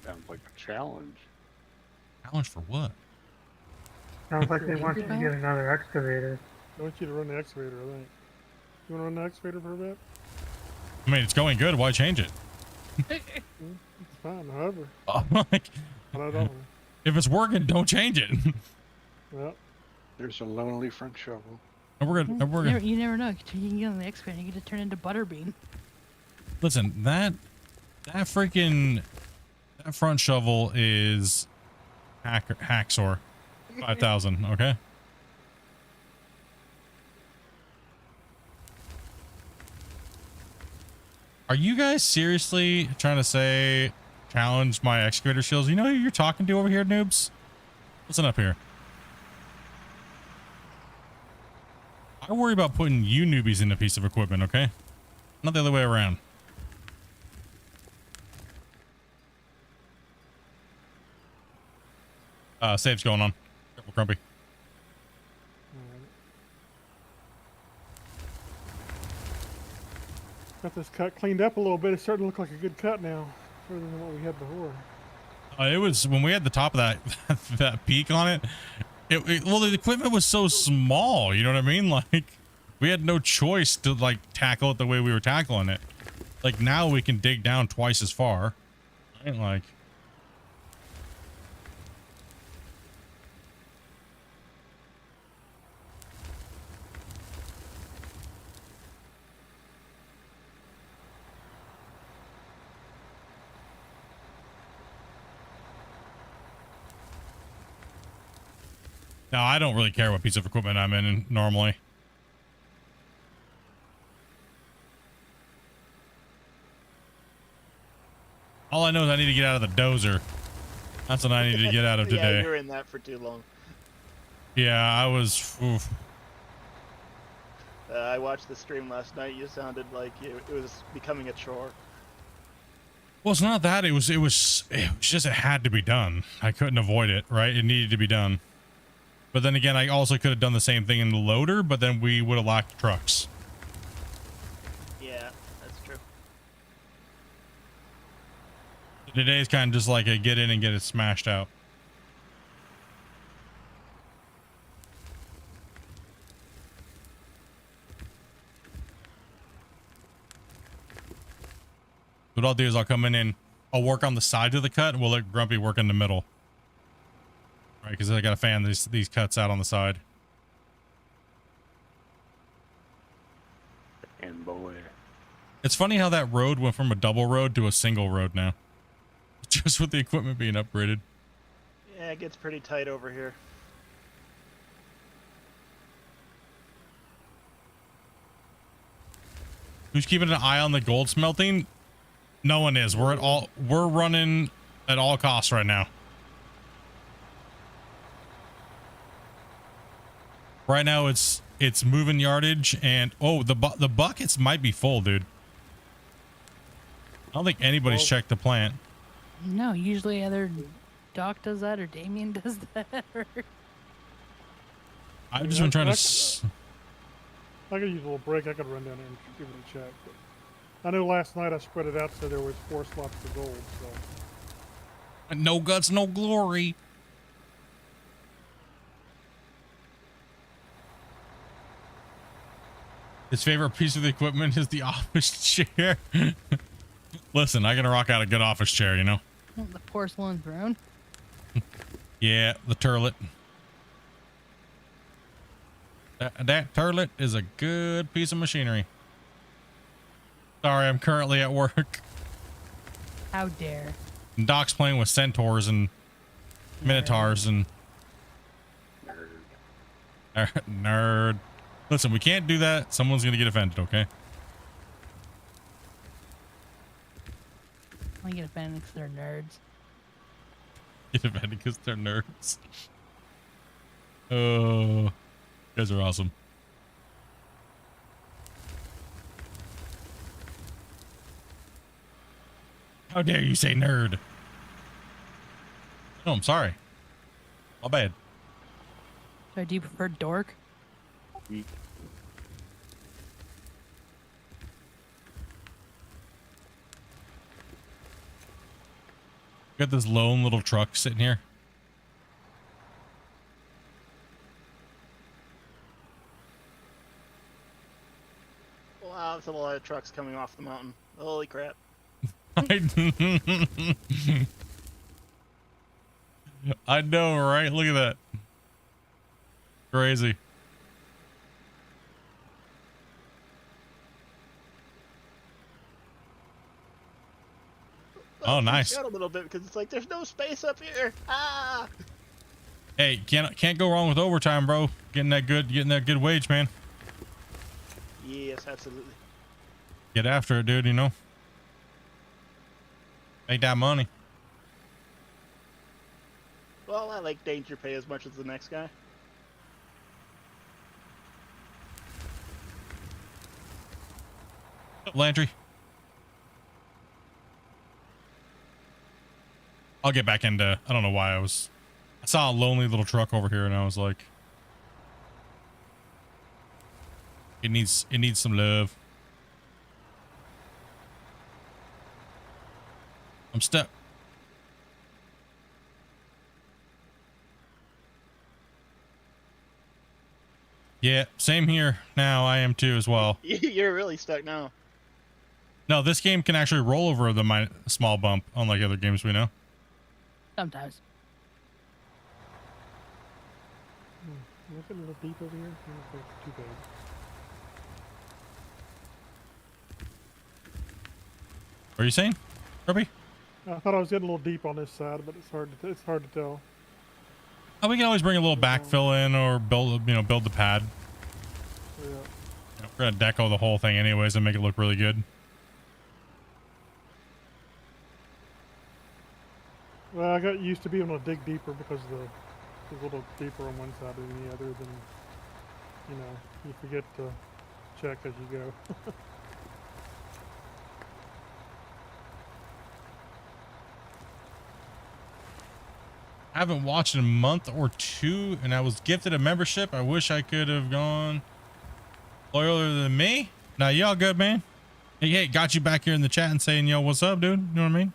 Sounds like a challenge. Challenge for what? Sounds like they want you to get another excavator. I want you to run the excavator, I think. You want to run the excavator for a bit? I mean, it's going good. Why change it? It's fine, however. Like, I don't. if it's working, don't change it. Well, There's a lonely front shovel. And we're gonna. You never know. You can get on the excavator, you can just turn into Butterbean. Listen, that front shovel is hacksaw 5,000. Okay. Are you guys seriously trying to say challenge my excavator skills? You know who you're talking to over here, noobs? Listen up here. I worry about putting you newbies in a piece of equipment, okay? Not the other way around. Save's going on. Careful, Grumpy. got this cut cleaned up a little bit. It's starting to look like a good cut now, further than what we had before. It was when we had the top of that that peak on it. Well, the equipment was so small. You know what I mean? Like, we had no choice to like tackle it the way we were tackling it. Like now we can dig down twice as far. Right? Like. No, I don't really care what piece of equipment I'm in normally. All I know is I need to get out of the dozer. That's what I need to get out of today. Yeah, you were in that for too long. Yeah, I was. Oof. I watched the stream last night. You sounded like it was becoming a chore. Well, it's not that. It was just it had to be done. I couldn't avoid it, right? It needed to be done. But then again, I also could have done the same thing in the loader, but then we would have lacked trucks. Yeah, that's true. Today's kind of just like a get in and get it smashed out. What I'll do is I'll come in and I'll work on the side of the cut, and we'll let Grumpy work in the middle. Right, because I got to fan these cuts out on the side. And boy. It's funny how that road went from a double road to a single road now. Just with the equipment being upgraded. Yeah, it gets pretty tight over here. Who's keeping an eye on the gold smelting? No one is. We're running at all costs right now. Right now it's moving yardage, and oh, the buckets might be full, dude. I don't think anybody's checked the plant. No, usually either Doc does that or Damien does that. I've just been trying to. I could use a little break. I could run down there and give it a check. But I know last night I spread it out so there was 4 slots for gold. So No guts, no glory. His favorite piece of the equipment is the office chair. Listen, I can rock out a good office chair, you know? The porcelain throne. Yeah, the turlet. That turlet is a good piece of machinery. Sorry, I'm currently at work. How dare. And Doc's playing with centaurs and minotaurs and... Nerd. Listen, we can't do that. Someone's gonna get offended, okay? I get offended because they're nerds. Get offended because they're nerds. Oh, you guys are awesome. How dare you say nerd? No, I'm sorry. My bad. So do you prefer dork? Got this lone little truck sitting here. Wow, there's a lot of trucks coming off the mountain. Holy crap. I know, right? Look at that. Crazy. Oh, nice. Out a little bit because it's like there's no space up here. Ah! Hey, can't go wrong with overtime, bro. Getting that good wage, man. Yes, absolutely. Get after it, dude, you know? Make that money. Well, I like danger pay as much as the next guy. Landry. I'll get back into, I don't know why I saw a lonely little truck over here and I was like, it needs some love. I'm stuck. Yeah, same here. Now I am too as well. You're really stuck now. No, this game can actually roll over the small bump, unlike other games we know. Sometimes. Is it a little deep over here? Too big. What are you saying, Ruby? I thought I was getting a little deep on this side, but it's hard to tell. Oh, we can always bring a little backfill in or build the pad. Yeah. We're gonna deco the whole thing anyways and make it look really good. Well, I got used to being able to dig deeper because it's a little deeper on one side than the other. Then, you forget to check as you go. I haven't watched in a month or two, and I was gifted a membership. I wish I could have gone loyaler than me. Now, y'all good, man? Hey, got you back here in the chat and saying, yo, what's up, dude? You know what I mean?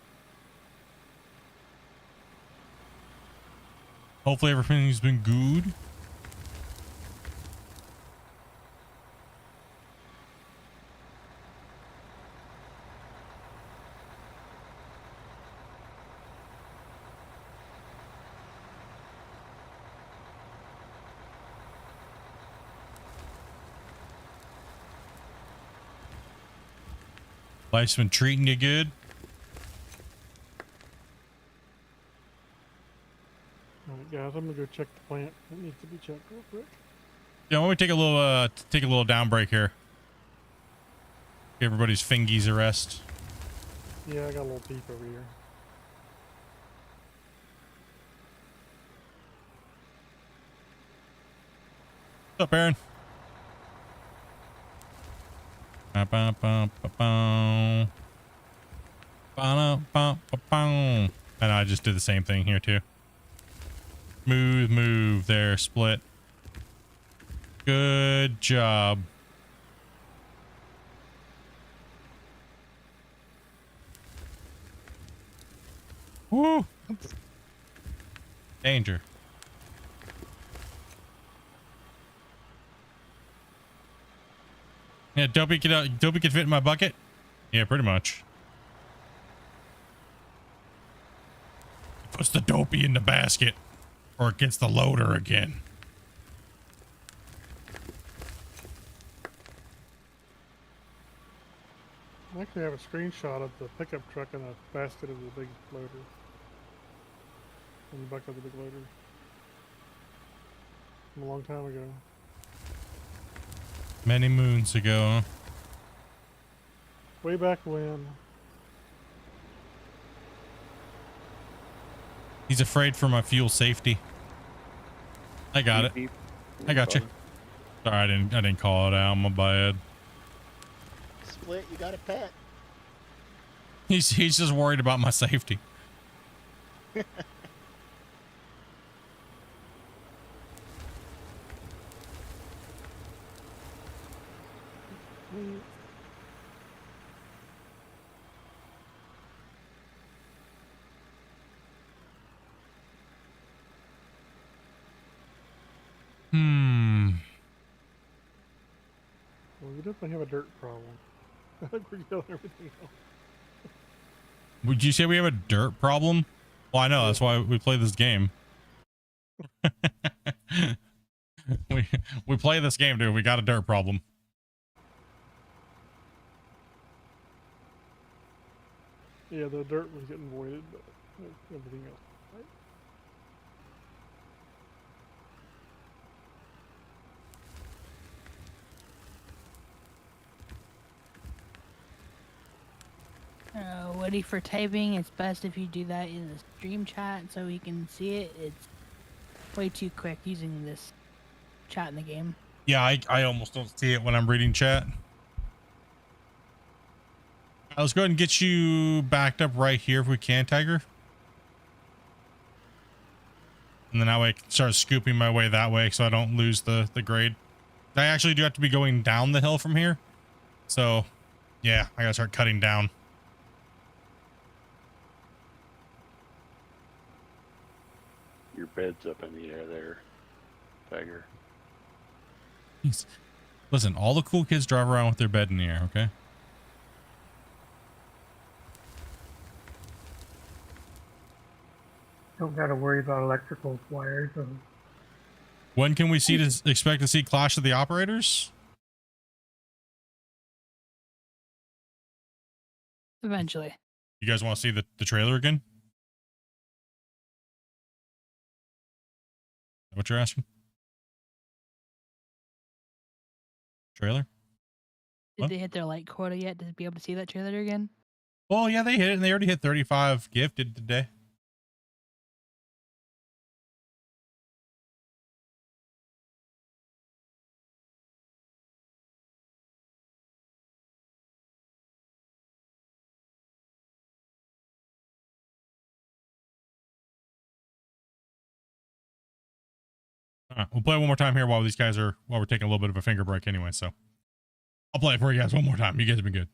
Hopefully everything's been good. Life's been treating you good. Alright, guys, I'm gonna go check the plant. It needs to be checked real quick. Yeah, why don't we take a little down break here? Give everybody's fingies a rest. Yeah, I got a little peep over here. What's up, Aaron? Ba-ba-ba-ba-bow. Ba-da-ba-ba-bow. And I just did the same thing here too. Smooth move there, Split. Good job. Woo! Danger. Yeah, Dopey can fit in my bucket? Yeah, pretty much. Puts the Dopey in the basket, or it gets the loader again. I actually have a screenshot of the pickup truck and a basket of the big loader. In the bucket of the big loader. From a long time ago. Many moons ago, huh? Way back when. He's afraid for my fuel safety. I got it. Beep, beep. I got you. Sorry, I didn't call it out. My bad. Split, you got a pet. He's just worried about my safety. Well, we definitely have a dirt problem. I think we're killing everything else. Would you say we have a dirt problem? Well, I know. That's why we play this game. we play this game, dude. We got a dirt problem. Yeah, the dirt was getting voided, but everything else. Right? Woody, for typing, it's best if you do that in the stream chat so he can see it. It's way too quick using this chat in the game. Yeah, I almost don't see it when I'm reading chat. Let's go ahead and get you backed up right here if we can, Tiger. And then that way I can start scooping my way that way so I don't lose the grade. I actually do have to be going down the hill from here. So, yeah, I gotta start cutting down. Your bed's up in the air there, Tiger. Listen, all the cool kids drive around with their bed in the air, okay? Don't gotta worry about electrical wires. When can we expect to see Clash of the Operators? Eventually. You guys want to see the trailer again? What you're asking? Trailer? Did What? they hit their light quota yet to be able to see that trailer again? Well, yeah, they hit it, and they already hit 35 gifted today. All right, we'll play it one more time here while we're taking a little bit of a finger break anyway. So I'll play it for you guys one more time. You guys have been good.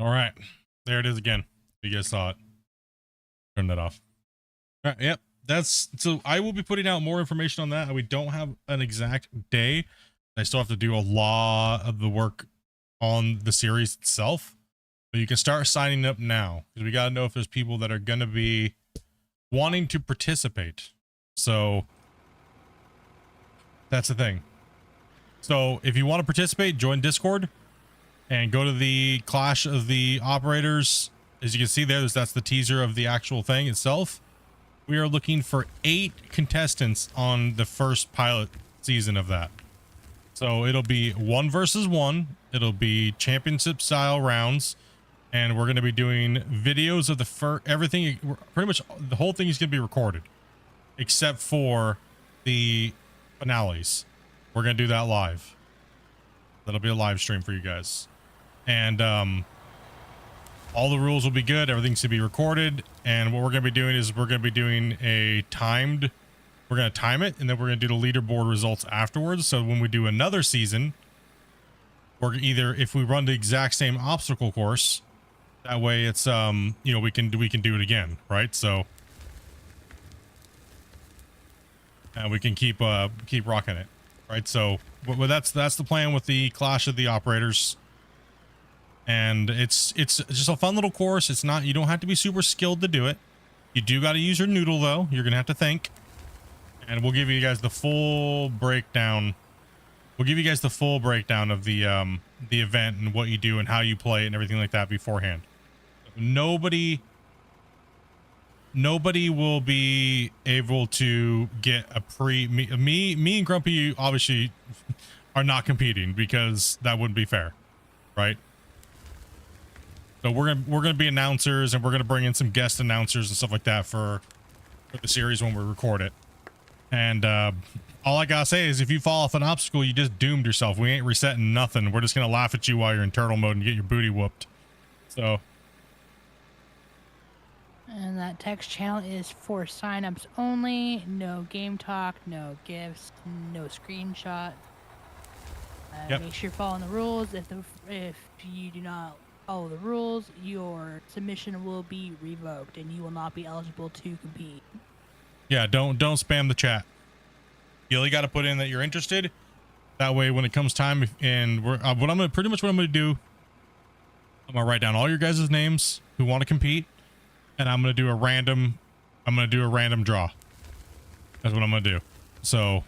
All right, there it is again. You guys saw it. Turn that off. All right, yep. That's so I will be putting out more information on that. We don't have an exact day. I still have to do a lot of the work on the series itself, but you can start signing up now because we got to know if there's people that are going to be wanting to participate. So that's the thing. So if you want to participate, join Discord and go to the Clash of the Operators. As you can see there, that's the teaser of the actual thing itself. We are looking for 8 contestants on the first pilot season of that. So it'll be 1 versus 1. It'll be championship style rounds. And we're going to be doing videos of the everything. Pretty much the whole thing is going to be recorded. Except for the finales. We're going to do that live. That'll be a live stream for you guys. And all the rules will be good. Everything's to be recorded. And what we're going to be doing is we're going to be doing a timed. We're going to time it, and then we're going to do the leaderboard results afterwards. So when we do another season, or either if we run the exact same obstacle course, that way it's you know, we can do it again, right? So and we can keep rocking it, right? So well, that's the plan with the Clash of the Operators. And it's just a fun little course. It's not, you don't have to be super skilled to do it. You do got to use your noodle though. You're gonna have to think. And we'll give you guys the full breakdown. We'll give you guys the full breakdown of the event and what you do and how you play it and everything like that beforehand. Nobody will be able to get a me and Grumpy obviously are not competing because that wouldn't be fair, right? So we're gonna be announcers, and we're gonna bring in some guest announcers and stuff like that for the series when we record it. And all I gotta say is if you fall off an obstacle, you just doomed yourself. We ain't resetting nothing. We're just gonna laugh at you while you're in turtle mode and get your booty whooped. So. And that text channel is for signups only. No game talk, no gifts, no screenshot. Yep. Make sure you're following the rules. If you do not follow the rules, your submission will be revoked and you will not be eligible to compete. Yeah, don't spam the chat. You only got to put in that you're interested. That way, when it comes time, and what I'm gonna do, I'm gonna write down all your guys' names who want to compete, and I'm gonna do a random draw. That's what I'm gonna do. So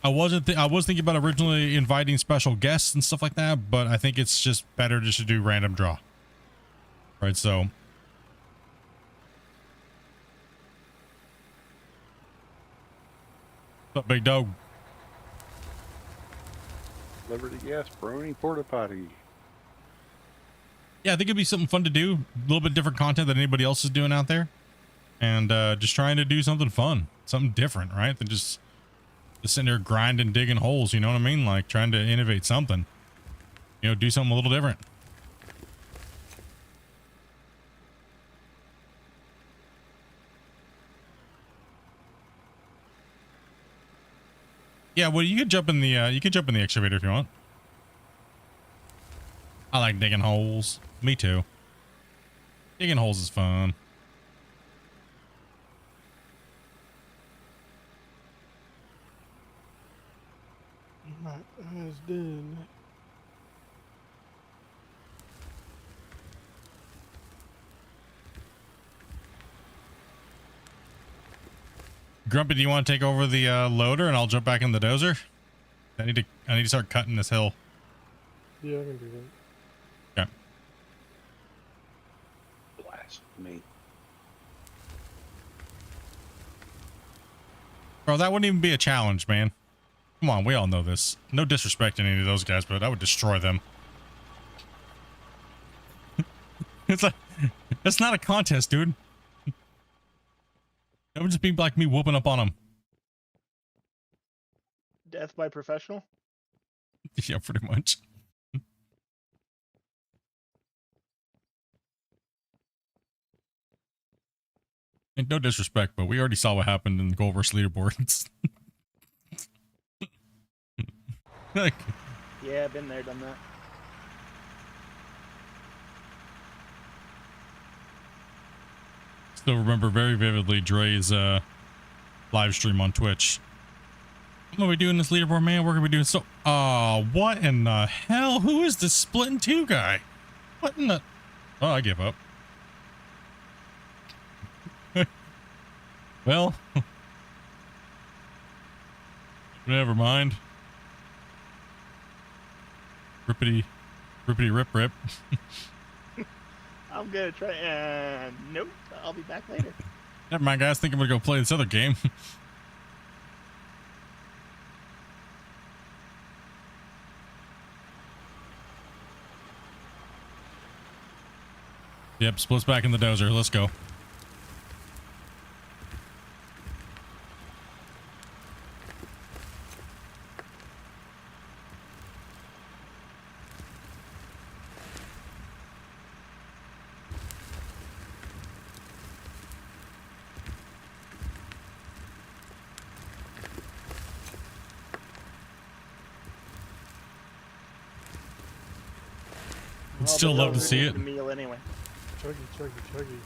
I was thinking about originally inviting special guests and stuff like that, but I think it's just better just to do random draw. Right, so. What's up, big dog? Liberty Gas Brony Porta Potty. Yeah, I think it'd be something fun to do. A little bit different content than anybody else is doing out there. And just trying to do something fun. Something different, right? Than just sitting there grinding, digging holes, you know what I mean? Like trying to innovate something. You know, do something a little different. Yeah, well, you could jump in the excavator if you want. I like digging holes. Me too. Digging holes is fun. My eyes done. Grumpy, do you want to take over the loader and I'll jump back in the dozer? I need to start cutting this hill. Yeah, I can do that. Okay. Blasphemy. Bro, that wouldn't even be a challenge, man. Come on, we all know this. No disrespect to any of those guys, but I would destroy them. It's like, that's not a contest, dude. That would just be like me whooping up on them. Death by professional? Yeah, pretty much. And no disrespect, but we already saw what happened in the goal versus leaderboards. Like, Yeah, been there, done that. Still remember very vividly Dre's live stream on Twitch. What are we doing this leaderboard, man? We're gonna be doing so. What in the hell? Who is this Splitintwo Tee guy? What in the? Oh, I give up. Well, never mind. Rippity rip rip. I'm gonna try. Nope. I'll be back later. Never mind, guys. Think I'm gonna go play this other game. Yep, splits back in the dozer. Let's go. I'd still love to see it. The meal anyway. Chuggy.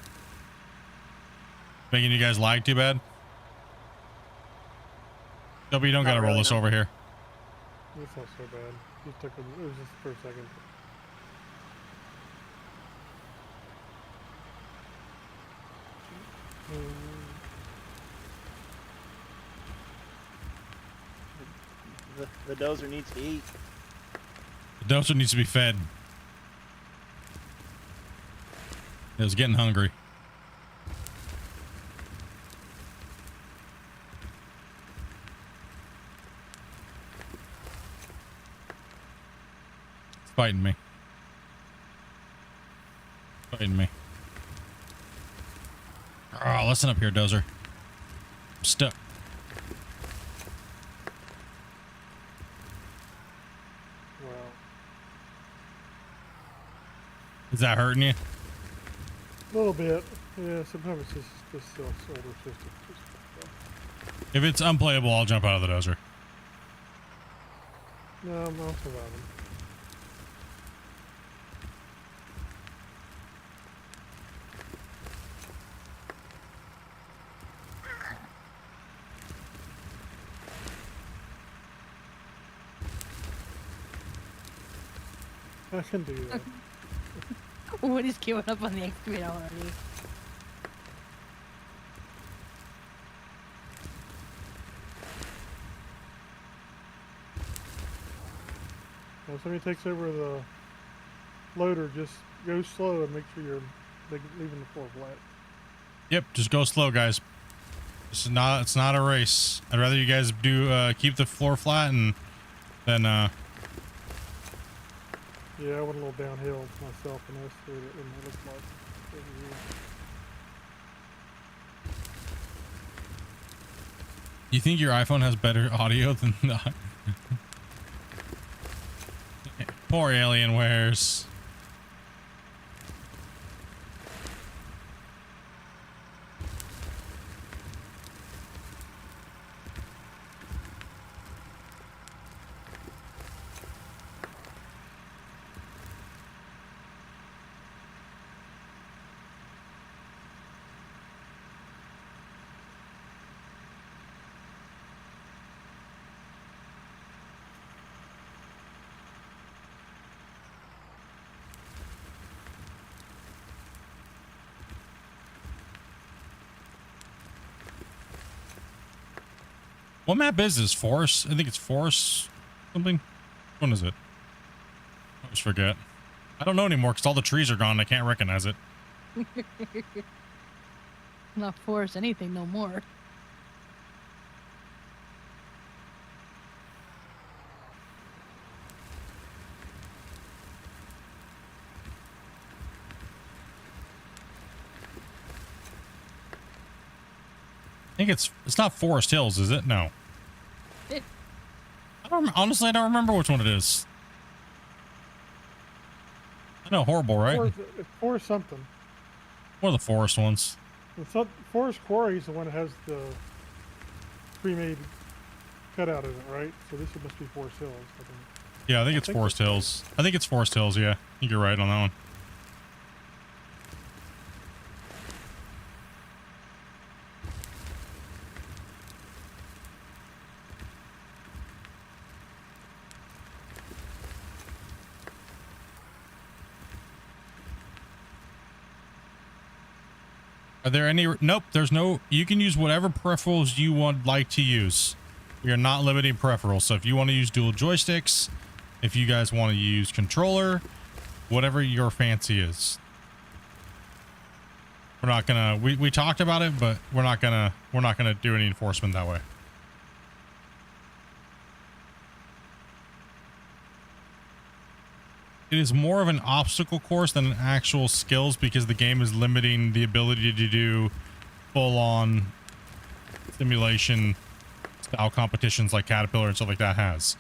Making you guys lag too bad? W, you don't Not gotta roll really, this no. over here. It's not so bad. It was just for a second. The dozer needs to eat. The dozer needs to be fed. It was getting hungry. It's fighting me. Fighting me. Oh, listen up here, dozer. I'm stuck. Well, Is that hurting you? a little bit. Yeah, sometimes it's just older system. If it's unplayable, I'll jump out of the dozer. No, I'm not surviving. I can do that. Woody's queuing up on the excavator already. When somebody takes over the loader, just go slow and make sure you're leaving the floor flat. Yep, just go slow, guys. It's not a race. I'd rather you guys do keep the floor flat and then Yeah, I went a little downhill myself and that's what it looks like over here. you think your iPhone has better audio than the poor Alienwares. What map is this? Forest? I think it's Forest something. Which one is it? I always forget. I don't know anymore because all the trees are gone. I can't recognize it. Not force anything no more. I think it's not Forest Hills, is it? No. Honestly, I don't remember which one it is. I know, horrible, right? It's Forest something. One of the forest ones. It's not, Forest Quarry is the one that has the pre-made cutout in it, right? So this must be Forest Hills, I think. Yeah, I think it's Forest Hills. I think it's Forest Hills, yeah. I think you're right on that one. Are there any? Nope. There's no. You can use whatever peripherals you would like to use. We are not limiting peripherals. So if you want to use dual joysticks, if you guys want to use controller, whatever your fancy is. We're not gonna. We talked about it, but we're not gonna do any enforcement that way. It is more of an obstacle course than an actual skills because the game is limiting the ability to do full-on simulation style competitions like Caterpillar and stuff like that has.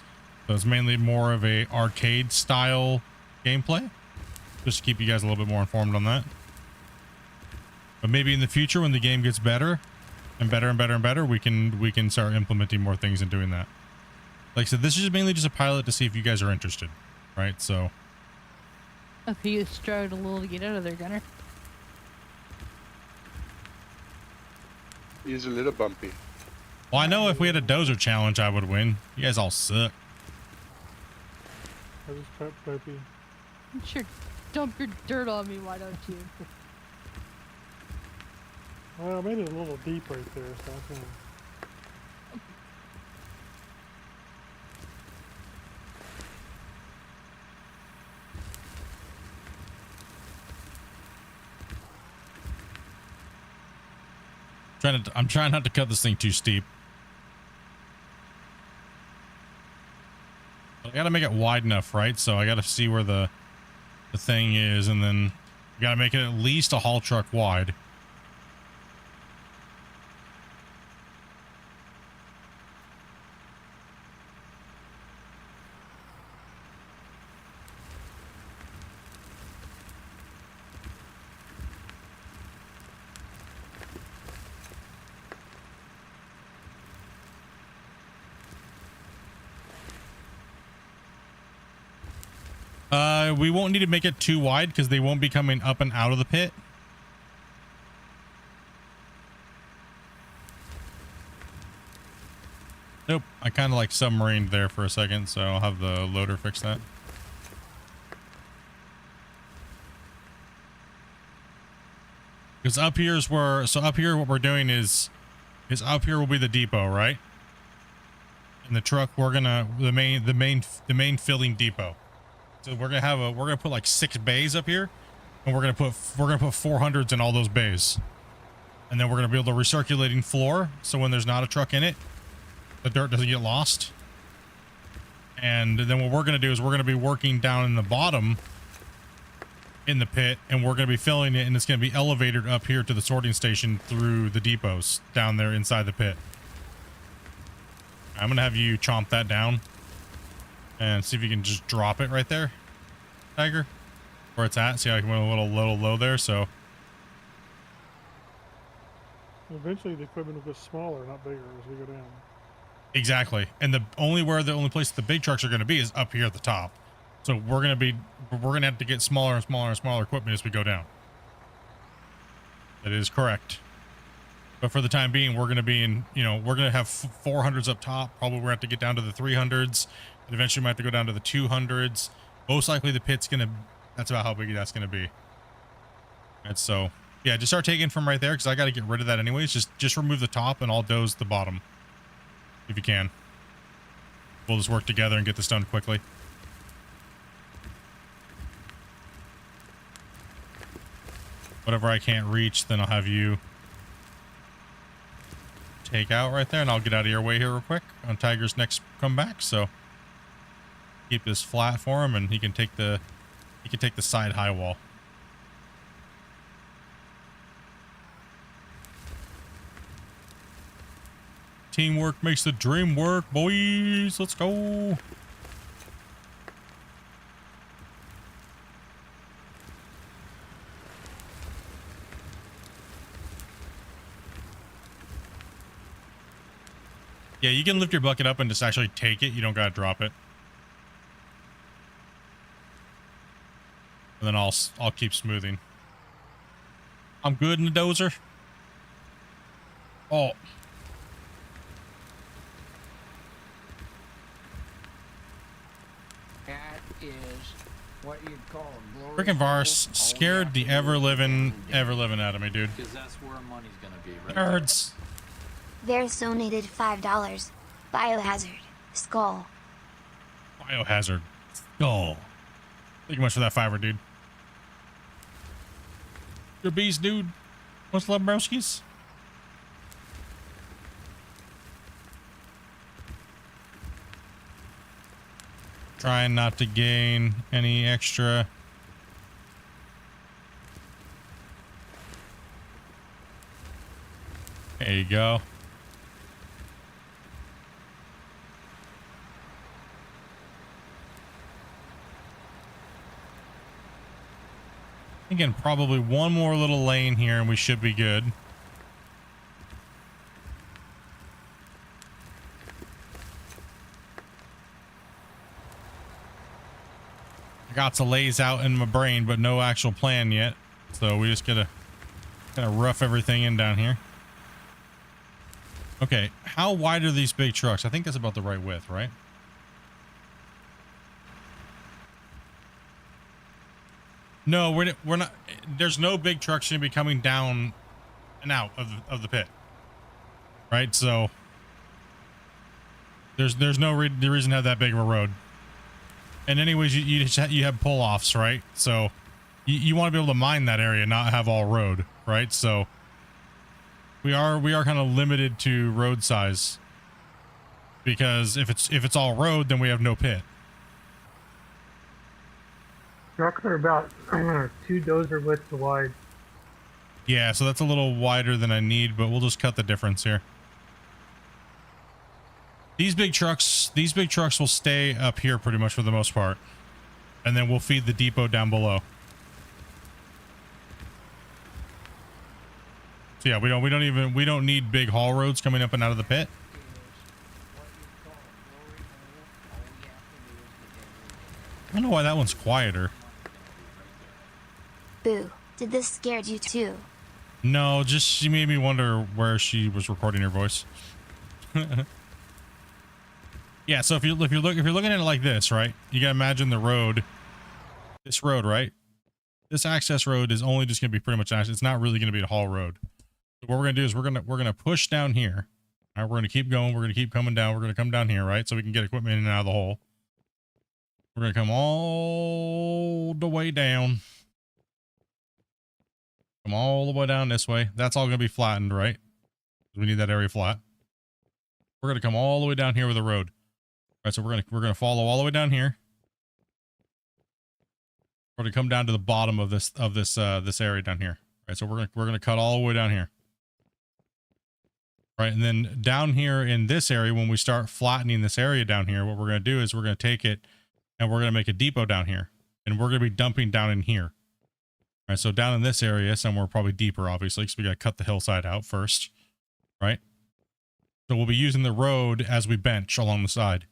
So it's mainly more of a arcade style gameplay. Just to keep you guys a little bit more informed on that. But maybe in the future when the game gets better and better and better and better, we can start implementing more things and doing that. Like I said, this is mainly just a pilot to see if you guys are interested, right? So If you struggled a little to get out of there, Gunner. He's a little bumpy. well, I know if we had a dozer challenge, I would win. You guys all suck. I just trapped Peppy. Sure, dump your dirt on me, why don't you? Well, I made it a little deep right there, so I can. I'm trying not to cut this thing too steep. I gotta make it wide enough, right? So I gotta see where the thing is, and then I gotta make it at least a haul truck wide. We won't need to make it too wide because they won't be coming up and out of the pit. Nope, I kind of like submarined there for a second, so I'll have the loader fix that. Because up here is where, so up here what we're doing is up here will be the depot, right? And the truck, we're gonna, the main filling depot. So we're gonna put like 6 bays up here, and we're gonna put 400s in all those bays, and then we're gonna build a recirculating floor. So when there's not a truck in it, the dirt doesn't get lost. And then what we're gonna do is we're gonna be working down in the bottom in the pit, and we're gonna be filling it, and it's gonna be elevated up here to the sorting station through the depots down there inside the pit. I'm gonna have you chomp that down. And see if you can just drop it right there, Tiger, where it's at. See how I went a little low there. So Eventually, the equipment will get smaller, not bigger, as we go down. exactly. And the only place the big trucks are going to be is up here at the top. So we're gonna have to get smaller and smaller and smaller equipment as we go down. That is correct. But for the time being, we're going to be in, we're going to have 400s up top. Probably we're going to have to get down to the 300s. And eventually we might have to go down to the 200s. Most likely the pit's going to, that's about how big that's going to be. And so, yeah, just start taking from right there because I got to get rid of that anyways. Just remove the top and I'll doze the bottom. If you can. We'll just work together and get this done quickly. Whatever I can't reach, then I'll have you take out right there, and I'll get out of your way here real quick on Tiger's next comeback. So keep this flat for him, and he can take the side high wall. Teamwork makes the dream work, boys. Let's go. Yeah, you can lift your bucket up and just actually take it. You don't gotta drop it. And then I'll keep smoothing. I'm good in the dozer. Oh. That is what you'd call a glory Freaking hole, Vars all we scared have the to do is ever-living get out of me, dude. because that's where our money's gonna be, right there. Nerds. There's donated $5. Biohazard. Skull. Biohazard. Skull. Thank you much for that $5, dude. Your bees, dude. What's love, broskies? Trying not to gain any extra. There you go. Again, probably one more little lane here and we should be good. I got some lays out in my brain, but no actual plan yet. So we just gotta kind of rough everything in down here. Okay, how wide are these big trucks? I think that's about the right width, right? No, we're not. There's no big trucks going to be coming down and out of the pit, right? So there's no reason to have that big of a road. And anyways, you have pull offs, right? So you want to be able to mine that area, not have all road, right? So we are kind of limited to road size, because if it's all road, then we have no pit. Trucks are about 2 dozer widths wide. Yeah, so that's a little wider than I need, but we'll just cut the difference here. These big trucks will stay up here pretty much for the most part, and then we'll feed the depot down below. So yeah, we don't need big haul roads coming up and out of the pit. I don't know why that one's quieter. Boo. Did this scare you too? No, just she made me wonder where she was recording her voice. Yeah, so if you're looking at it like this, right? You gotta imagine the road. This road, right? This access road is only just gonna be pretty much access. It's not really gonna be a haul road. So what we're gonna do is we're gonna push down here. All right, we're gonna keep going. We're gonna keep coming down. We're gonna come down here, right? So we can get equipment in and out of the hole. We're gonna come all the way down. Come all the way down this way. That's all gonna be flattened, right? We need that area flat. We're gonna come all the way down here with the road. All right, so we're gonna follow all the way down here. We're gonna come down to the bottom of this area down here. All right, so we're gonna cut all the way down here. All right, and then down here in this area, when we start flattening this area down here, what we're gonna do is we're gonna take it and we're gonna make a depot down here, and we're gonna be dumping down in here. All right, so down in this area, somewhere probably deeper, obviously, because we gotta cut the hillside out first, right? So we'll be using the road as we bench along the side.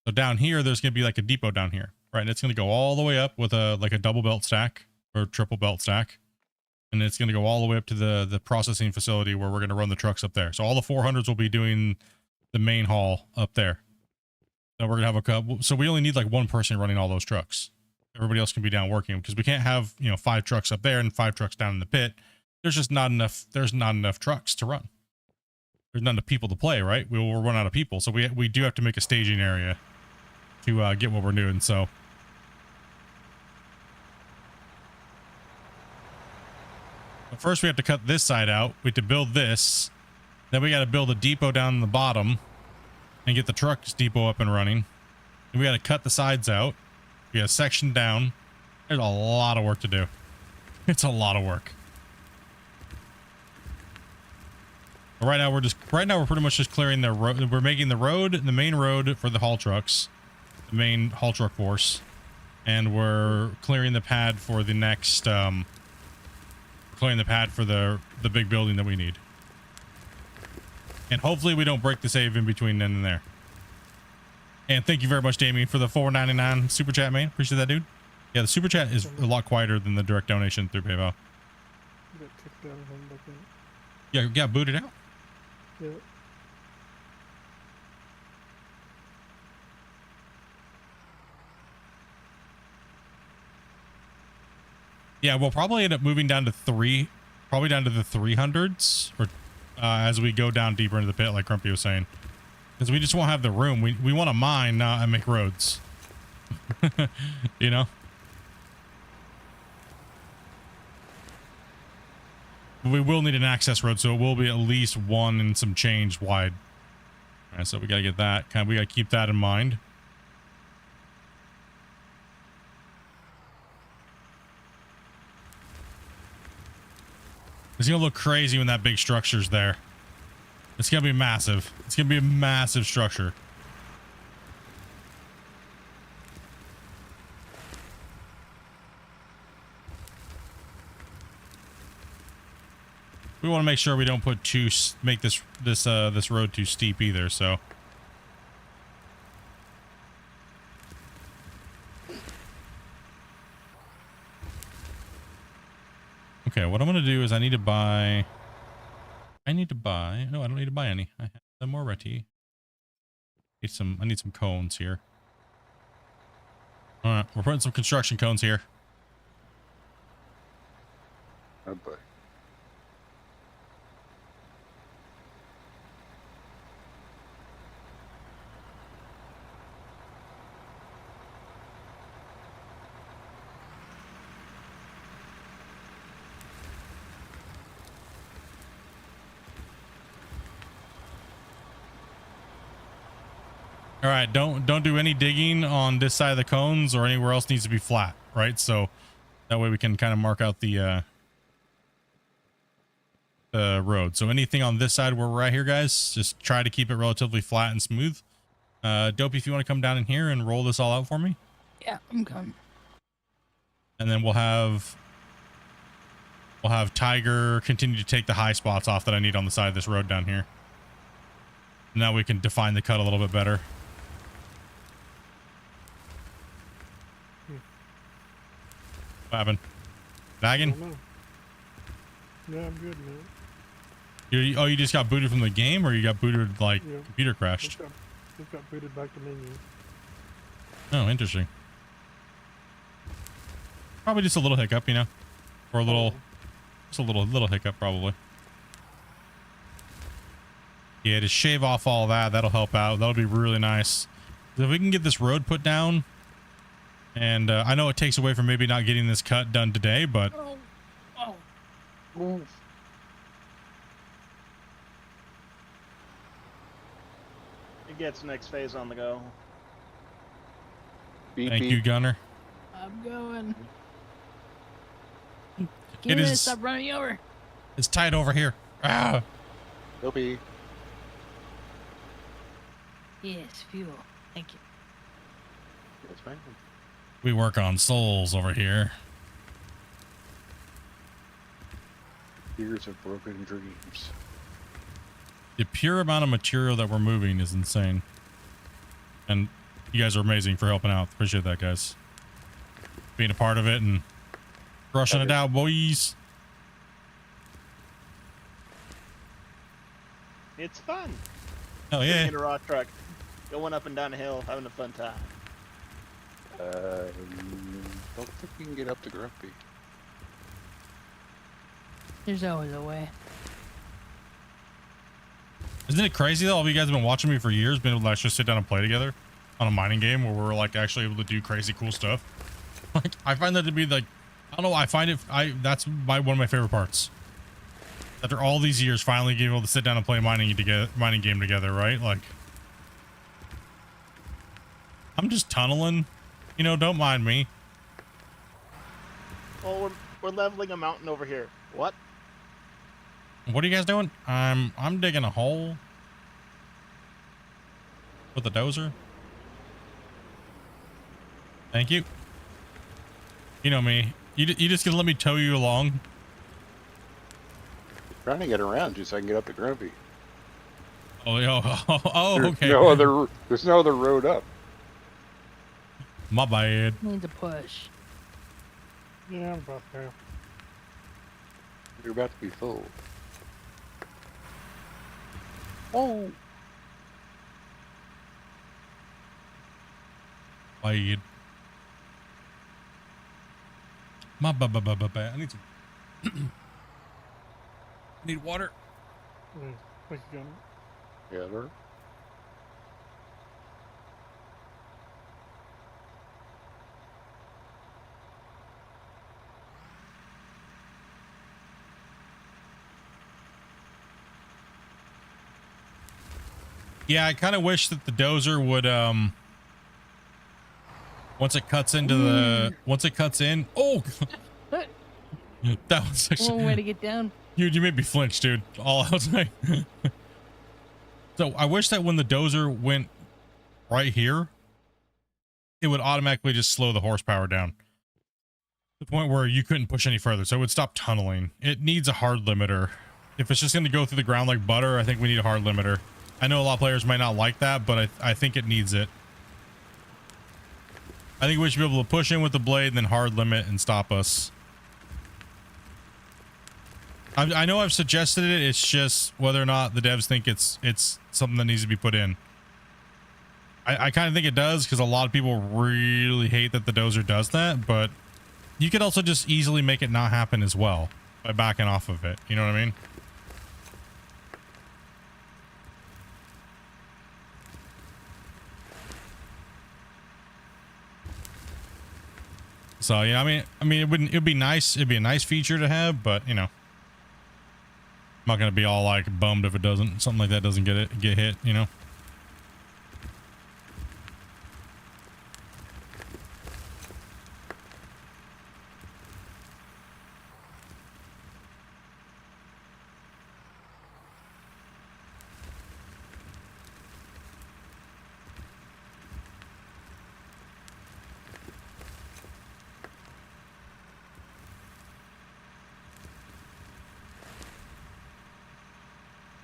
So down here, there's going to be like a depot down here, right? And it's going to go all the way up with like a double belt stack or triple belt stack. And it's going to go all the way up to the processing facility where we're going to run the trucks up there. So all the 400s will be doing the main haul up there. Then we're going to have a couple. So we only need like one person running all those trucks. Everybody else can be down working, because we can't have, 5 trucks up there and 5 trucks down in the pit. There's just not enough. There's not enough trucks to run. There's not enough people to play, right? We will run out of people. So we do have to make a staging area to get what we're doing. So but first we have to cut this side out. We have to build this. Then we got to build a depot down in the bottom and get the trucks depot up and running. And we got to got the sides out. We got to section down. There's a lot of work to do. It's a lot of work. Right now we're pretty much just clearing the road. We're making the main road for the haul trucks, the main haul truck force, and we're clearing the pad for the next clearing the pad for the big building that we need. And hopefully we don't break the save in between then and there. And thank you very much, Damien, for the $4.99 super chat, man. Appreciate that, dude. Yeah, the super chat is a lot quieter than the direct donation through PayPal. Yeah, booted out. Yeah. Yeah, we'll probably end up moving down to probably down to the 300s, or as we go down deeper into the pit, like Grumpy was saying, because we just won't have the room. We want to mine, not make roads. You know. We will need an access road, so it will be at least 1 and some change wide. All right, so we gotta get that. We gotta keep that in mind. It's gonna look crazy when that big structure's there. It's gonna be massive. It's gonna be a massive structure. We want to make sure we don't make this road too steep either. So. Okay, what I'm gonna do is I need to buy. No, I don't need to buy any. I have them already. I need some cones here. All right, we're putting some construction cones here. Oh boy. All right, don't do any digging on this side of the cones or anywhere else needs to be flat, right? So that way we can kind of mark out the road. So anything on this side where we're at here, guys, just try to keep it relatively flat and smooth. Dopey, if you want to come down in here and roll this all out for me. Yeah, I'm coming. And then we'll have Tiger continue to take the high spots off that I need on the side of this road down here. Now we can define the cut a little bit better. What happened? Lagging? Yeah, I'm good, man. You just got booted from the game, or you got booted like computer crashed? Just got booted back to menu. Oh, interesting. Probably just a little hiccup, you know, or just a little hiccup probably. Yeah, to shave off all that, that'll help out. That'll be really nice. If we can get this road put down, and I know it takes away from maybe not getting this cut done today, but It gets next phase on the go. Beep, thank beep. you, Gunner. I'm going. It Get is- Stop running me over. It's tight over here. Ah. Dopey. Yes, fuel. Thank you. That's fine. We work on souls over here. Years of broken dreams. The pure amount of material that we're moving is insane. And you guys are amazing for helping out. Appreciate that, guys. Being a part of it and crushing it out, boys. It's fun. Hell Sitting yeah. in a rock truck, going up and down a hill, having a fun time. Don't think we can get up to Grumpy. There's always a way. Isn't it crazy though? All of you guys have been watching me for years, been able to actually sit down and play together on a mining game where we're like actually able to do crazy cool stuff. Like, I find that to be like, I don't know, I find it, that's one of my favorite parts. After all these years, finally being able to sit down and play a mining game together, right? Like, I'm just tunneling, you know, don't mind me. Oh, we're leveling a mountain over here. What? What are you guys doing? I'm digging a hole with a dozer. Thank you. You know me. You just gonna let me tow you along? Trying to get around just so I can get up to Grumpy. Oh, okay. There's no other road up. My bad. Need to push. Yeah, I'm about there. You're about to be full. Oh. Bad. I need some. I need water. Yeah, thank you, Gunner. Yeah, there. Yeah, I kind of wish that the dozer would once it cuts into the oh that was One way actually to get down. you made me flinch, dude. All outside. So I wish that when the dozer went right here, it would automatically just slow the horsepower down to the point where you couldn't push any further, so it would stop tunneling. It needs a hard limiter. If it's just going to go through the ground like butter, I think we need a hard limiter. I know a lot of players might not like that, but I think it needs it. I think we should be able to push in with the blade and then hard limit and stop us. I know I've suggested it. It's just whether or not the devs think it's something that needs to be put in. I kind of think it does, because a lot of people really hate that the dozer does that, but you could also just easily make it not happen as well by backing off of it. You know what I mean? So yeah, I mean, it'd be nice. It'd be a nice feature to have, but you know, I'm not gonna be all like bummed if it doesn't. Something like that doesn't get hit. You know.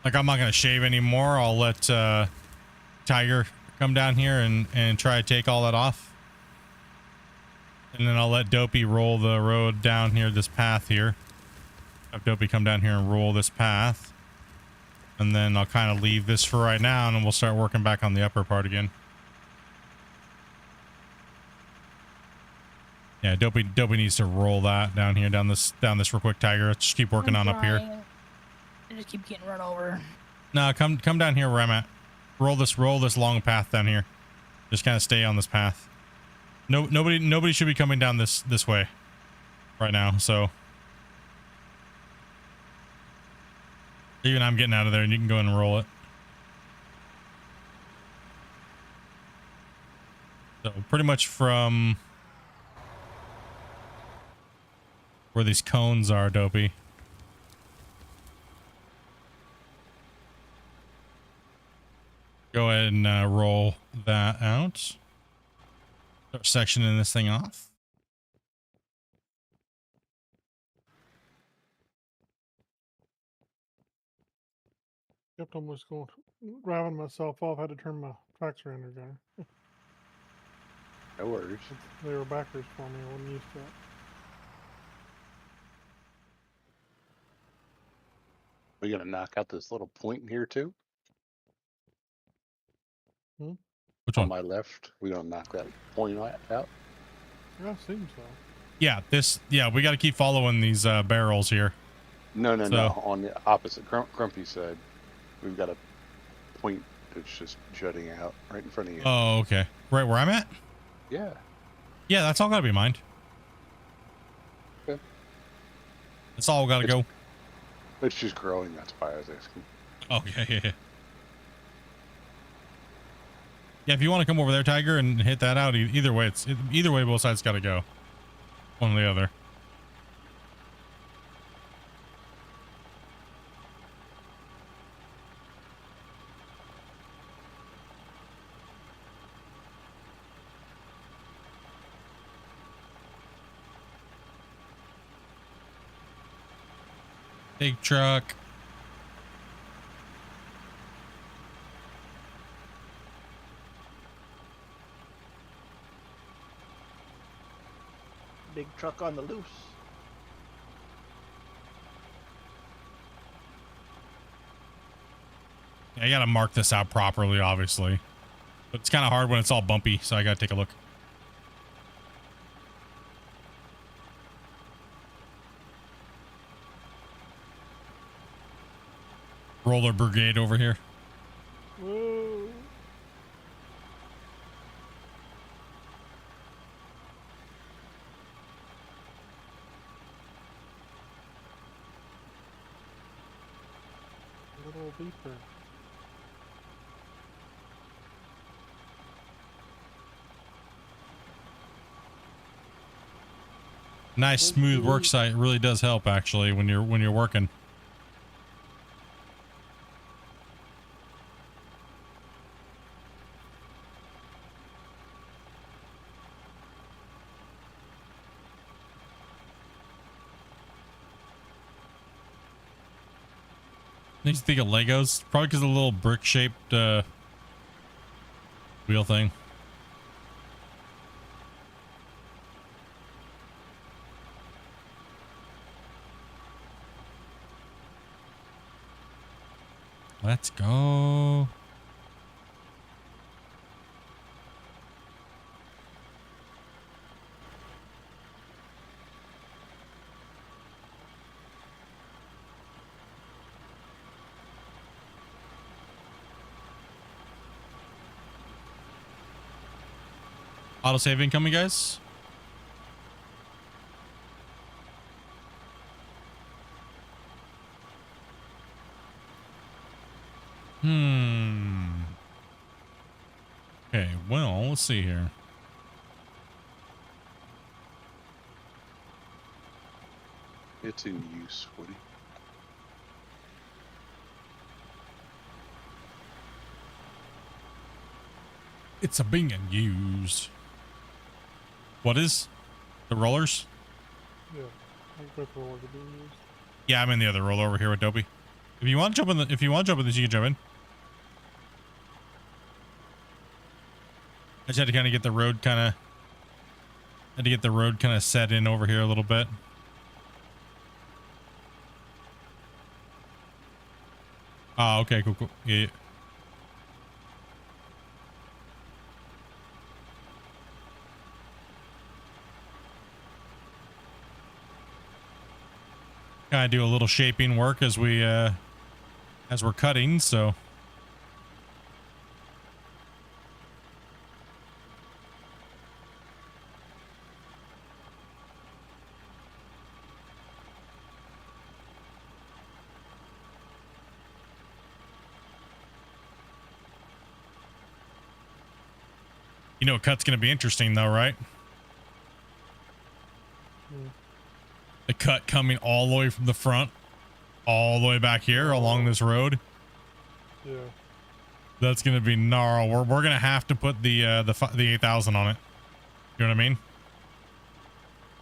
Like, I'm not going to shave anymore. I'll let Tiger come down here and try to take all that off. And then I'll let Dopey roll the road down here, this path here. Have Dopey come down here and roll this path. And then I'll kind of leave this for right now, and then we'll start working back on the upper part again. Yeah, Dopey needs to roll that down here, down this real quick, Tiger. Let's just keep working on up here. I just keep getting run over. No, come down here where I'm at. Roll this long path down here. Just kind of stay on this path. Nobody should be coming down this way right now. So even I'm getting out of there, and you can go in and roll it. So pretty much from where these cones are, Dopey. Go ahead and roll that out. Start sectioning this thing off. Kept almost going, driving myself off. Had to turn my tracks around again. No worries. They were backwards for me. I wasn't used to it. We're gonna knock out this little point here too. Which On one? my left, we're gonna knock that point out. Yeah, it seems so. Yeah, we got to keep following these barrels here. No. So- On the opposite Grumpy side, we've got a point that's just jutting out right in front of you. Oh, okay. Right where I'm at? Yeah. Yeah, that's all got to be mined. Okay. That's all got to go. It's just growing. That's why I was asking. Okay, yeah. Yeah, if you want to come over there, Tiger, and hit that out, either way, both sides got to go. One or the other. Big truck. Big truck on the loose. Yeah, I got to mark this out properly, obviously. But it's kind of hard when it's all bumpy, so I got to take a look. roller brigade over here. Whoa. Little beeper. Nice smooth work site really does help actually when you're working. Makes you think of Legos, probably because of the little brick shaped wheel thing. Let's go. Autosave incoming, guys. Okay, well, let's see here. It's in use, Woody. It's a being used. What is? The rollers? Yeah, I think both rollers are being used. Yeah, I'm in the other roller over here with Dopey. If you want to jump in this, you can jump in. I just had to kind of get the road kind of set in over here a little bit. Oh, okay, cool. Yeah. Kind of do a little shaping work as we're cutting, so. You know, a cut's going to be interesting though, right? Yeah. The cut coming all the way from the front, all the way back here along this road. Yeah. That's going to be gnarly. We're going to have to put the 8,000 on it. You know what I mean?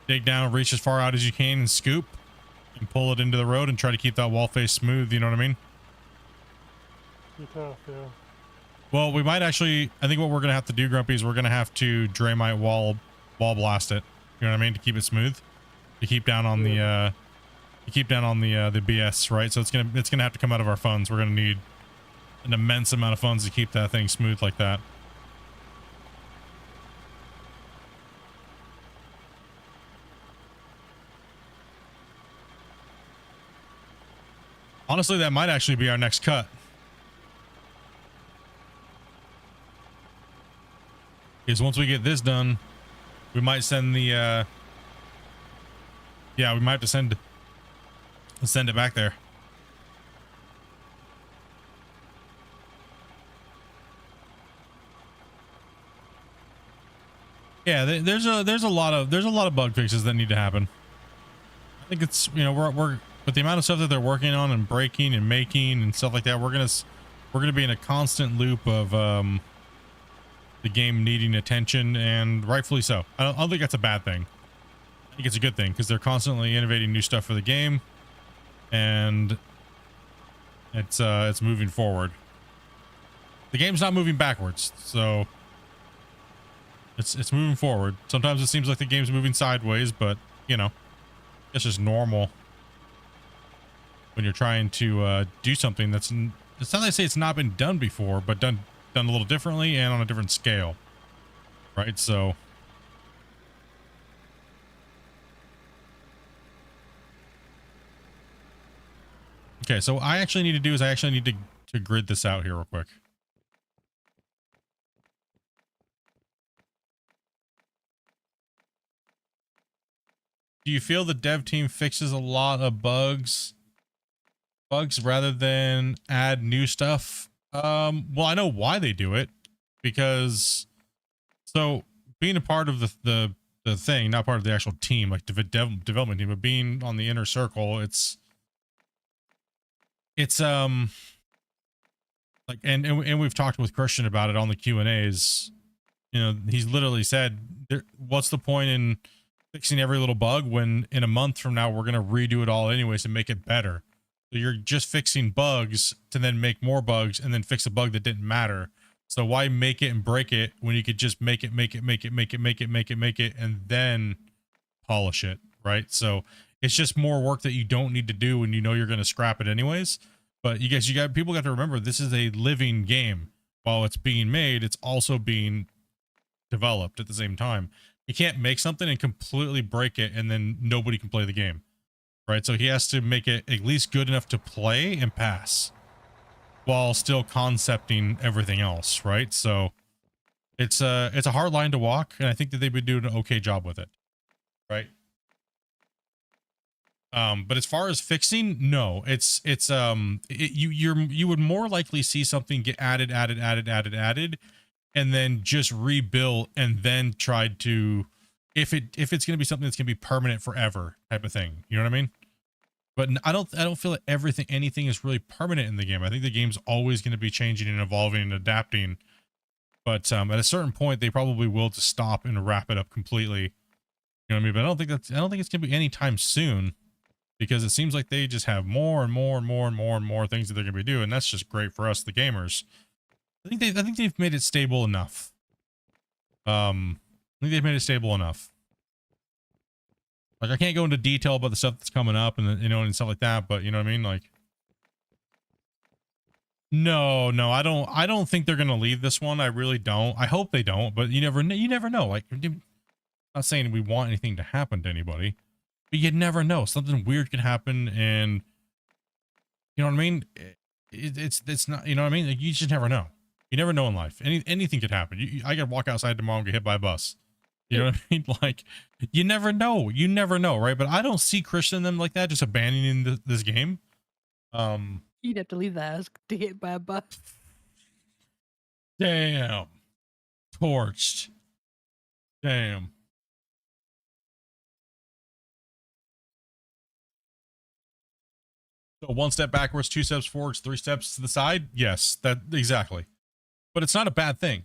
Dig down, reach as far out as you can and scoop and pull it into the road and try to keep that wall face smooth. You know what I mean? Be tough, yeah. Well, we might actually, I think what we're going to have to do, Grumpy, is we're going to have to Draymite wall blast it. You know what I mean? To keep it smooth. To keep down on the BS, right? So it's going to have to come out of our funds. We're going to need an immense amount of funds to keep that thing smooth like that. Honestly, that might actually be our next cut. Because once we get this done, we might send the yeah, we might have to send it back there. Yeah, there's a lot of bug fixes that need to happen. I think it's, you know, we're with the amount of stuff that they're working on and breaking and making and stuff like that, we're gonna be in a constant loop of the game needing attention, and rightfully so. I don't think that's a bad thing. I think it's a good thing because they're constantly innovating new stuff for the game, and it's moving forward. The game's not moving backwards, so it's moving forward. Sometimes it seems like the game's moving sideways, but you know, it's just normal when you're trying to do something that's, it's not that I say it's not been done before, but done a little differently and on a different scale, right? So Okay, so I actually need to do is I actually need to grid this out here real quick. Do you feel the dev team fixes a lot of bugs rather than add new stuff? Well, I know why they do it, because so being a part of the thing, not part of the actual team, like development team, but being on the inner circle, it's like, and we've talked with Christian about it on the Q&As. You know, he's literally said, what's the point in fixing every little bug when in a month from now we're going to redo it all anyways and make it better? So you're just fixing bugs to then make more bugs and then fix a bug that didn't matter. So why make it and break it when you could just make it, and then polish it, right? So it's just more work that you don't need to do when you know you're going to scrap it anyways. But people got to remember, this is a living game. While it's being made, it's also being developed at the same time. You can't make something and completely break it and then nobody can play the game, right? So he has to make it at least good enough to play and pass while still concepting everything else, right? So it's a hard line to walk, and I think that they've been doing an okay job with it, right? But as far as fixing, no, you would more likely see something get added, and then just rebuild and then try to, if it's going to be something that's going to be permanent forever type of thing, you know what I mean? But I don't feel that anything is really permanent in the game. I think the game's always going to be changing and evolving and adapting. But at a certain point, they probably will just stop and wrap it up completely. You know what I mean? But I don't think it's going to be anytime soon, because it seems like they just have more and more things that they're going to be doing. That's just great for us, the gamers. I think they've made it stable enough. I think they've made it stable enough. Like, I can't go into detail about the stuff that's coming up and, you know, and stuff like that, but you know what I mean? Like, no, I don't think they're going to leave this one. I really don't. I hope they don't, but you never know. Like, I'm not saying we want anything to happen to anybody, but you never know. Something weird can happen, and you know what I mean? It's not, you know what I mean? Like, you just never know. You never know in life. Anything could happen. I could walk outside tomorrow and get hit by a bus. You know what I mean? Like, you never know. You never know, right? But I don't see Christian and them like that, just abandoning this game. You'd have to leave the house to get hit by a bus. Damn. Torched. Damn. So 1 step backwards, 2 steps forwards, 3 steps to the side. Yes, that exactly. But it's not a bad thing.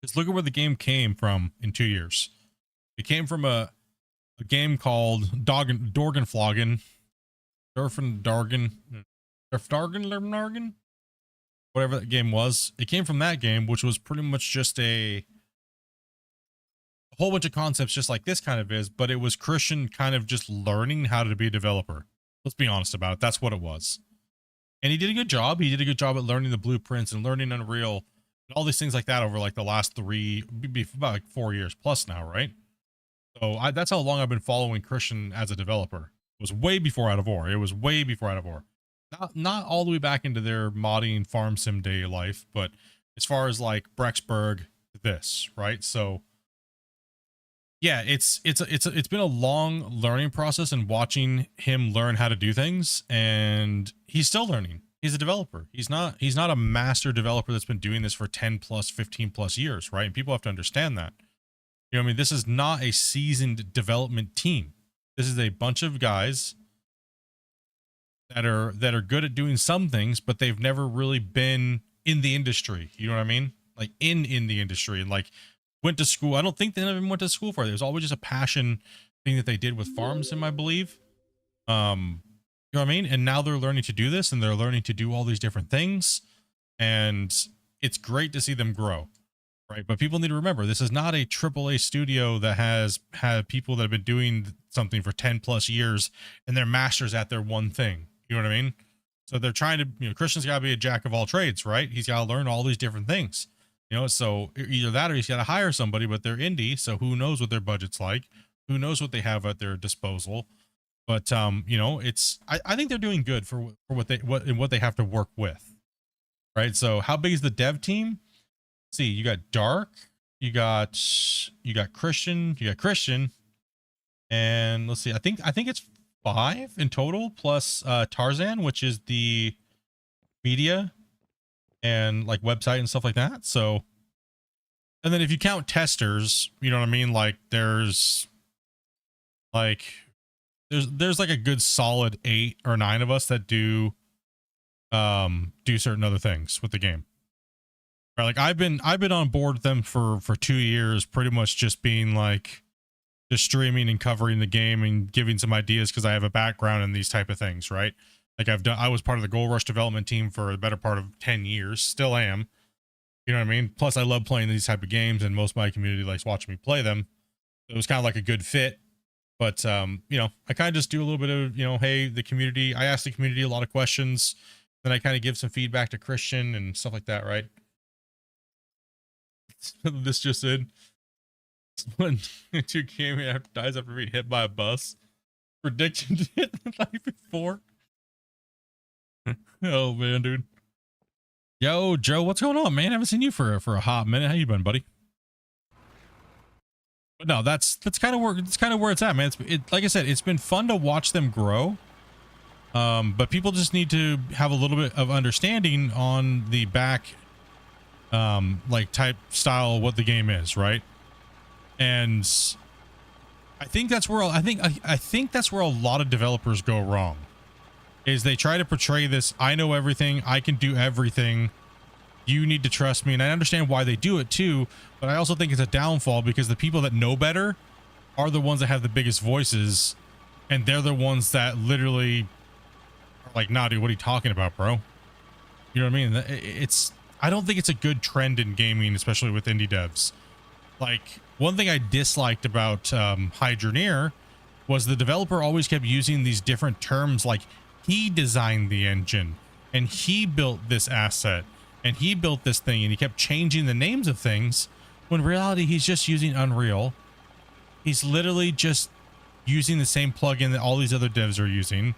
Just look at where the game came from in 2 years. It came from a game called Dorgenflogen. Whatever that game was. It came from that game, which was pretty much just a whole bunch of concepts just like this kind of is, but it was Christian kind of just learning how to be a developer. Let's be honest about it. That's what it was. And he did a good job. He did a good job at learning the blueprints and learning Unreal and all these things like that over like the last about like 4 years plus now, right? So that's how long I've been following Christian as a developer. It was way before Out of War. It was way before Out of War. Not all the way back into their modding farm sim day life, but as far as like Brexburg, this, right? So yeah, it's been a long learning process and watching him learn how to do things, and he's still learning. He's a developer. He's not a master developer that's been doing this for 10 plus, 15 plus years, right? And people have to understand that. You know what I mean? This is not a seasoned development team. This is a bunch of guys that are good at doing some things, but they've never really been in the industry. You know what I mean? Like in the industry, and like went to school. I don't think they even went to school for it. It was always just a passion thing that they did with farm sim, I believe. You know what I mean? And now they're learning to do this, and they're learning to do all these different things, and it's great to see them grow, right? But people need to remember, this is not a AAA studio that has had people that have been doing something for 10 plus years and they're masters at their one thing. You know what I mean? So they're trying to, you know, Christian's got to be a jack of all trades, right? He's got to learn all these different things, you know? So either that or he's got to hire somebody, but they're indie. So who knows what their budget's like? Who knows what they have at their disposal? But you know, I think they're doing good for what they have to work with, right? So how big is the dev team? Let's see, you got Dark, you got Christian, and let's see, I think it's 5 in total plus Tarzan, which is the media and like website and stuff like that. So, and then if you count testers, you know what I mean? Like there's like a good solid 8 or 9 of us that do certain other things with the game. Right? Like I've been on board with them for 2 years, pretty much just being like just streaming and covering the game and giving some ideas because I have a background in these type of things, right? Like I was part of the Gold Rush development team for the better part of 10 years, still am. You know what I mean? Plus I love playing these type of games and most of my community likes watching me play them. It was kind of like a good fit. But you know, I kind of just do a little bit of, you know, hey, the community, I ask the community a lot of questions, then I kind of give some feedback to Christian and stuff like that, right? This just in. When 2 came after dies after being hit by a bus. Predicted it the night before. Oh man, dude. Yo, Joe, what's going on, man? I haven't seen you for a hot minute. How you been, buddy? But no, that's kind of where it's at, man. Like I said, it's been fun to watch them grow. But people just need to have a little bit of understanding on the back like type style what the game is, right? And I think that's where I think that's where a lot of developers go wrong. Is they try to portray this, I know everything, I can do everything, you need to trust me. And I understand why they do it too, but I also think it's a downfall because the people that know better are the ones that have the biggest voices, and they're the ones that literally are like, nah, dude, what are you talking about, bro? You know what I mean? I don't think it's a good trend in gaming, especially with indie devs. Like, one thing I disliked about Hydroneer was the developer always kept using these different terms like he designed the engine and he built this asset and he built this thing, and he kept changing the names of things when in reality he's just using Unreal. He's literally just using the same plugin that all these other devs are using,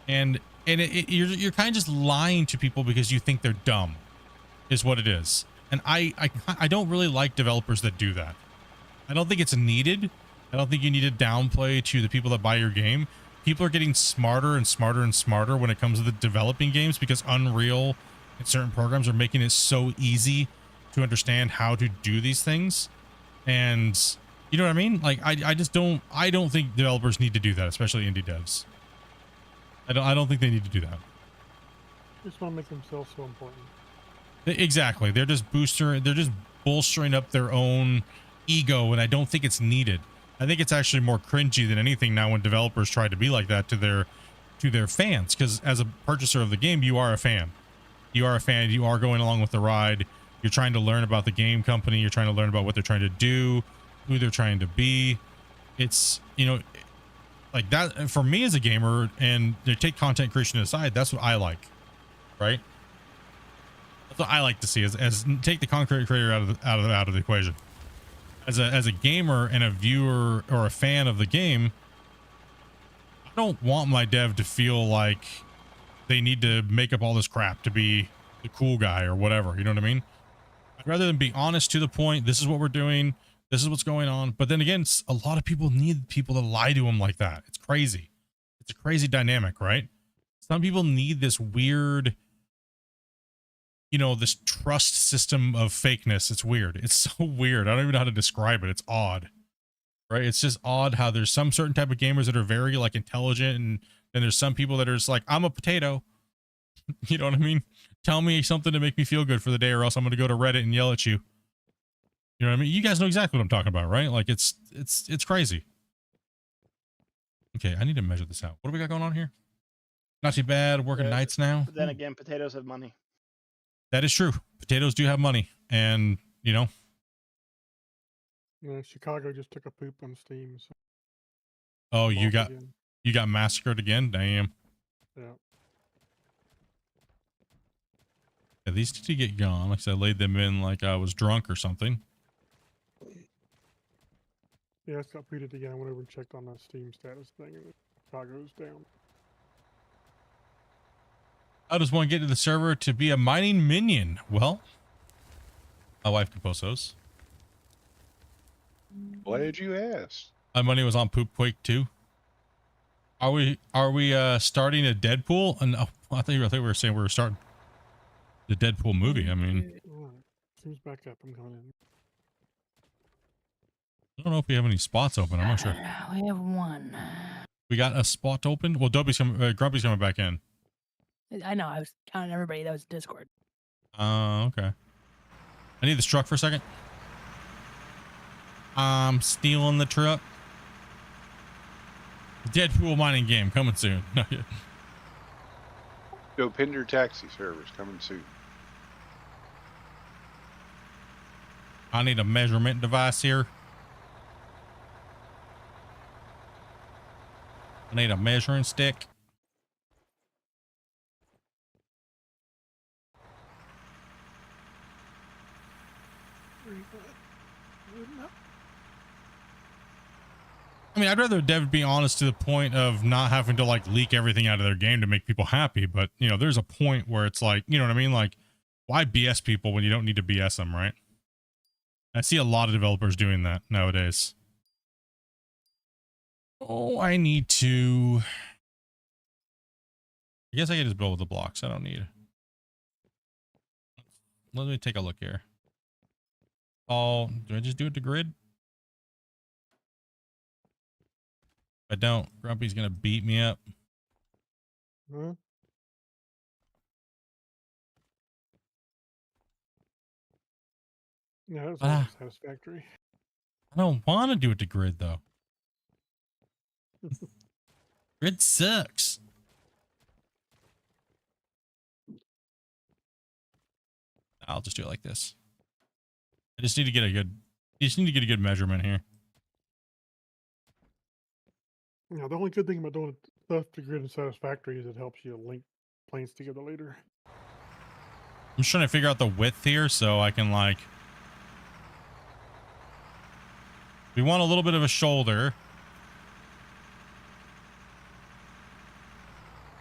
and you're kind of just lying to people because you think they're dumb is what it is. And I don't really like developers that do that. I don't think it's needed. I don't think you need to downplay to the people that buy your game. People are getting smarter and smarter and smarter when it comes to the developing games because Unreal and certain programs are making it so easy to understand how to do these things. And you know what I mean? Like I don't think developers need to do that, especially indie devs. I don't think they need to do that. Just want to make themselves so important. Exactly. They're just bolstering up their own ego, and I don't think it's needed. I think it's actually more cringy than anything now when developers try to be like that to their fans, because as a purchaser of the game, you are a fan. You are a fan. You are going along with the ride. You're trying to learn about the game company. You're trying to learn about what they're trying to do, who they're trying to be. It's, you know, like that for me as a gamer, and to take content creation aside, that's what I like, right? That's what I like to see as take the content creator out of the equation. As a gamer and a viewer or a fan of the game, I don't want my dev to feel like they need to make up all this crap to be the cool guy or whatever. You know what I mean? I'd rather than be honest to the point. This is what we're doing. This is what's going on. But then again, a lot of people need people to lie to them like that. It's crazy. It's a crazy dynamic, right? Some people need this weird, you know, this trust system of fakeness. It's weird. It's so weird. I don't even know how to describe it. It's odd, right? It's just odd how there's some certain type of gamers that are very like intelligent, and then there's some people that are just like, I'm a potato. You know what I mean? Tell me something to make me feel good for the day, or else I'm going to go to Reddit and yell at you. You know what I mean? You guys know exactly what I'm talking about, right? Like it's crazy. Okay, I need to measure this out. What do we got going on here? Not too bad. Working nights now. But then again, potatoes have money. That is true. Potatoes do have money, and you know. Yeah, Chicago just took a poop on Steam. So oh, you got massacred again? Damn. Yeah. Yeah, these need to get gone. Like I said, I laid them in like I was drunk or something. Yeah, it's got booted again. I went over and checked on that Steam status thing. how it goes down. I just want to get to the server to be a mining minion. Well, my wife can post those. Glad you asked. My money was on Poop Quake 2. Are we starting a Deadpool? And oh, I think we were saying we were starting the Deadpool movie. I mean, All right. Seems back up. I'm coming in. I don't know if we have any spots open. I'm not sure. We have one. We got a spot open. Well, Grumpy's coming back in. I know. I was counting everybody that was Discord. Okay. I need this truck for a second. I'm stealing the truck. Deadpool mining game coming soon. Dopinder taxi service coming soon. I need a measurement device here. I need a measuring stick. I mean, I'd rather dev be honest to the point of not having to like leak everything out of their game to make people happy. But you know, there's a point where it's like, you know what I mean? Like, why BS people when you don't need to BS them, right? I see a lot of developers doing that nowadays. Oh, I need to. I guess I can just build with the blocks. I don't need. Let me take a look here. Oh, do I just do it to grid? If I don't, Grumpy's gonna beat me up. Huh? Yeah, that's not satisfactory. I don't want to do it to grid though. Grid sucks. I'll just do it like this. I just need to get a good. You just need to get a good measurement here. Yeah, the only good thing about doing stuff to grid and satisfactory is it helps you link planes together later. I'm just trying to figure out the width here so I can like. We want a little bit of a shoulder.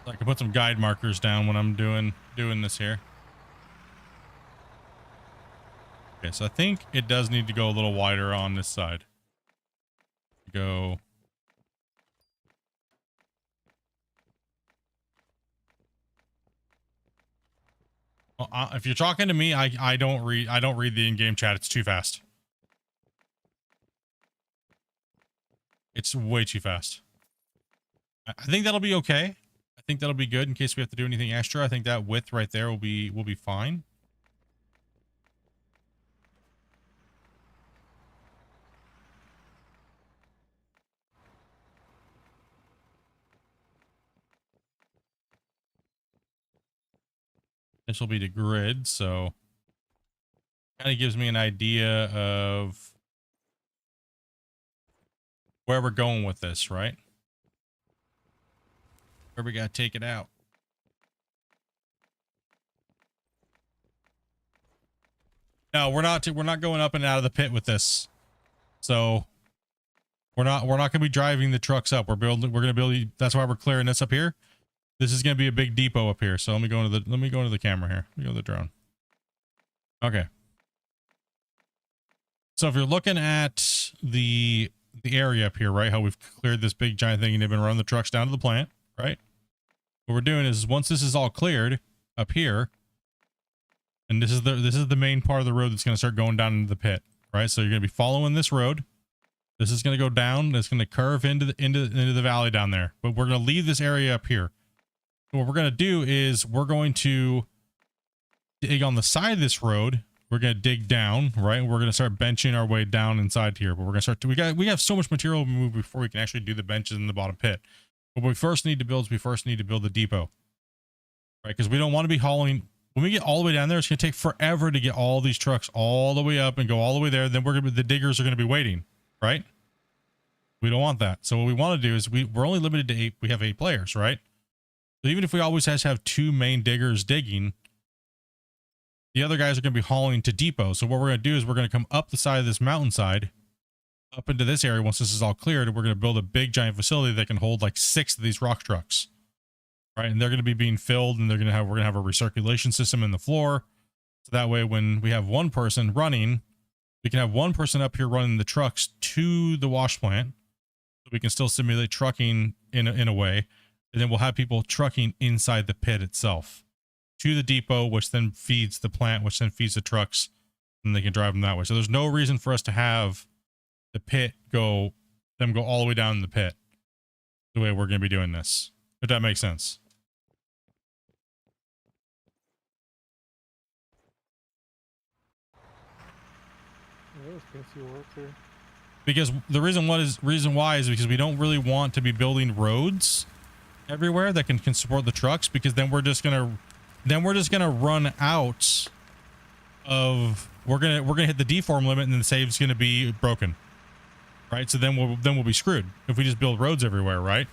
I can put some guide markers down when I'm doing this here. Okay, so I think it does need to go a little wider on this side. Go. Well, if you're talking to me, I don't read the in-game chat. It's too fast. It's way too fast. I think that'll be okay. I think that'll be good in case we have to do anything extra. I think that width right there will be fine. This will be the grid, so kind of gives me an idea of where we're going with this, right? Where we gotta take it out. No, we're not going up and out of the pit with this. So we're not gonna be driving the trucks up. We're gonna build. That's why we're clearing this up here. This is going to be a big depot up here. So let me go into the camera here. Let me go to the drone. Okay. So if you're looking at the area up here, right? How we've cleared this big giant thing and they've been running the trucks down to the plant, right? What we're doing is once this is all cleared up here, and this is the main part of the road that's going to start going down into the pit, right? So you're going to be following this road. This is going to go down. It's going to curve into the valley down there. But we're going to leave this area up here. What we're going to do is we're going to dig on the side of this road. We're going to dig down, right? We're going to start benching our way down inside here. But we're going to start to, we have so much material to move before we can actually do the benches in the bottom pit. What we first need to build is the depot, right? Because we don't want to be hauling. When we get all the way down there, it's going to take forever to get all these trucks all the way up and go all the way there. Then the diggers are going to be waiting, right? We don't want that. So what we want to do is we're only limited to 8. We have 8 players, right? So even if we always have 2 main diggers digging, the other guys are going to be hauling to depot. So what we're going to do is we're going to come up the side of this mountainside up into this area. Once this is all cleared, we're going to build a big giant facility that can hold like 6 of these rock trucks, right? And they're going to be being filled, and we're going to have a recirculation system in the floor. So that way, when we have one person running, we can have one person up here running the trucks to the wash plant. So we can still simulate trucking in a way. And then we'll have people trucking inside the pit itself to the depot, which then feeds the plant, which then feeds the trucks, and they can drive them that way. So there's no reason for us to have the pit go all the way down in the pit the way we're going to be doing this, if that makes sense. Yeah, that's fancy work there. Because the reason why is because we don't really want to be building roads everywhere that can support the trucks, because then we're just gonna run out of we're gonna hit the deform limit, and then the save's gonna be broken, right? So then we'll be screwed if we just build roads everywhere, right?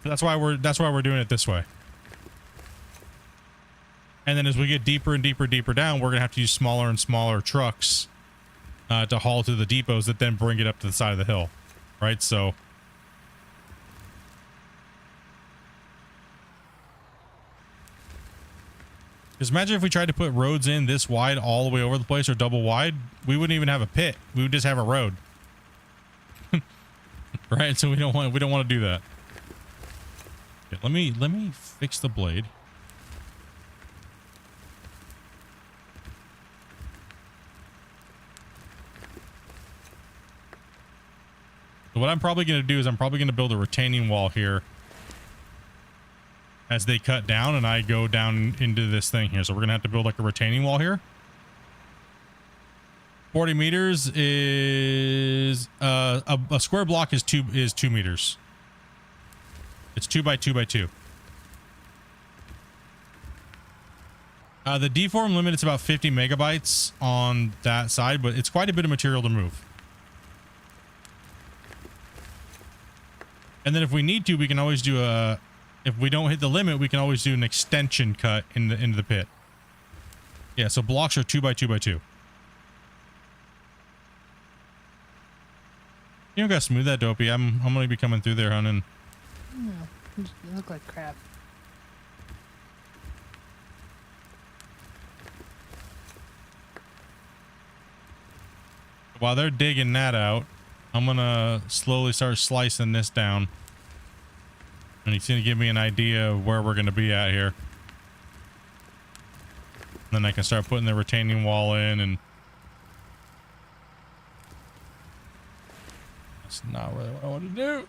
That's why we're doing it this way. And then as we get deeper and deeper down, we're gonna have to use smaller and smaller trucks to haul to the depots that then bring it up to the side of the hill, right? So because imagine if we tried to put roads in this wide all the way over the place, or double wide, we wouldn't even have a pit. We would just have a road. Right? So we don't want to do that. Okay, let me fix the blade. So what I'm probably going to do is I'm probably going to build a retaining wall here as they cut down and I go down into this thing here. So we're going to have to build like a retaining wall here. 40 meters is a square block is 2 meters. It's 2 by 2 by 2. The deform limit is about 50 megabytes on that side, but it's quite a bit of material to move. And then if we need to, we can always do if we don't hit the limit, we can always do an extension cut into the pit. Yeah, so blocks are 2 by 2 by 2. You don't gotta smooth that, Dopey. I'm gonna be coming through there, hunting. No, you look like crap. While they're digging that out, I'm gonna slowly start slicing this down. And he's gonna give me an idea of where we're gonna be at here. And then I can start putting the retaining wall in, and that's not really what I want to do.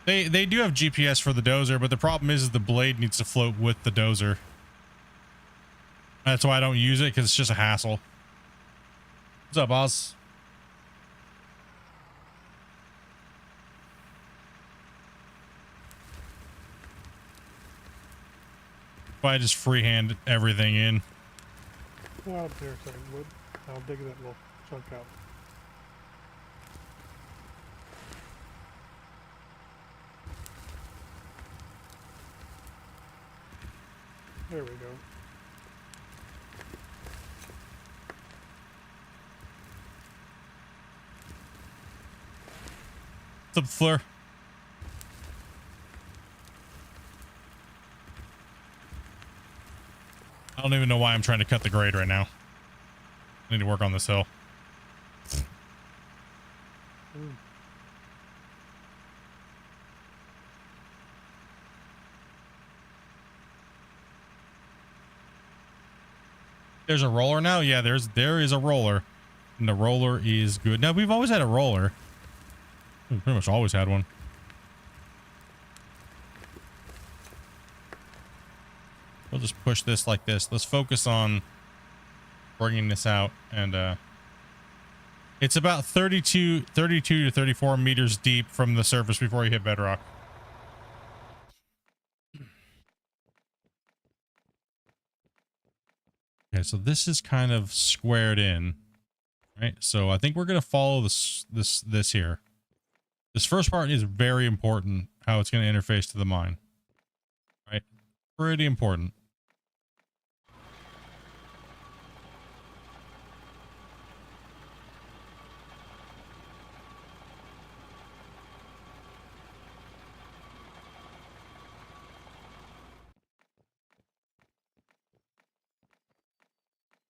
They do have GPS for the dozer, but the problem is the blade needs to float with the dozer. That's why I don't use it, because it's just a hassle. What's up, Oz? If I just freehand everything in. Well, there a second, Wood. I'll dig that little chunk out. There we go. What's up, Fleur? I don't even know why I'm trying to cut the grade right now. I need to work on this hill. There's a roller now? Yeah, there is a roller. And the roller is good. Now, we've always had a roller. We've pretty much always had one. We'll just push this like this. Let's focus on bringing this out. And it's about 32 to 34 meters deep from the surface before you hit bedrock. Okay, so this is kind of squared in, right? So I think we're going to follow this here. This first part is very important, how it's going to interface to the mine, right? Pretty important.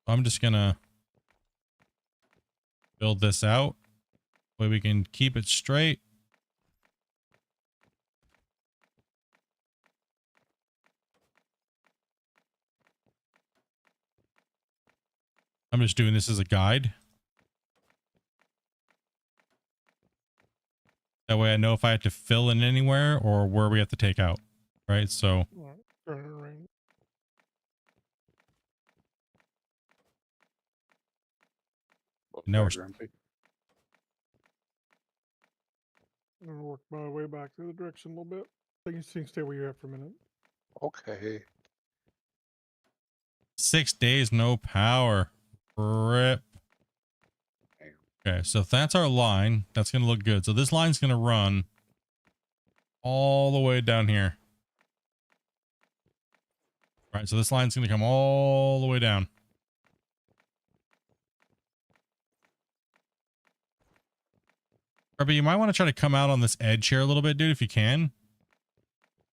I'm just gonna build this out so we can keep it straight. I'm just doing this as a guide. That way I know if I have to fill in anywhere or where we have to take out. Right, so Alright, turn it around. now we're Grumpy. I'm gonna work my way back to the direction a little bit. I think you can stay where you're at for a minute. Okay. 6 days, no power. Rip. Okay, so if that's our line, that's going to look good. So this line's going to run all the way down here. All right, so this line's going to come all the way down. Ruby, you might want to try to come out on this edge here a little bit, dude, if you can.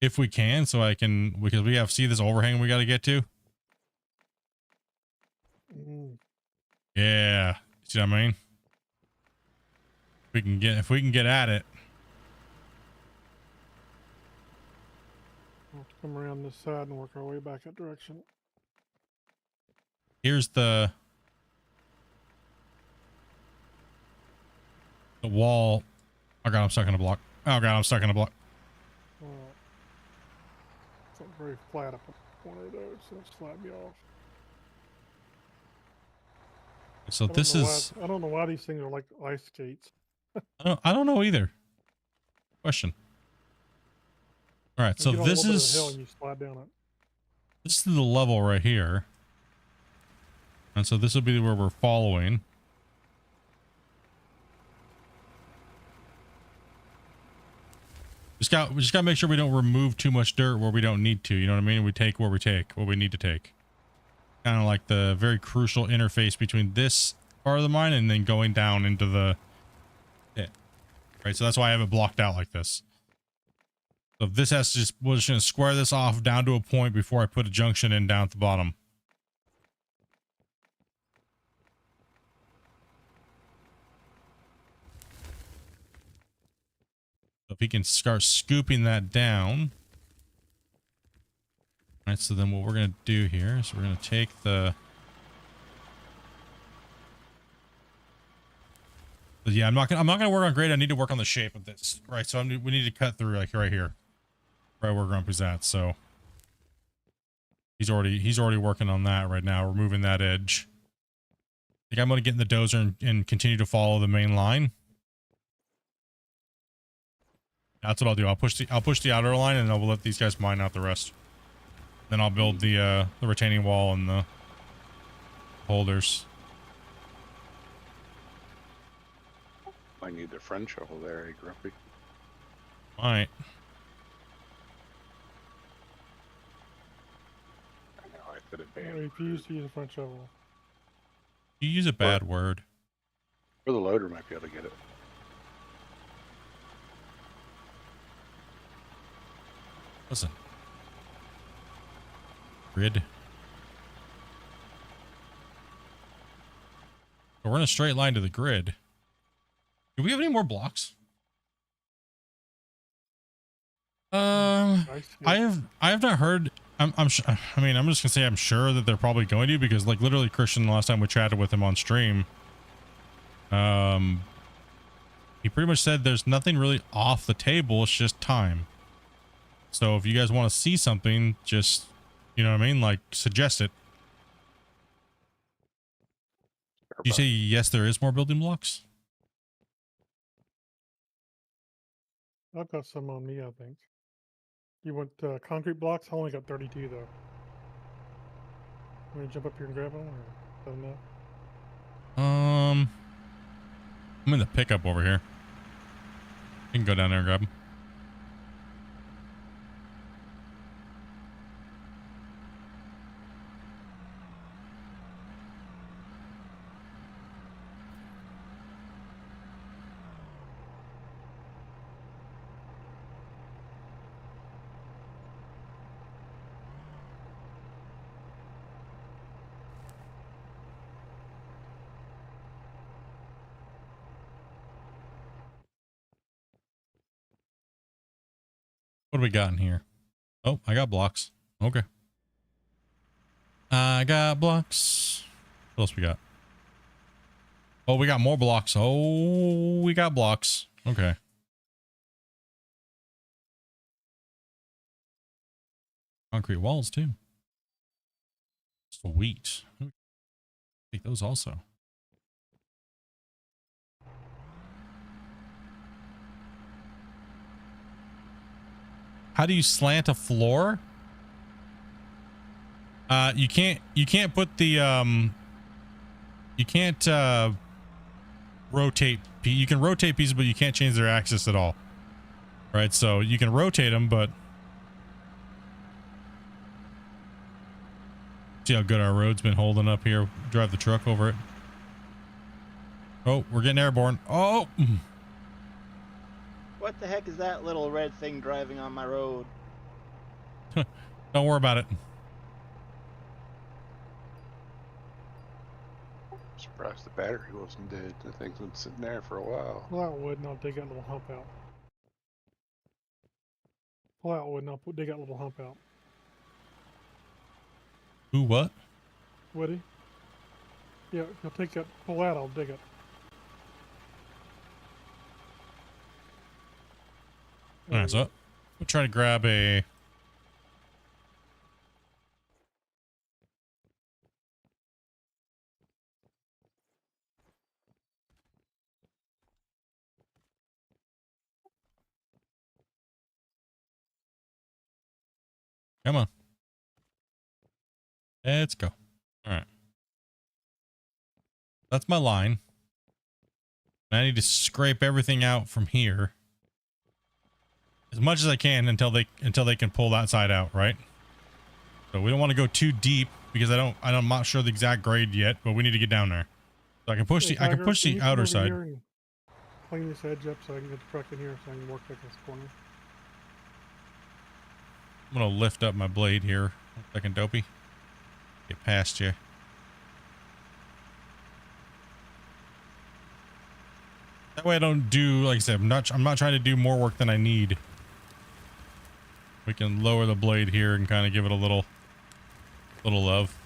If we can, so I can, because we have, see this overhang we got to get to? Yeah. See what I mean? If we can get at it. We'll have to come around this side and work our way back that direction. Here's the wall. Oh god, I'm stuck in a block. Oh god, I'm stuck in a block. It's not very flat up in the corner though, so it's slide me off. So this is, I don't know why these things are like ice skates. I don't know either. Question. All right, so You get on a this little bit of the hill is and you slide down it. this is the level right here, and so this will be where we're following. We just got to make sure we don't remove too much dirt where we don't need to. You know what I mean? We take what we need to take. Kind of like the very crucial interface between this part of the mine and then going down into the pit. Right, so that's why I have it blocked out like this. So this has to just, we're just going to square this off down to a point before I put a junction in down at the bottom. So if he can start scooping that down. All right, so then what we're going to do here is we're going to take the... But yeah, I'm not gonna work on grade. I need to work on the shape of this. Right, so we need to cut through like right here. Right where Grumpy's at, so... He's already working on that right now, removing that edge. I think I'm going to get in the dozer and continue to follow the main line. That's what I'll do. I'll push the outer line and I'll let these guys mine out the rest. Then I'll build the retaining wall and the holders. I need the French shovel there, eh, Grumpy? Might. I know, I could have I banned. refuse to use a front shovel. You use a bad word. Or the loader might be able to get it. Listen. Grid. So we're in a straight line to the grid. Do we have any more blocks? I have not heard. I'm sure. I mean, I'm just gonna say I'm sure that they're probably going to, because like literally Christian, the last time we chatted with him on stream, he pretty much said there's nothing really off the table. It's just time. So if you guys want to see something, just, you know what I mean? Like, suggest it. You say yes, there is more building blocks? I've got some on me, I think. You want concrete blocks? I only got 32 though. Want me to jump up here and grab them? Or doesn't matter? I'm in the pickup over here. You can go down there and grab them. What do we got in here? Oh, I got blocks. Okay. I got blocks. What else we got? Oh, we got more blocks. Oh, we got blocks. Okay. Concrete walls too. Sweet. Take those also. How do you slant a floor? You can't put the you can't rotate. You can rotate pieces, but you can't change their axis at all. Right? So you can rotate them, but see how good our road's been holding up here. Drive the truck over it. Oh, we're getting airborne. Oh. What the heck is that little red thing driving on my road? Don't worry about it. Surprised the battery wasn't dead. The thing's been sitting there for a while. Pull out wood and I'll dig that little hump out. Pull out wood and I'll dig that little hump out. Who, what? Woody? Yeah, you'll take that, pull out, I'll dig it. All right, so we'll try to grab a. Come on. Let's go. All right. That's my line. I need to scrape everything out from here as much as I can until they can pull that side out, right? So we don't want to go too deep because I'm not sure the exact grade yet, but we need to get down there. So I can push the outer side. Clean this edge up so I can get the truck in here so I can work at this corner. I'm gonna lift up my blade here. 1 second, Dopey. Get past you. That way I don't do, like I said, I'm not trying to do more work than I need. We can lower the blade here and kind of give it a little love.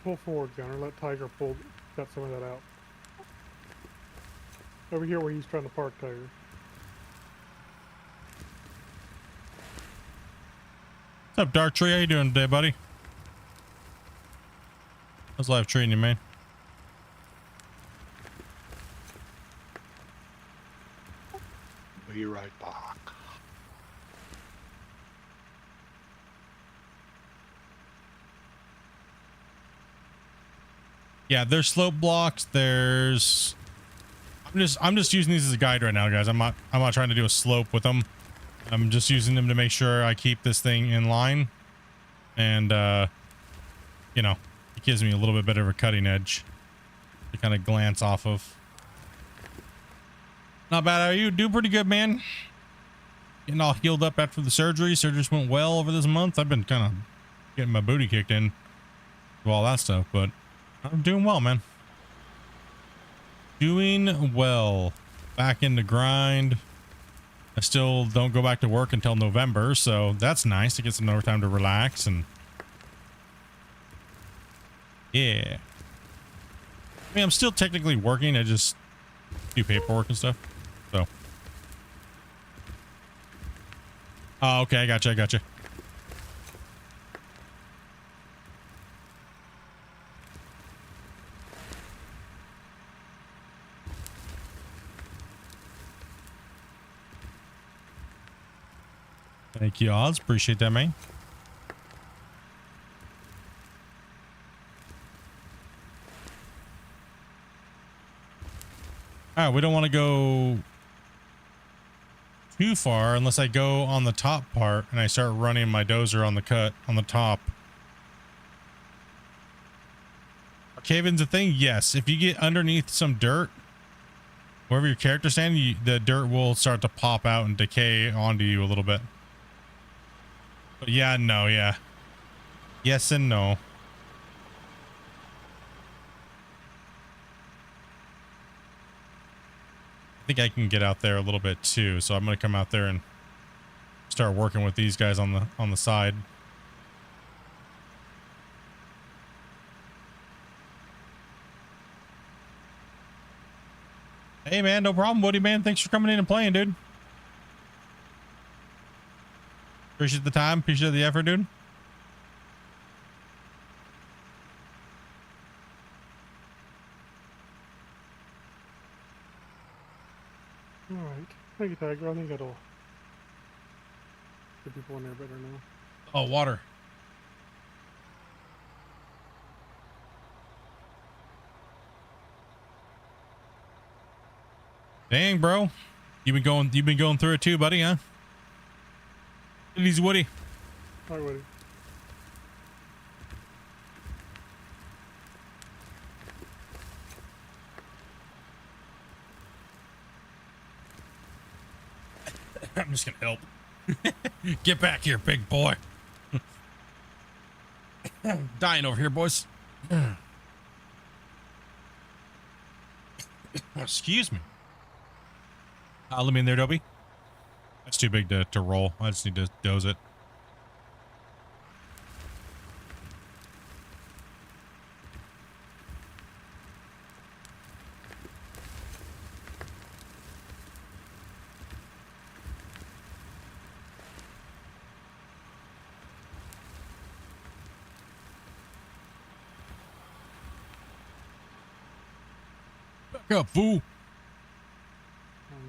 Pull forward, Gunner. Let Tiger cut some of that out. Over here where he's trying to park, Tiger. What's up, Dark Tree? How you doing today, buddy? How's life treating you, man? Be right back. Yeah, there's slope blocks. There's. I'm just using these as a guide right now, guys. I'm not trying to do a slope with them. I'm just using them to make sure I keep this thing in line, and you know, it gives me a little bit better of a cutting edge to kind of glance off of. Not bad. How are you? Doing pretty good, man. Getting all healed up after the surgery. Surgeries went well over this month. I've been kind of getting my booty kicked in with all that stuff, but I'm doing well, man. Doing well. Back in the grind. I still don't go back to work until November, so that's nice to get some more time to relax and yeah. I mean, I'm still technically working. I just do paperwork and stuff. So. Oh, okay. I gotcha. Thank you, Oz. Appreciate that, man. All right, we don't want to go too far unless I go on the top part and I start running my dozer on the cut on the top. Are cave-ins a thing? Yes. If you get underneath some dirt, wherever your character's standing, the dirt will start to pop out and decay onto you a little bit. But yeah, no, yeah. Yes and no. think I can get out there a little bit too. So I'm going to come out there and start working with these guys on the side. Hey man, no problem, Woody man. Thanks for coming in and playing, dude. Appreciate the time, appreciate the effort, dude. All right. Thank you, Tiger. I think that'll get people in there better now. Oh, water. Dang, bro. You've been going through it too, buddy, huh? Take it easy, Woody. All right, Woody. I'm just gonna help. Get back here, big boy. Dying over here, boys. Excuse me. Let me in there, Dobie. That's too big to roll. I just need to doze it. Back up, fool.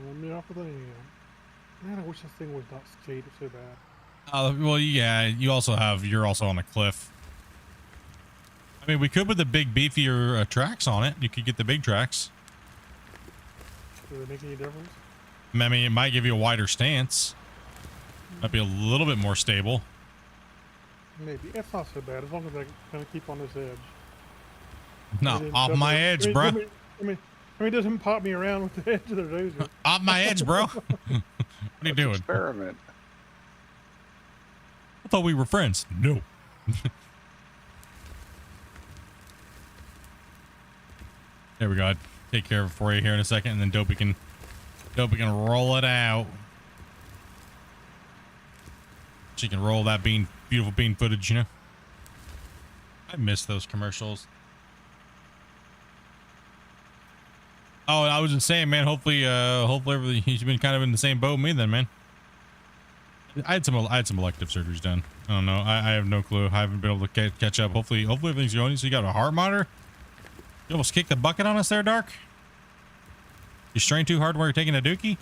Let me off of the man, I wish this thing was not shaded so bad. Well, yeah, you're also on a cliff. I mean, we could put the big beefier tracks on it. You could get the big tracks. Does it make any difference? I mean, it might give you a wider stance. Might be a little bit more stable. Maybe. It's not so bad as long as I kind of keep on this edge. No, off my edge, bro. I mean, it doesn't pop me around with the edge of the dozer. Off my edge, bro. What are you doing? Experiment. I thought we were friends. No. There we go. I'll take care of it for you here in a second, and then Dopey can roll it out. She can roll that beautiful bean footage, you know. I miss those commercials. Oh, I was just saying, man. Hopefully everything, he's been kind of in the same boat with me then, man. I had some elective surgeries done. I don't know. I have no clue. I haven't been able to catch up. Hopefully everything's going. So you got a heart monitor? You almost kicked the bucket on us there, Dark. You strained too hard while you're taking a dookie?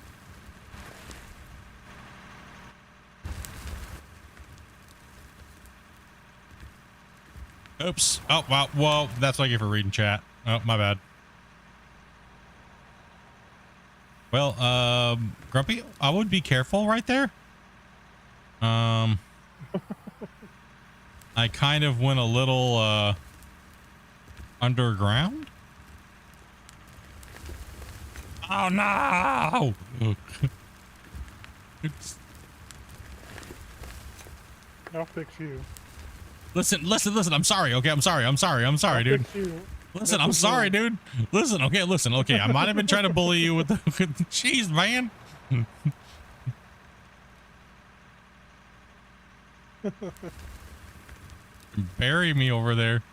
Oops. Oh, wow. Whoa. That's what I get for reading chat. Oh, my bad. Well, Grumpy, I would be careful right there. I kind of went a little, underground. Oh, no! I'll fix you. Listen. I'm sorry. Okay, I'm sorry, dude. Listen, I'm sorry, dude. Listen. Okay. I might have been trying to bully you with the jeez, man. Bury me over there.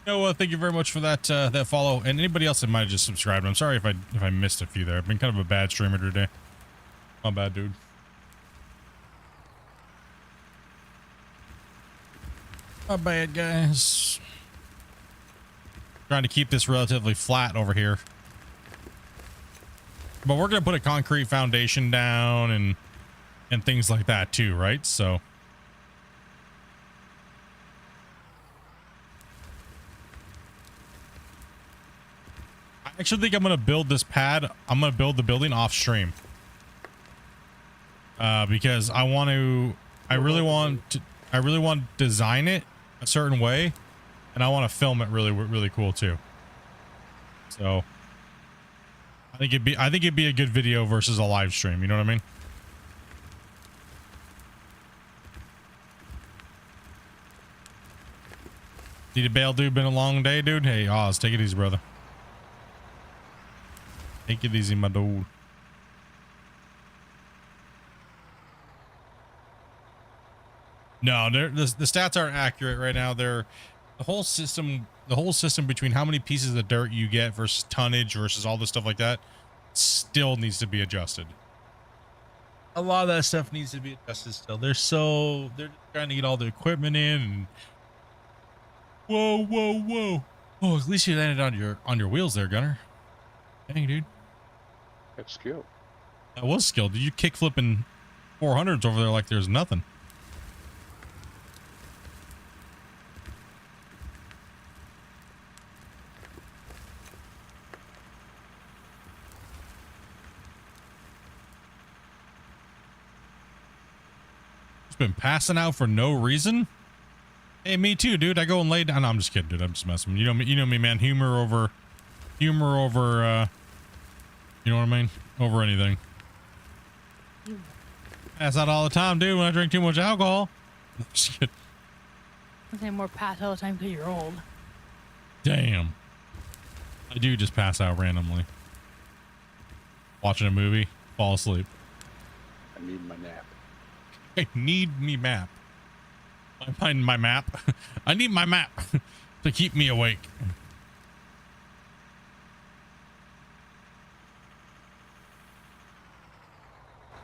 No, thank you very much for that that follow, and anybody else that might have just subscribed. I'm sorry if I missed a few there. I've been kind of a bad streamer today. My bad, dude. My bad, guys. Trying to keep this relatively flat over here, but we're gonna put a concrete foundation down and things like that too, right? So. I actually think I'm going to build this pad. I'm going to build the building off stream. Because I really want to design it a certain way, and I want to film it really cool too. So I think it'd be a good video versus a live stream. You know what I mean? Need a bail, dude? Been a long day, dude. Hey, Oz, take it easy, brother. Take it easy, my dude. No, the stats aren't accurate right now. They're the whole system between how many pieces of dirt you get versus tonnage versus all this stuff like that still needs to be adjusted. A lot of that stuff needs to be adjusted still. They're trying to get all the equipment in and whoa. Oh, at least you landed on your wheels there, Gunner. Dang, dude. That's skill. That was skilled. You kick flipping 400s over there like there's nothing. Been passing out for no reason. Hey, me too, dude. I go and lay down. No, I'm just kidding, dude. I'm just messing. You know me, man. Humor over you know what I mean, over anything. Pass out all the time, dude, when I drink too much alcohol. Just kidding. I say more pass all the time because you're old. Damn. I do just pass out randomly. Watching a movie, fall asleep. I need my nap. I need me map. I find my map. I need my map to keep me awake.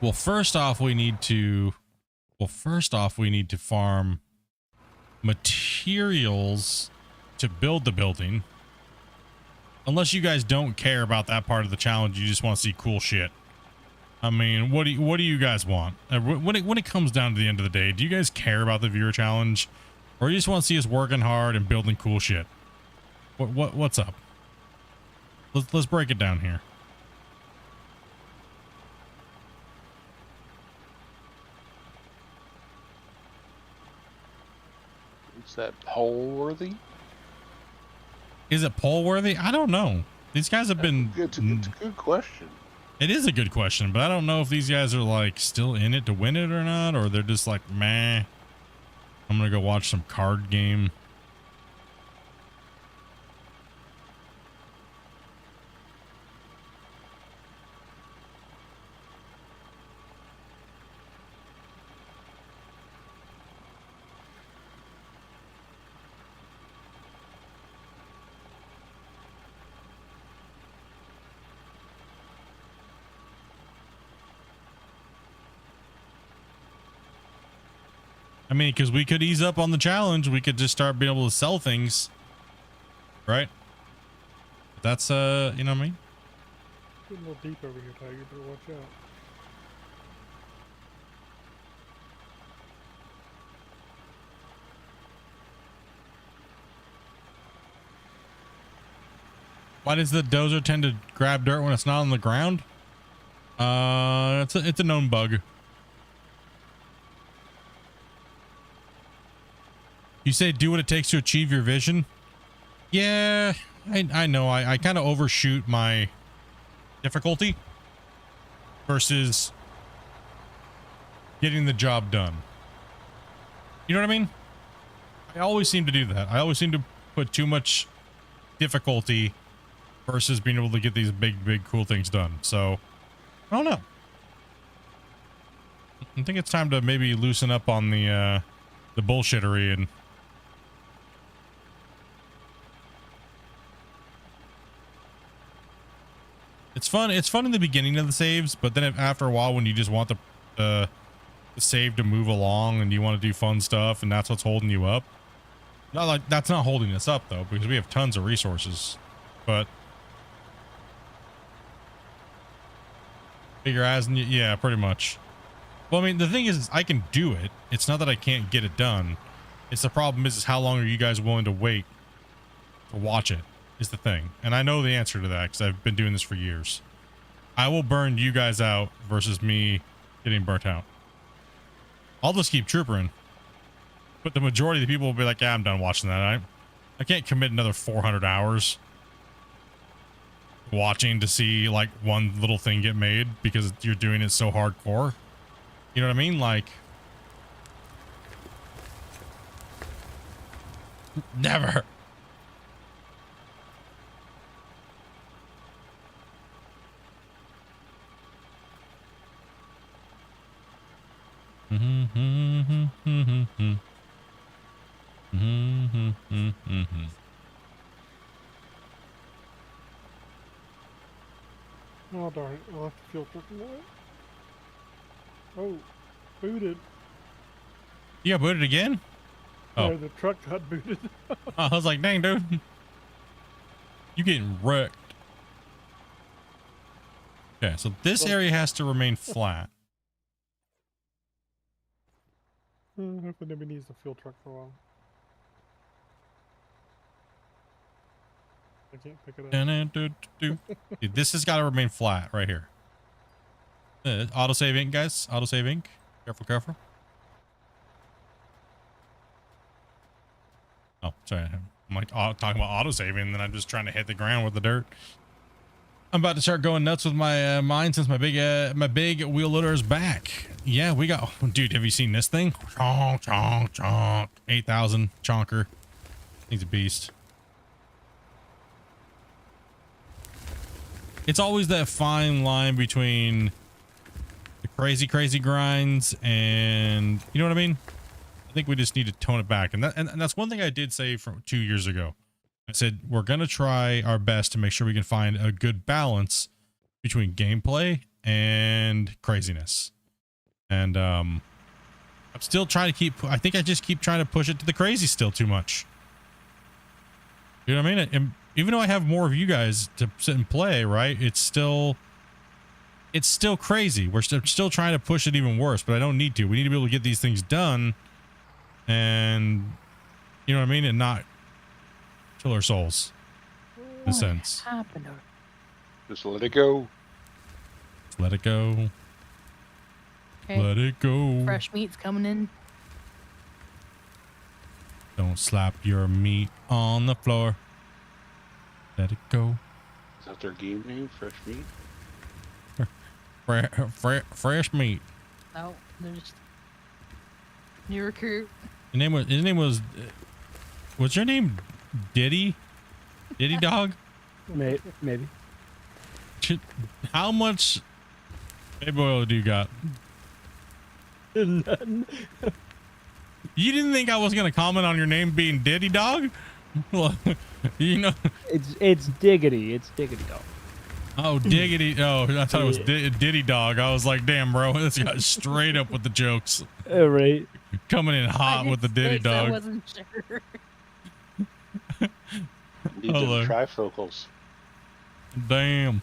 Well, first off, we need to farm materials to build the building. Unless you guys don't care about that part of the challenge, you just want to see cool shit. I mean, what do you guys want? When it comes down to the end of the day, do you guys care about the viewer challenge, or you just want to see us working hard and building cool shit? What's up? Let's break it down here. Is that poll worthy? Is it poll worthy? I don't know. These guys have been. It's a good question. It is a good question, but I don't know if these guys are like still in it to win it or not, or they're just like, meh, I'm gonna go watch some card game. I mean, because we could ease up on the challenge. We could just start being able to sell things. Right? That's, you know what I mean? Getting a little deep over here, Tiger. Better watch out. Why does the dozer tend to grab dirt when it's not on the ground? It's a known bug. You say do what it takes to achieve your vision. Yeah, I know. I kind of overshoot my difficulty versus getting the job done. You know what I mean? I always seem to do that. I always seem to put too much difficulty versus being able to get these big, cool things done. So, I don't know. I think it's time to maybe loosen up on the bullshittery and it's fun in the beginning of the saves, but then after a while when you just want the save to move along and you want to do fun stuff and that's what's holding you up. Not like that's not holding us up though, because we have tons of resources. But figure as and yeah, pretty much. Well, I mean, the thing is I can do it. It's not that I can't get it done. It's the problem is how long are you guys willing to wait to watch it is the thing. And I know the answer to that because I've been doing this for years. I will burn you guys out versus me getting burnt out. I'll just keep troopering. But the majority of the people will be like, yeah, I'm done watching that. I can't commit another 400 hours. watching to see like one little thing get made because you're doing it so hardcore. You know what I mean? Like, never. Oh darn it! I'll have to fuel truck in that. Oh, booted. You got booted again? Oh, Yeah, the truck got booted. I was like, dang, dude, you getting wrecked. Okay, so this area has to remain flat. Hopefully nobody needs the fuel truck for a while. I can't pick it up. Dude, this has got to remain flat right here. Autosave ink, guys. Autosave ink. Careful, careful. Oh, sorry. I'm like talking about autosaving, and then I'm just trying to hit the ground with the dirt. I'm about to start going nuts with my mine since my big wheel loader is back. Yeah, we got. Dude, have you seen this thing? Chonk, chonk, chonk. 8,000 chonker. He's a beast. It's always that fine line between the crazy grinds and, you know what I mean? I think we just need to tone it back. And that's one thing I did say from 2 years ago. I said, we're going to try our best to make sure we can find a good balance between gameplay and craziness. And I'm still trying to I think I just keep trying to push it to the crazy still too much. You know what I mean? And even though I have more of you guys to sit and play, right? It's still crazy. We're still trying to push it even worse, but I don't need to. We need to be able to get these things done and, you know what I mean? And not kill our souls, in a sense. Just let it go. Just let it go. Okay. Let it go. Fresh meat's coming in. Don't slap your meat on the floor. Let it go. Is that their game name? Fresh meat? Fresh meat. No, they're just new recruit. His name was what's your name? Diddy Dog? Maybe. How much baby oil do you got? None. You didn't think I was gonna comment on your name being Diddy Dog? Well, you know, It's Diggity. It's Diggity Dog. oh, Diggity. Oh, I thought it was Diddy Dog. I was like, damn, bro, this guy straight up with the jokes. Right. Coming in hot with the Diddy Dog. I wasn't sure. Need Hello. them trifocals. Damn.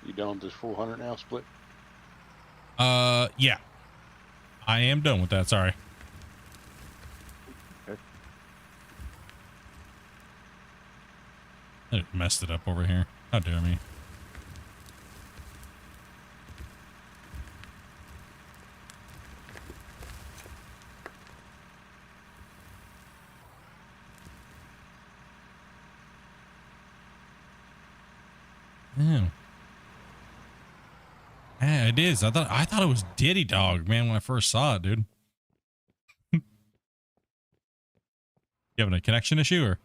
You done with this 400 now, Split? Yeah. I am done with that. Sorry. Okay. I messed it up over here. How dare me. Yeah. Yeah, it is. I thought it was Diddy Dog, man, when I first saw it, dude. You having a connection issue or?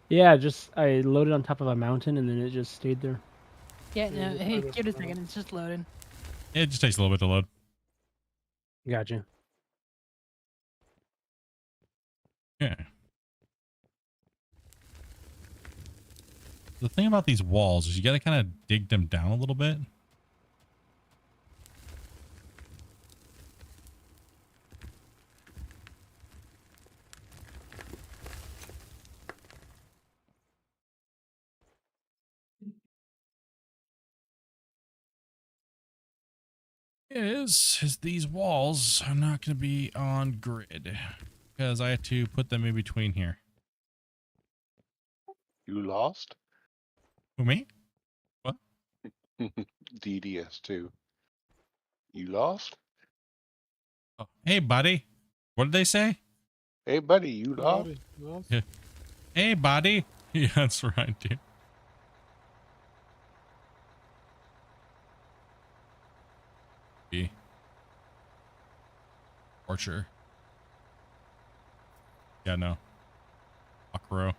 Yeah, just I loaded on top of a mountain and then it just stayed there. Yeah, no, hey, give it a second. It's just loading. It just takes a little bit to load. Gotcha. Yeah. The thing about these walls is you got to kind of dig them down a little bit. Is these walls are not going to be on grid. because I had to put them in between here. You lost? Who, me? What? DDS2. You lost? Oh, hey, buddy. What did they say? Hey, buddy, you lost? Buddy, lost? Yeah. Hey, buddy. Yeah, that's right, dude. B. Archer. Yeah, no. Akro.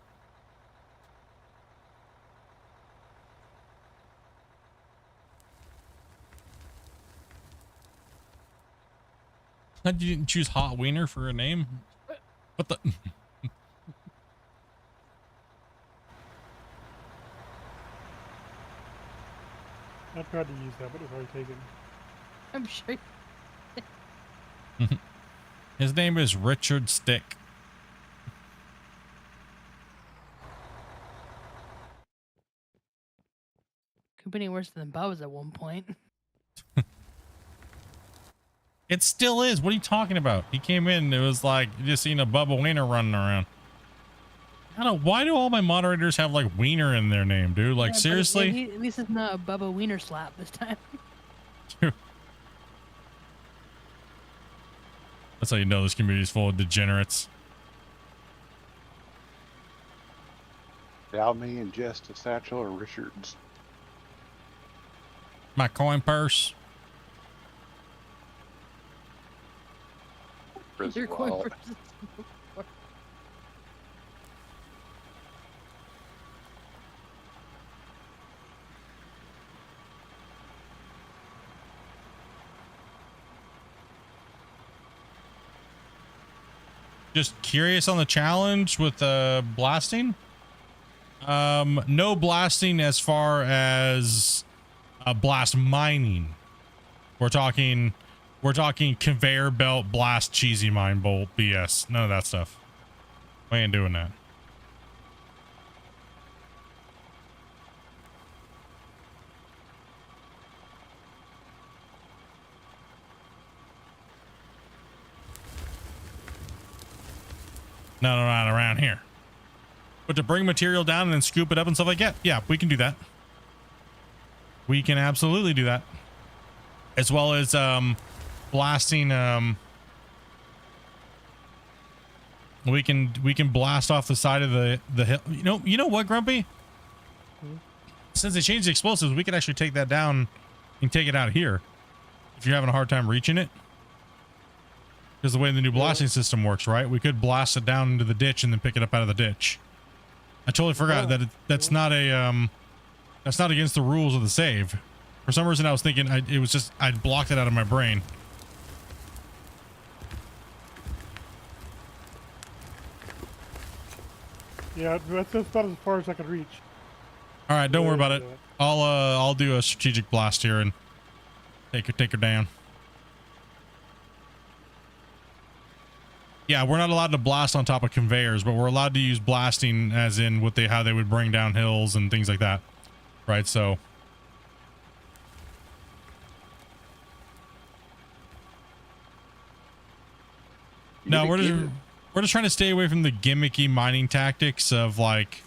You didn't choose Hot Wiener for a name? What the? I tried to use that, but it was already taken. I'm sure. His name is Richard Stick. Company worse than Bubba's at one point. It still is. What are you talking about? He came in, it was like you just seen a Bubba Wiener running around. I don't know. Why do all my moderators have like Wiener in their name, dude? Like, Yeah, seriously? at least it's not a Bubba Wiener slap this time. That's how you know this community is full of degenerates. Dalmy and Justice Satchel or Richards? My coin purse. Prison Your coin wallet. purse is- Just curious on the challenge with blasting. No blasting as far as blast mining. We're talking conveyor belt blast cheesy mine bolt BS. None of that stuff. We ain't doing that. No, not around here. But to bring material down and then scoop it up and stuff like that, yeah, we can do that. We can absolutely do that. As well as blasting we can blast off the side of the hill. You know what, Grumpy? Since they changed the explosives, we could actually take that down and take it out here. If you're having a hard time reaching it. Because the way the new blasting system works, right? We could blast it down into the ditch and then pick it up out of the ditch. I totally forgot that that's not a that's not against the rules of the save. For some reason, I was thinking it was just I'd blocked it out of my brain. Yeah, that's about as far as I could reach. All right, don't worry about it. I'll do a strategic blast here and take her down. Yeah, we're not allowed to blast on top of conveyors, but we're allowed to use blasting as in how they would bring down hills and things like that. Right, so. No, we're just trying to stay away from the gimmicky mining tactics of like,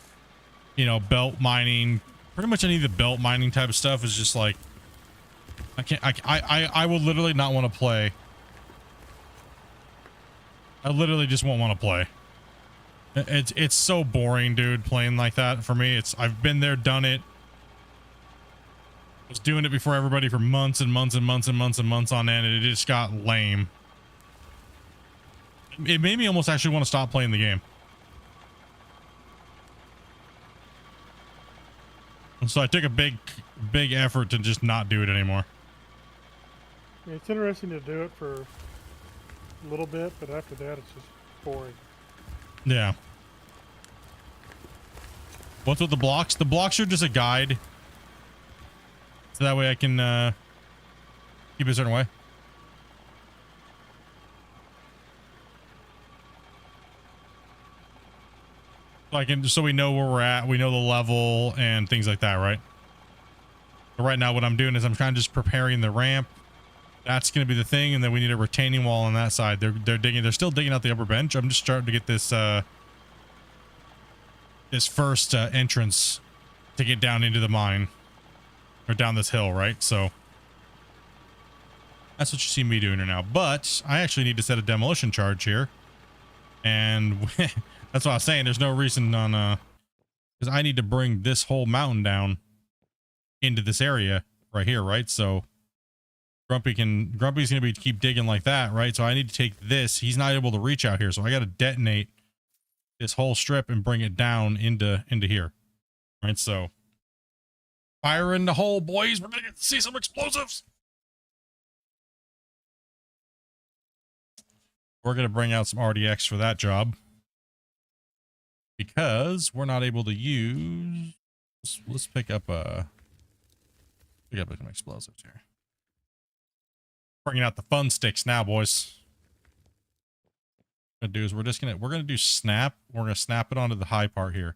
belt mining. Pretty much any of the belt mining type of stuff is just like, I will literally not want to play. I literally just won't want to play. It's so boring, dude, playing like that for me. I've been there, done it. Was doing it before everybody for months and months and months and months and months on end, and it just got lame. It made me almost actually want to stop playing the game. And so I took a big effort to just not do it anymore. Yeah, it's interesting to do it for a little bit, but after that, it's just boring. Yeah. What's with the blocks? The blocks are just a guide. So that way I can keep it a certain way. So we know where we're at, we know the level and things like that, right? But right now what I'm doing is I'm kind of just preparing the ramp That's going to be the thing, and then we need a retaining wall on that side. They're still digging out the upper bench. I'm just starting to get this this first entrance to get down into the mine, or down this hill, right? So that's what you see me doing right now. But I actually need to set a demolition charge here, and that's what I was saying. There's no reason on because I need to bring this whole mountain down into this area right here, right? So Grumpy's gonna be keep digging like that, right? So I need to take this. He's not able to reach out here, so I got to detonate this whole strip and bring it down into here, right? So fire in the hole, boys. We're gonna get to see some explosives. We're gonna bring out some RDX for that job because we're not able to use. Let's pick up some explosives here. Bringing out the fun sticks now, boys. What we're gonna do is we're gonna do snap. We're gonna snap it onto the high part here.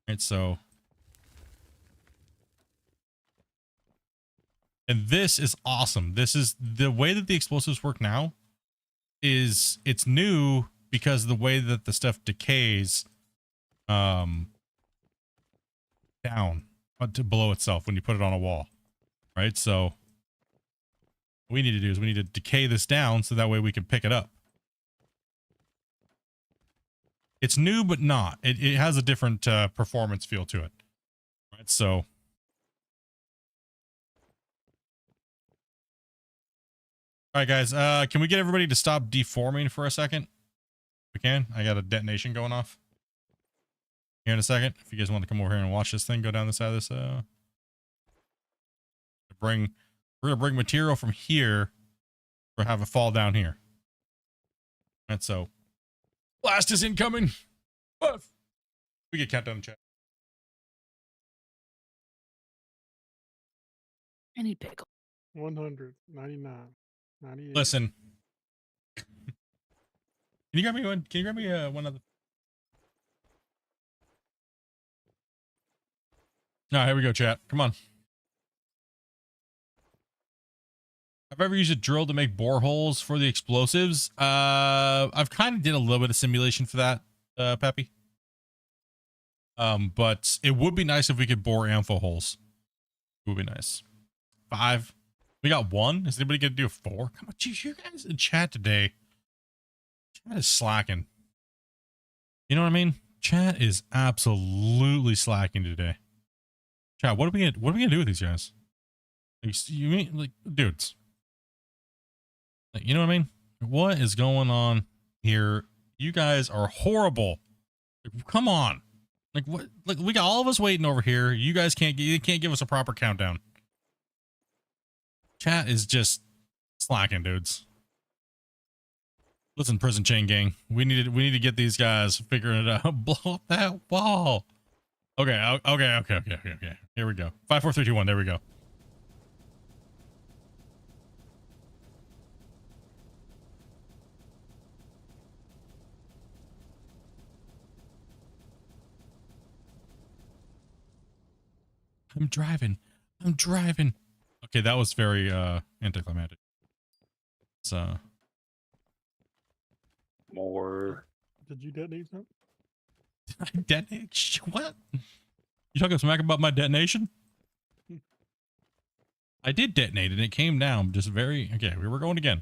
Right, so, and this is awesome. This is the way that the explosives work now. It's new because of the way that the stuff decays down to below itself when you put it on a wall, right? So what we need to do is we need to decay this down so that way we can pick it up. It's new, but not. It has a different performance feel to it, right? So, all right, guys, can we get everybody to stop deforming for a second? We can. I got a detonation going off here in a second. If you guys want to come over here and watch this thing go down the side of this, we're gonna bring material from here or have it fall down here. And so blast is incoming. But we get countdown in chat. I need pickle. 100, 99, 98. Listen. Can you grab me one? Can you grab me one other? All right, here we go, chat. Come on. I've ever used a drill to make boreholes for the explosives. I've kind of did a little bit of simulation for that, Peppy. But it would be nice if we could bore ammo holes. It would be nice. 5. We got 1. Is anybody gonna do a 4? Come on, geez, you guys in chat today. Chat is slacking. You know what I mean? Chat is absolutely slacking today. Chat, what are we gonna do with these guys? You mean like dudes? Like, you know what I mean? What is going on here? You guys are horrible. Like, come on. Like what? Like we got all of us waiting over here. You guys can't give us a proper countdown. Chat is just slacking, dudes. Listen, prison chain gang, we need to get these guys figuring it out. Blow up that wall. Okay. Here we go. 5, 4, 3, 2, 1. There we go. I'm driving. Okay, that was very anticlimactic. So More. Did you detonate something? did I detonate? What? You talking smack about my detonation? I did detonate and it came down just very okay. We were going again.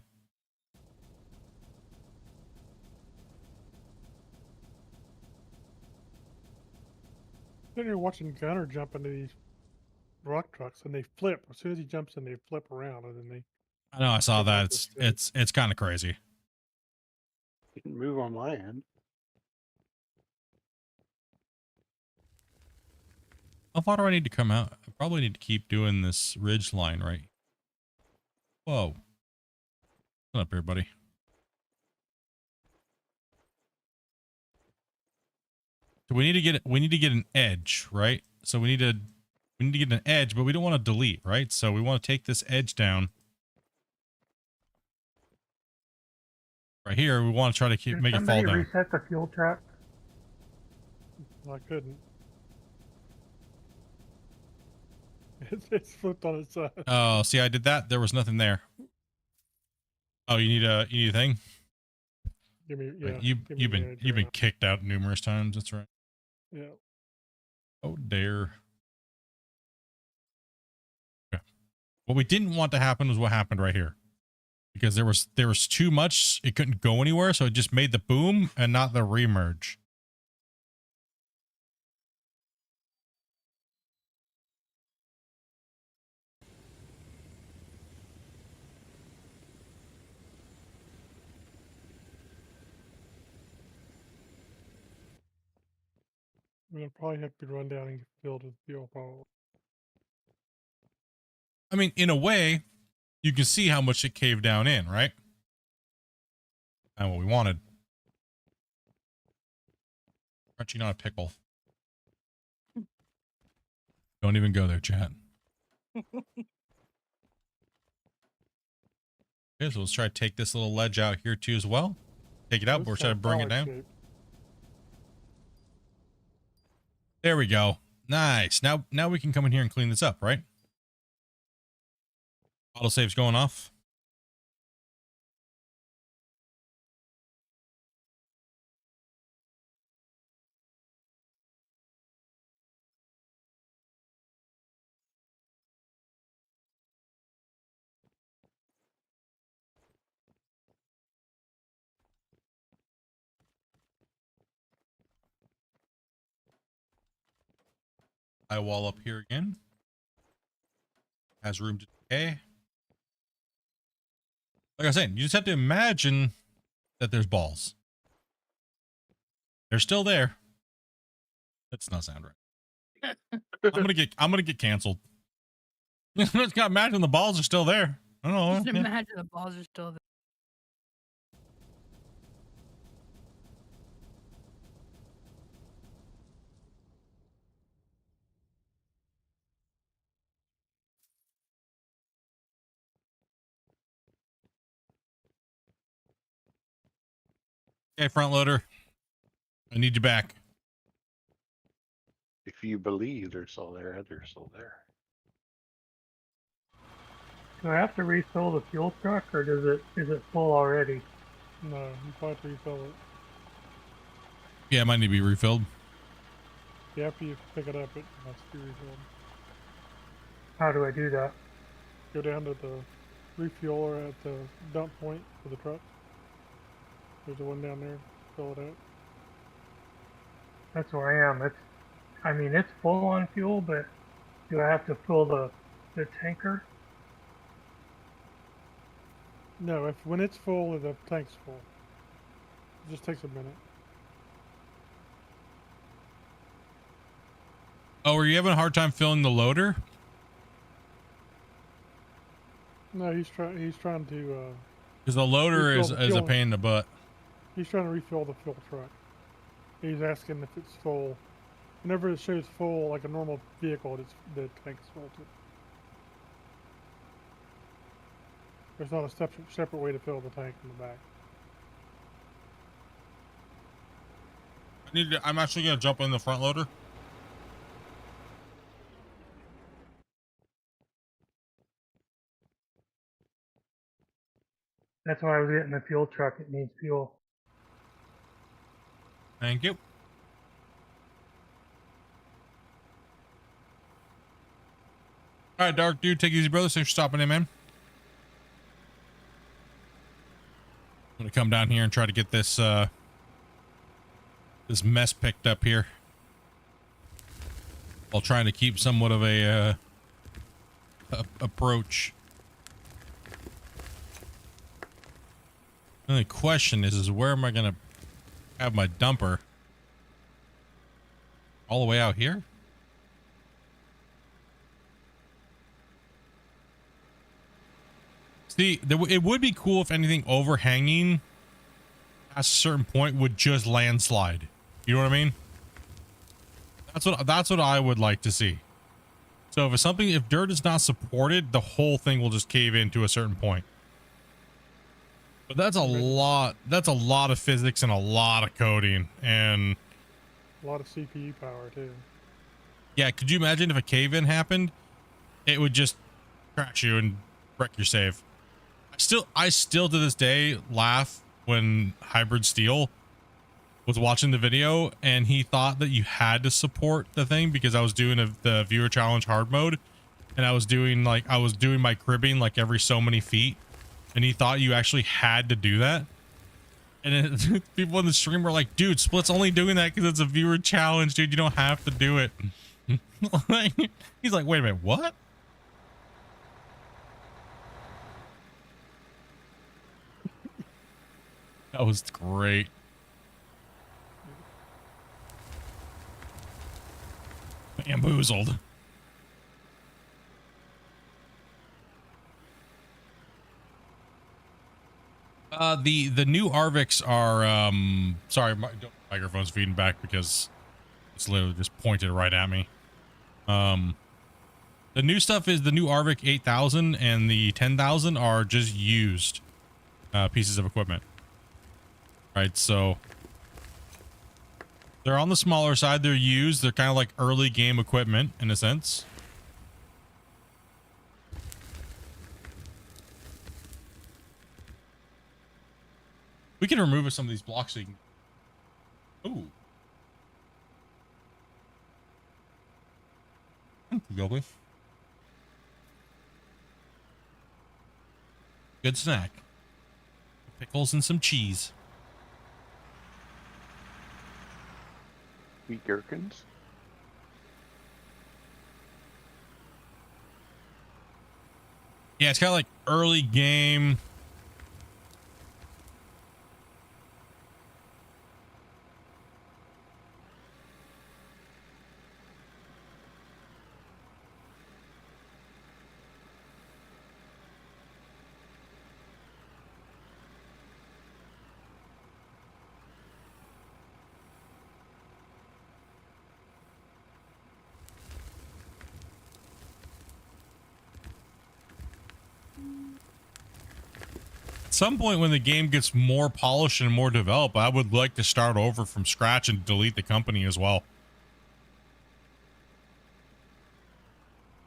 Then you're watching Gunner jump into these rock trucks and they flip. As soon as he jumps in, they flip around and then they. I know I saw that. It's kind of crazy. Didn't move on my end. How far do I need to come out? I probably need to keep doing this ridge line, right? Whoa. What's up here, buddy? So we need to get an edge, right? So we need to get an edge, but we don't want to delete, right? So we want to take this edge down. Right here, we want to try to make it fall down. Reset the fuel trap. I couldn't. It's flipped on its side. Oh, see, I did that. There was nothing there. Oh, you need a thing. Give me, Right, yeah. you've give me the been edge you've been right kicked out numerous times. That's right. now. Yeah. Oh dare. Okay. What we didn't want to happen was what happened right here, because there was too much. It couldn't go anywhere, so it just made the boom and not the remerge. I'm gonna probably have to run down and get filled with fuel probably. I mean, in a way, you can see how much it caved down in, right? And what we wanted. Crunchy, not a pickle. Don't even go there, chat. Okay, so let's try to take this little ledge out here too as well. Take it out, but we're trying to bring it down. Shape. There we go. Nice. Now we can come in here and clean this up, right? Autosave's going off. I wall up here again. Has room to decay. Like I was saying, you just have to imagine that there's balls. They're still there. That does not sound right. I'm gonna get canceled. Just gotta imagine the balls are still there. I don't know. Just Yeah. imagine the balls are still there. Okay, front loader. I need you back. If you believe they're still there, they're still there. Do I have to refill the fuel truck, or is it full already? No, you probably have to refill it. Yeah, it might need to be refilled. Yeah, after you pick it up, it has to be refilled. How do I do that? Go down to the refueler at the dump point for the truck. There's the one down there. Fill it out. That's where I am. It's full on fuel, but do I have to fill the tanker? No, when it's full, the tank's full. It just takes a minute. Oh, are you having a hard time filling the loader? No, he's trying to. Because the loader is refill the a fuel. pain in the butt. He's trying to refill the fuel truck. He's asking if it's full. Whenever it shows full, like a normal vehicle, the tank's full too. There's not a separate way to fill the tank in the back. I'm actually gonna jump in the front loader. That's why I was getting the fuel truck. It needs fuel. Thank you. All right, Dark Dude, take it easy, brother. Thanks for stopping in, man. I'm gonna come down here and try to get this this mess picked up here, while trying to keep somewhat of a approach. The only question is where am I gonna have my dumper? All the way out here? See, it would be cool if anything overhanging past a certain point would just landslide. You know what I mean? That's what I would like to see. So if dirt is not supported, the whole thing will just cave in to a certain point. But that's a lot of physics and a lot of coding and A lot of CPU power too. yeah, could you imagine if a cave-in happened? It would just crash you and wreck your save. I still to this day laugh when Hybrid Steel was watching the video and he thought that you had to support the thing because I was doing the viewer challenge hard mode, and I was doing my cribbing like every so many feet, and he thought you actually had to do that. And then people in the stream were like, dude, Split's only doing that because it's a viewer challenge, dude. You don't have to do it. He's like, wait a minute, what? That was great. Bamboozled. The new Arvics are sorry, my microphone's feeding back because it's literally just pointed right at me. The new stuff is the new Arvic 8000 and the 10,000 are just used pieces of equipment. Right, so they're on the smaller side. They're used. They're kind of like early game equipment in a sense. We can remove some of these blocks so you can... Ooh. Lovely. Good snack. Pickles and some cheese. Wheat gherkins. Yeah, it's kind of like early game. At some point when the game gets more polished and more developed, I would like to start over from scratch and delete the company as well.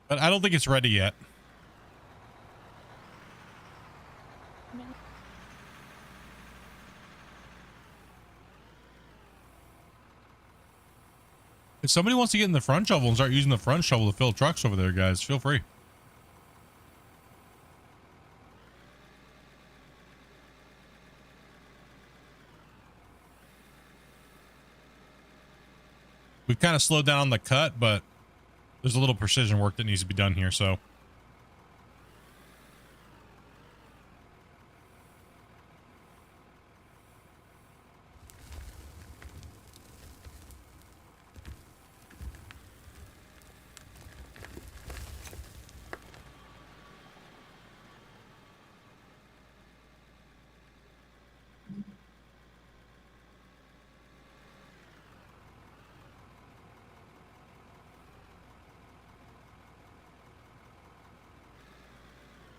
But I don't think it's ready yet. If somebody wants to get in the front shovel and start using the front shovel to fill trucks over there, guys, feel free. We've kind of slowed down on the cut, but there's a little precision work that needs to be done here, so.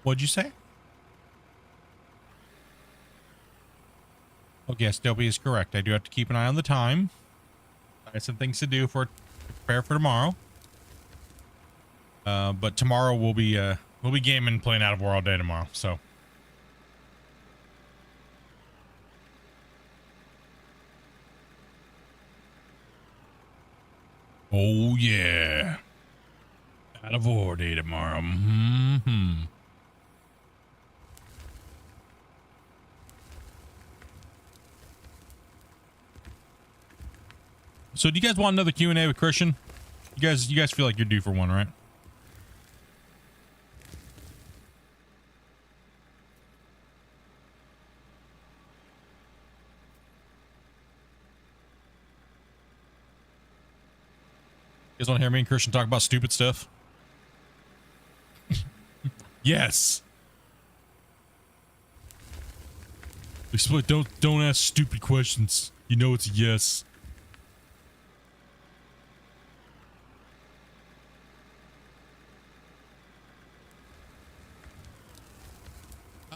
What'd you say? Oh, yes, Dobie is correct. I do have to keep an eye on the time. I have some things to do to prepare for tomorrow. But tomorrow we'll be gaming, playing out of war all day tomorrow. So. Oh yeah. Out of war day tomorrow. Mm-hmm. So do you guys want another Q&A with Christian? You guys feel like you're due for one, right? You guys want to hear me and Christian talk about stupid stuff? Yes. Split, don't ask stupid questions. You know it's a yes.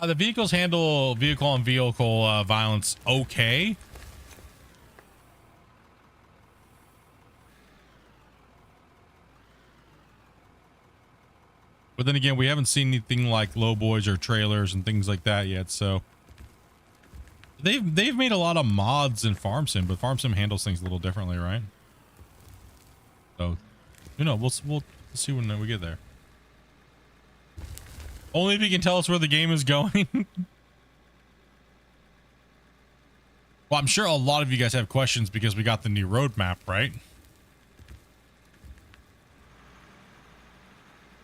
The vehicles handle vehicle on vehicle violence okay. But then again, we haven't seen anything like low boys or trailers and things like that yet. So they've made a lot of mods in Farm Sim, but Farm Sim handles things a little differently, right? So, you know, we'll see when we get there. Only if you can tell us where the game is going. Well, I'm sure a lot of you guys have questions because we got the new roadmap, right?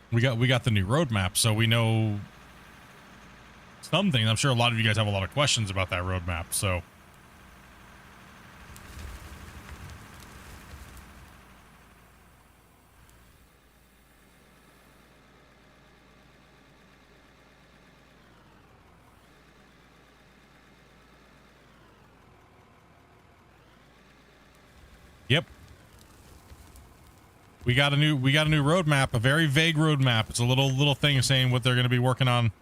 We got the new roadmap, so we know some things. I'm sure a lot of you guys have a lot of questions about that roadmap, so. Yep. We got a new roadmap, a very vague roadmap. It's a little thing saying what they're going to be working on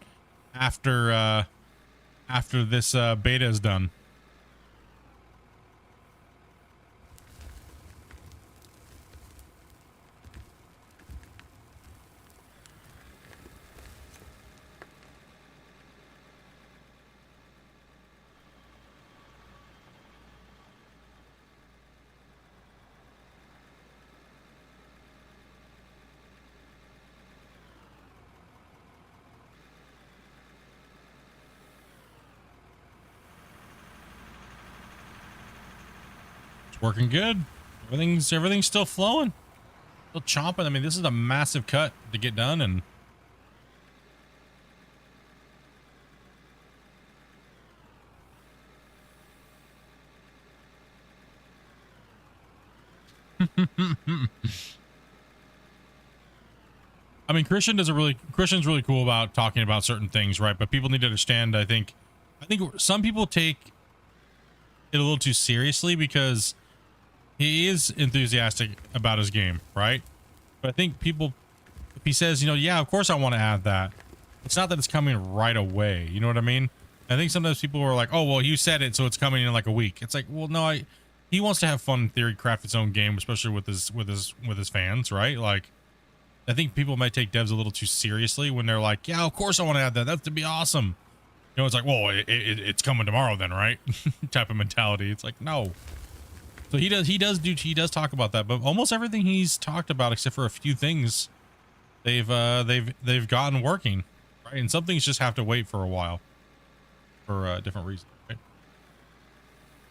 after this beta is done. Working good. Everything's still flowing. Still chomping. I mean, this is a massive cut to get done, and I mean, Christian's really cool about talking about certain things, right? But people need to understand, I think some people take it a little too seriously because he is enthusiastic about his game, right? But I think people, if he says, you know, yeah, of course I want to add that, it's not that it's coming right away. You know what I mean? I think sometimes people are like, oh, well, you said it, so it's coming in like a week. It's like, well, no, he wants to have fun in theory, craft his own game, especially with his fans, right? Like, I think people might take devs a little too seriously when they're like, yeah, of course I want to add that. That's to be awesome. You know, it's like, well, it's coming tomorrow then, right? Type of mentality. It's like, no. So he does talk about that, but almost everything he's talked about, except for a few things, they've gotten working, right? And some things just have to wait for a while for different reasons, right?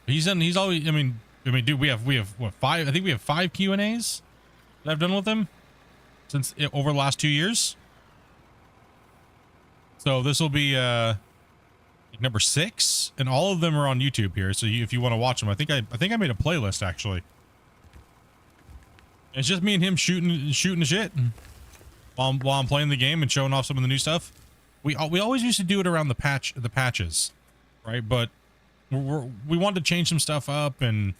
He's always, I mean, dude, we have what, 5? I think we have 5 Q&As that I've done with him since over the last 2 years. So this will be number 6, and all of them are on YouTube here. So if you want to watch them, I think I made a playlist actually. It's just me and him shooting the shit while I'm playing the game and showing off some of the new stuff. We always used to do it around the patches, right? But we wanted to change some stuff up and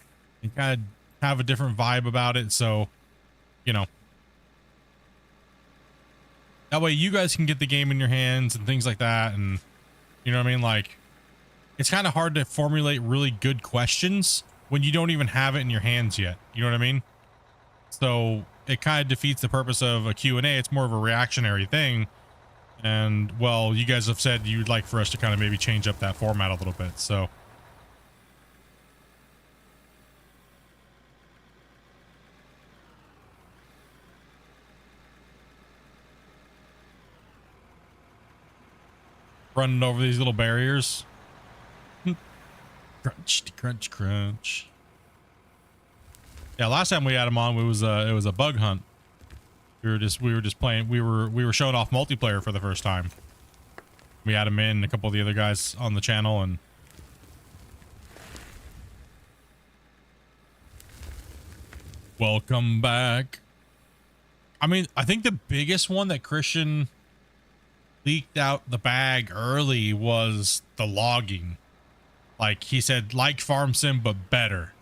kind of have a different vibe about it. So, you know, that way you guys can get the game in your hands and things like that. And you know what I mean? Like, it's kind of hard to formulate really good questions when you don't even have it in your hands yet. You know what I mean? So it kind of defeats the purpose of a Q&A. It's more of a reactionary thing. And, well, you guys have said you'd like for us to kind of maybe change up that format a little bit. So running over these little barriers. Crunch, crunch, crunch. Yeah, last time we had him on, it was a bug hunt. We were just playing. We were showing off multiplayer for the first time. We had him in, a couple of the other guys on the channel, and welcome back. I mean, I think the biggest one that Christian leaked out the bag early was the logging. Like he said, like Farm Sim, but better.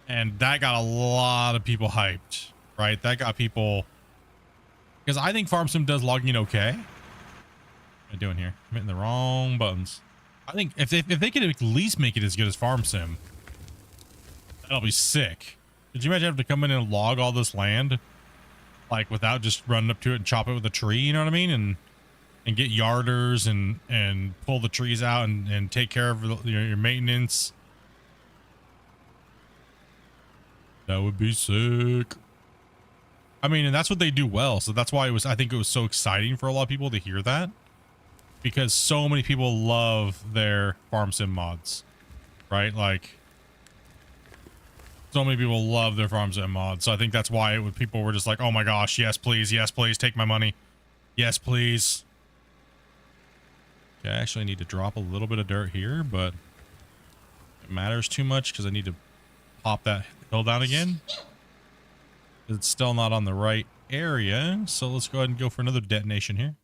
And that got a lot of people hyped, right? That got people, because I think Farm Sim does logging okay. What am I doing here? I'm hitting the wrong buttons. I think if they could at least make it as good as Farm Sim, that'll be sick. Could you imagine having to come in and log all this land? like without just running up to it and chop it with a tree, you know what I mean? And get yarders and pull the trees out and take care of your maintenance. That would be sick. I mean, and that's what they do well. So that's why I think it was so exciting for a lot of people to hear that, because so many people love their farm sim mods, right? Like so many people love their farm sim mods. So I think that's why people were just like, oh my gosh, yes, please, take my money. Yes, please. Okay, I actually need to drop a little bit of dirt here, but it matters too much because I need to pop that hill down again. It's still not on the right area, so let's go ahead and go for another detonation here.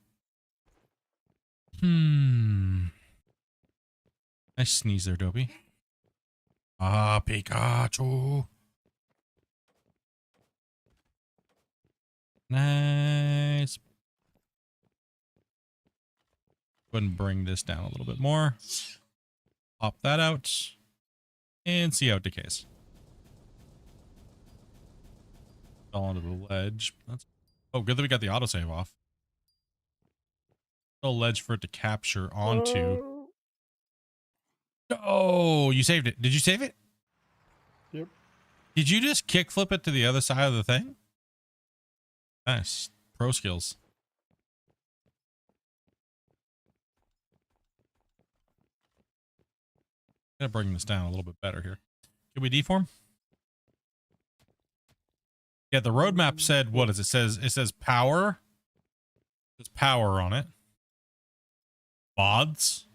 Nice sneeze there, Dopey. Ah, Pikachu. Nice. Go ahead and bring this down a little bit more. Pop that out and see how it decays. Fell onto the ledge. Oh, good that we got the autosave off. No ledge for it to capture onto. Oh, you saved it. Did you save it? Yep. Did you just kickflip it to the other side of the thing? Nice. Pro skills. Gotta bring this down a little bit better here. Can we deform? Yeah, the roadmap said, what does it says? It says power. There's power on it. Mods.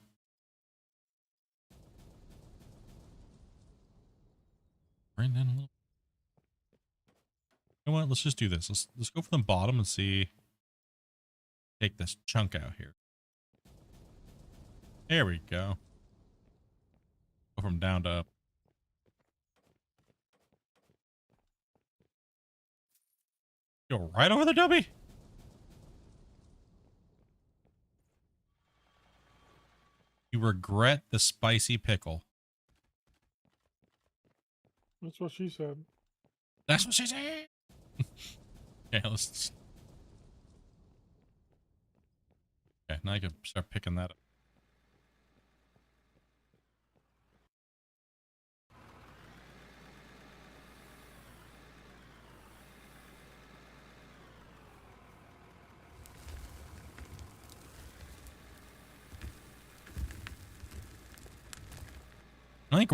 Bring down a little. You know what? Let's just do this. Let's go for the bottom and see. Take this chunk out here. There we go. Go from down to up. Go right over the Dubby. You regret the spicy pickle. That's what she said. That's what she said. Yeah, let's. Okay, now I can start picking that up.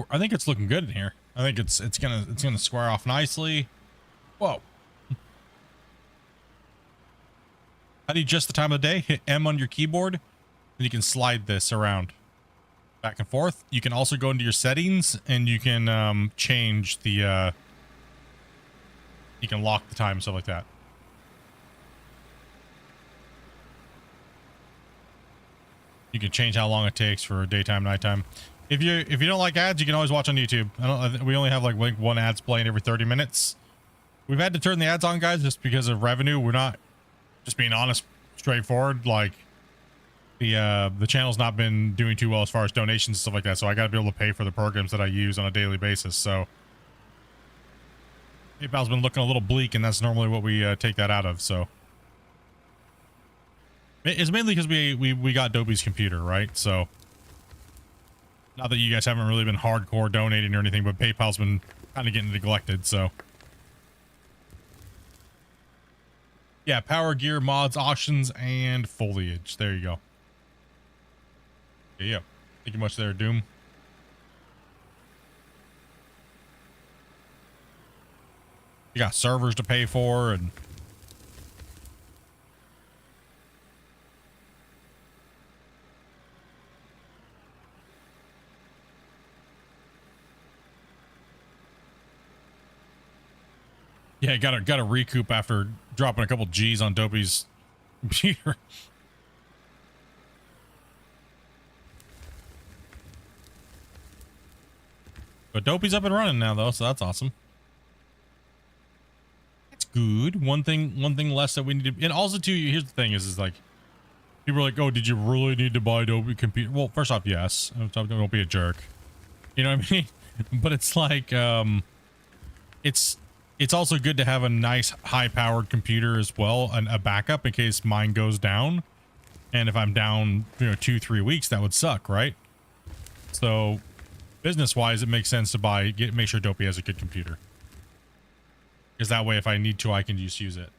I think it's looking good in here. I think it's gonna square off nicely. Whoa. How do you adjust the time of the day? Hit M on your keyboard, and you can slide this around back and forth. You can also go into your settings and you can change the you can lock the time and stuff like that. You can change how long it takes for daytime, nighttime. If you don't like ads, you can always watch on YouTube. We only have like one ads playing every 30 minutes. We've had to turn the ads on, guys, just because of revenue. We're not, just being honest, straightforward. Like the channel's not been doing too well as far as donations and stuff like that. So I got to be able to pay for the programs that I use on a daily basis. So PayPal's been looking a little bleak, and that's normally what we take that out of. So it's mainly because we got Dobie's computer, right? So. Not that you guys haven't really been hardcore donating or anything, but PayPal's been kind of getting neglected, so. Yeah, power, gear, mods, auctions, and foliage. There you go. Yeah. Thank you much there, Doom. You got servers to pay for, and... Yeah, gotta recoup after dropping a couple G's on Dopey's computer. But Dopey's up and running now, though, so that's awesome. That's good. One thing less that we need to. And also, too, here's the thing: is like people are like, "Oh, did you really need to buy Dopey computer?" Well, first off, yes. Don't be a jerk. You know what I mean? But it's like, it's also good to have a nice high-powered computer as well, and a backup in case mine goes down. And if I'm down, 2-3 weeks, that would suck, right? So, business-wise, it makes sense to make sure Dopey has a good computer. Because that way, if I need to, I can just use it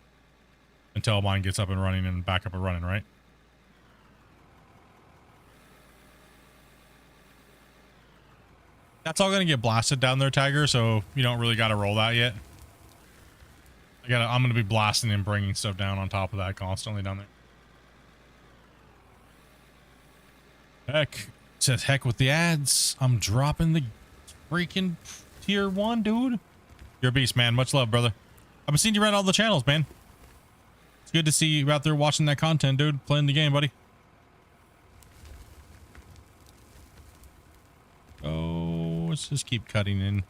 until mine gets up and running and back up and running, right? That's all gonna get blasted down there, Tiger. So you don't really got to roll that yet. I'm gonna be blasting and bringing stuff down on top of that constantly down there. Heck, says heck with the ads. I'm dropping the freaking tier 1, dude. You're a beast, man. Much love, brother. I've been seeing you around all the channels, man. It's good to see you out there watching that content, dude. Playing the game, buddy. Oh, let's just keep cutting in.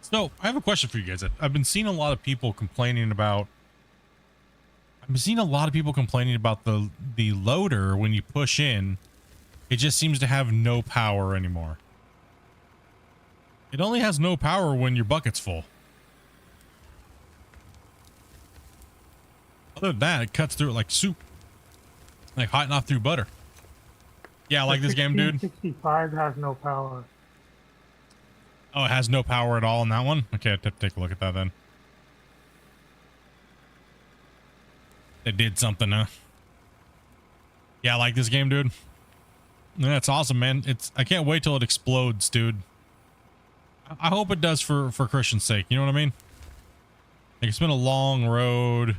So, I have a question for you guys. I've been seeing a lot of people complaining about the loader when you push in. It just seems to have no power anymore. It only has no power when your bucket's full. Other than that, it cuts through it like soup. Like hot enough through butter. Yeah, I like this game, dude. 65 has no power. Oh, it has no power at all in that one? Okay, I have to take a look at that then. It did something, huh? Yeah, I like this game, dude. Yeah, it's awesome, man. I can't wait till it explodes, dude. I hope it does for Christian's sake. You know what I mean? Like, it's been a long road.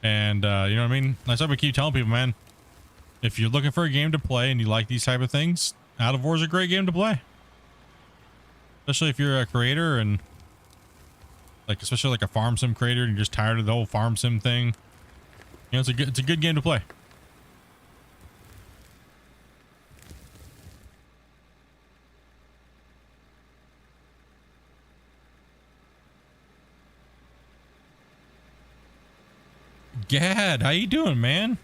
And, you know what I mean? That's why we keep telling people, man. If you're looking for a game to play and you like these type of things, Out of War's a great game to play. Especially if you're a creator and like, especially like a farm sim creator and you're just tired of the whole farm sim thing. You know, it's a good game to play. Gad, how you doing, man?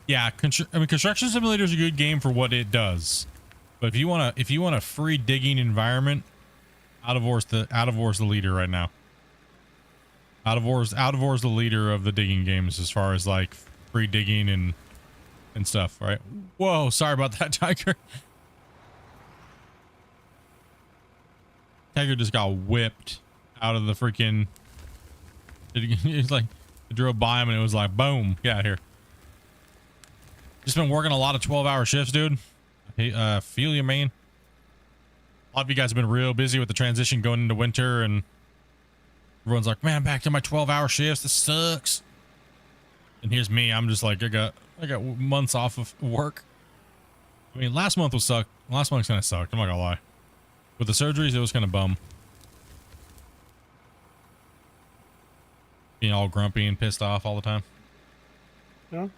Yeah, Construction Simulator is a good game for what it does, but if you want a free digging environment, Out of War's the leader right now. Out of War's the leader of the digging games as far as like free digging and stuff, right? Whoa, sorry about that, Tiger. Tiger just got whipped out of the freaking. It's like it drove by him and it was like, boom, get out of here. Just been working a lot of 12-hour shifts, dude. Hey, feel you, man. A lot of you guys have been real busy with the transition going into winter, and everyone's like, man, back to my 12-hour shifts. This sucks. And here's me. I'm just like, I got months off of work. I mean, last month was suck. Last month kind of sucked. I'm not gonna lie. With the surgeries, it was kind of bum. Being all grumpy and pissed off all the time. Yeah.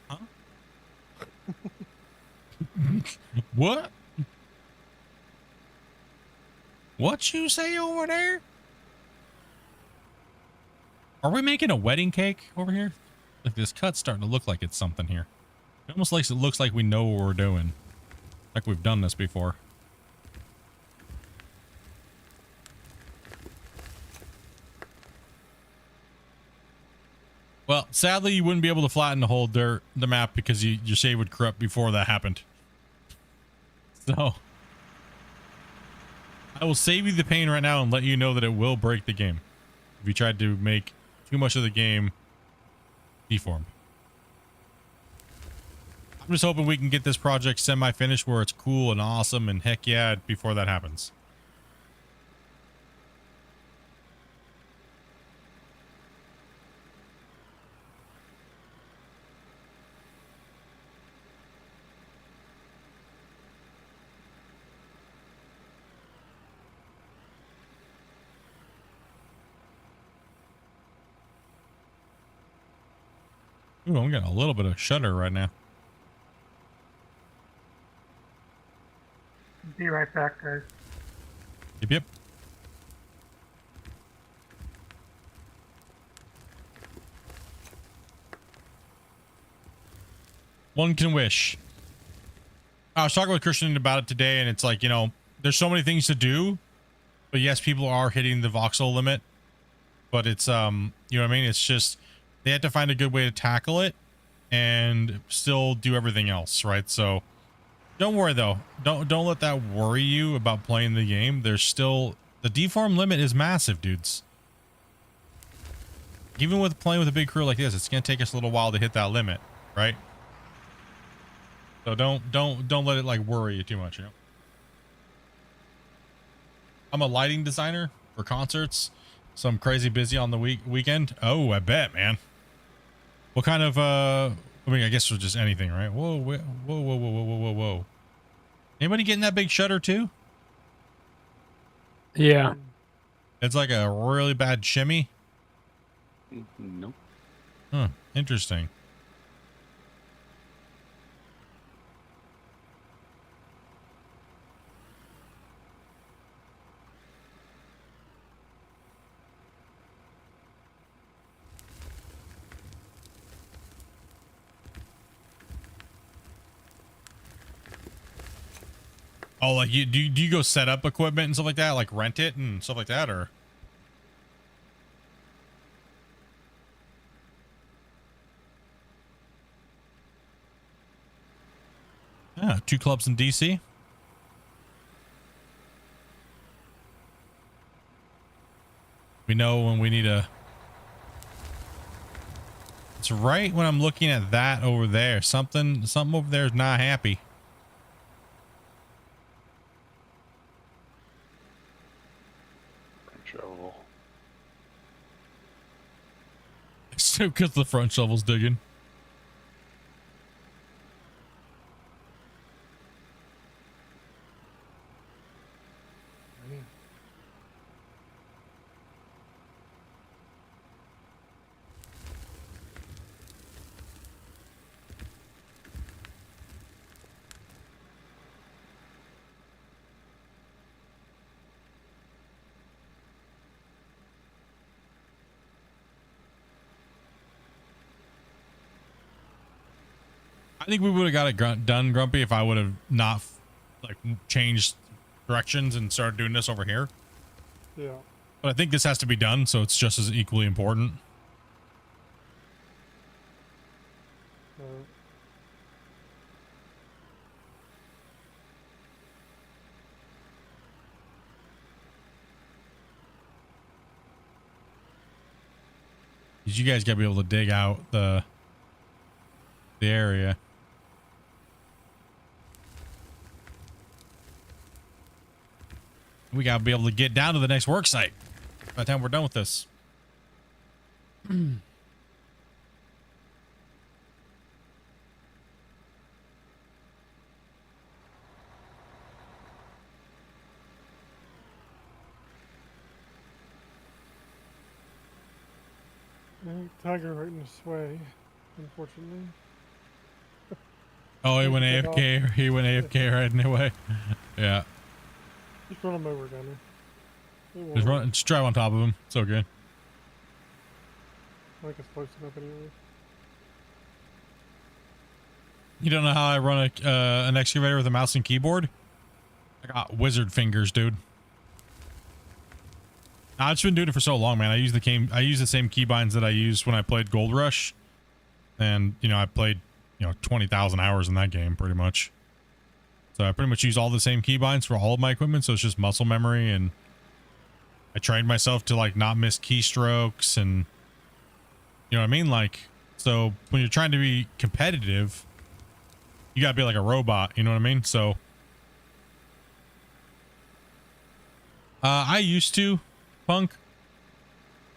Huh? What? What you say over there? Are we making a wedding cake over here? Like, this cut's starting to look like it's something here. It almost looks like we know what we're doing. Like we've done this before. Well, sadly, you wouldn't be able to flatten the map because your save would corrupt before that happened. So, I will save you the pain right now and let you know that it will break the game if you tried to make too much of the game deformed. I'm just hoping we can get this project semi-finished where it's cool and awesome and heck yeah before that happens. Ooh, I'm getting a little bit of shudder right now. Be right back, guys. Yep. One can wish. I was talking with Christian about it today, and it's like, you know, there's so many things to do, but yes, people are hitting the voxel limit, but it's, you know what I mean? It's just, they have to find a good way to tackle it and still do everything else, right? So don't worry though. Don't let that worry you about playing the game. There's still, the deform limit is massive, dudes. Even with playing with a big crew like this, it's going to take us a little while to hit that limit, right? So don't let it like worry you too much, you know. I'm a lighting designer for concerts, so I'm crazy busy on the weekend. Oh, I bet, man. What kind of I mean, I guess for just anything, right? Whoa, whoa, whoa, whoa, whoa, whoa, whoa, whoa. Anybody getting that big shutter too? Yeah. It's like a really bad shimmy. Nope. Huh, interesting. Oh, like do you go set up equipment and stuff like that, like rent it and stuff like that, or? Yeah, 2 clubs in DC. We know when we need a. It's right when I'm looking at that over there. Something over there is not happy. Shovel. It's because the front shovel's digging. I think we would have got it done, Grumpy, if I would have not like changed directions and started doing this over here. Yeah. But I think this has to be done, so it's just as equally important. Because you guys got to be able to dig out the area. We got to be able to get down to the next work site by the time we're done with this. Tiger right in this way, unfortunately. Oh, he went AFK. He went AFK right in the way. Yeah. Just run him over, Gunner. Just drive on top of him. It's okay. I think it's close enough anyway. You don't know how I run an excavator with a mouse and keyboard? I got wizard fingers, dude. I've just been doing it for so long, man. I use the same keybinds that I used when I played Gold Rush, and you know I played 20,000 hours in that game pretty much. So I pretty much use all the same keybinds for all of my equipment. So it's just muscle memory, and I trained myself to like not miss keystrokes, and you know what I mean. Like, so when you're trying to be competitive, you gotta be like a robot. You know what I mean? So I used to. Punk,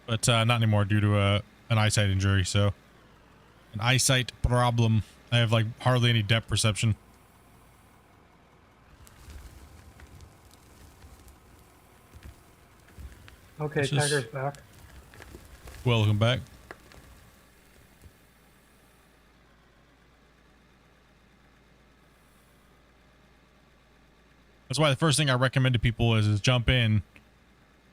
but not anymore due to an eyesight injury. So an eyesight problem. I have like hardly any depth perception. Okay, Tiger's back. Welcome back. That's why the first thing I recommend to people is jump in.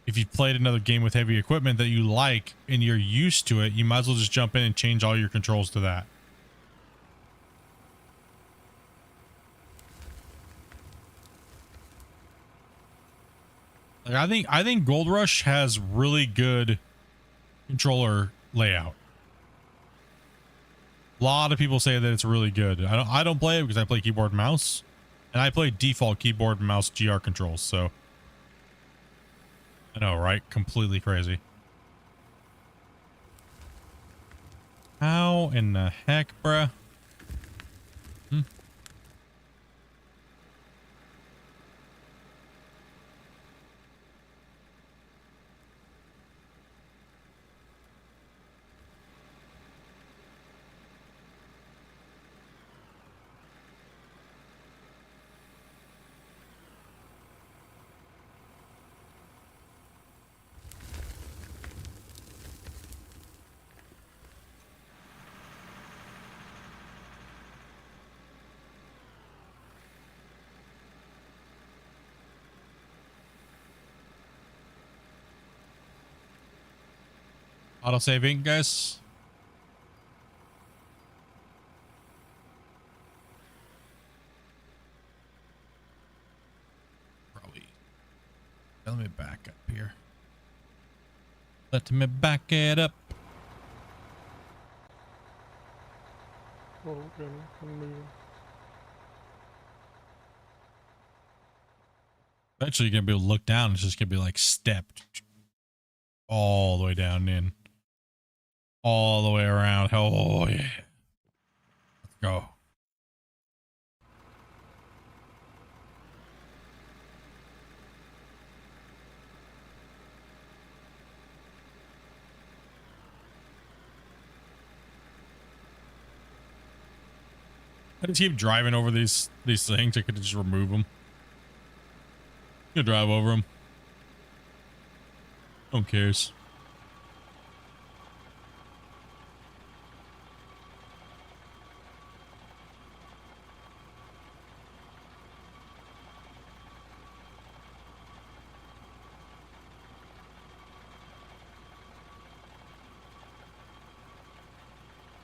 If you've played another game with heavy equipment that you like and you're used to it, you might as well just jump in and change all your controls to that. Like I think Gold Rush has really good controller layout. A lot of people say that it's really good. I don't play it because I play keyboard and mouse, and I play default keyboard and mouse GR controls. So I know, right? Completely crazy. How in the heck, bruh? Autosaving, guys. Probably. Let me back up here. Let me back it up. Oh, okay. I'm moving. Eventually, you're gonna be able to look down. It's just gonna be like stepped all the way down in, all the way around. Oh yeah, let's go. I just keep driving over these things. I could just remove them. Could drive over them. No one cares.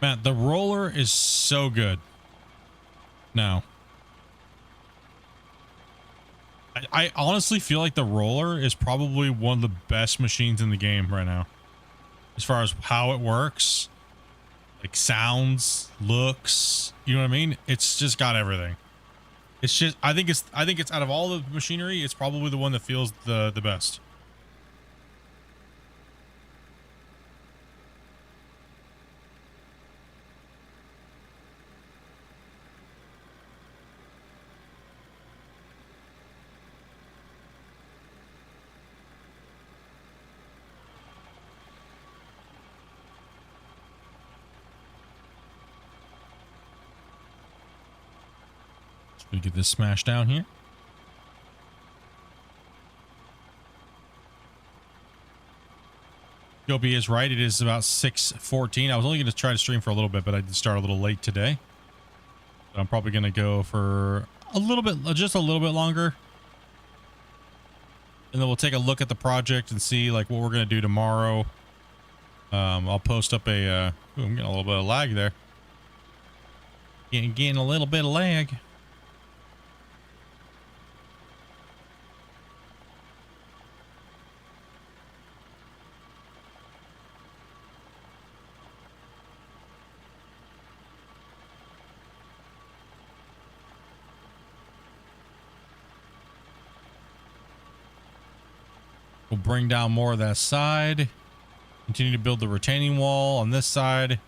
Man, the roller is so good. Now, I honestly feel like the roller is probably one of the best machines in the game right now. As far as how it works, like sounds, looks, you know what I mean? It's just got everything. It's just, I think it's out of all the machinery, it's probably the one that feels the best. We get this smashed down here. Joby is right. It is about 6:14. I was only going to try to stream for a little bit, but I did start a little late today. So I'm probably going to go for a little bit, just a little bit longer. And then we'll take a look at the project and see like what we're going to do tomorrow. I'll post up a, ooh, I'm getting a little bit of lag there. Getting a little bit of lag. We'll bring down more of that side. Continue to build the retaining wall on this side.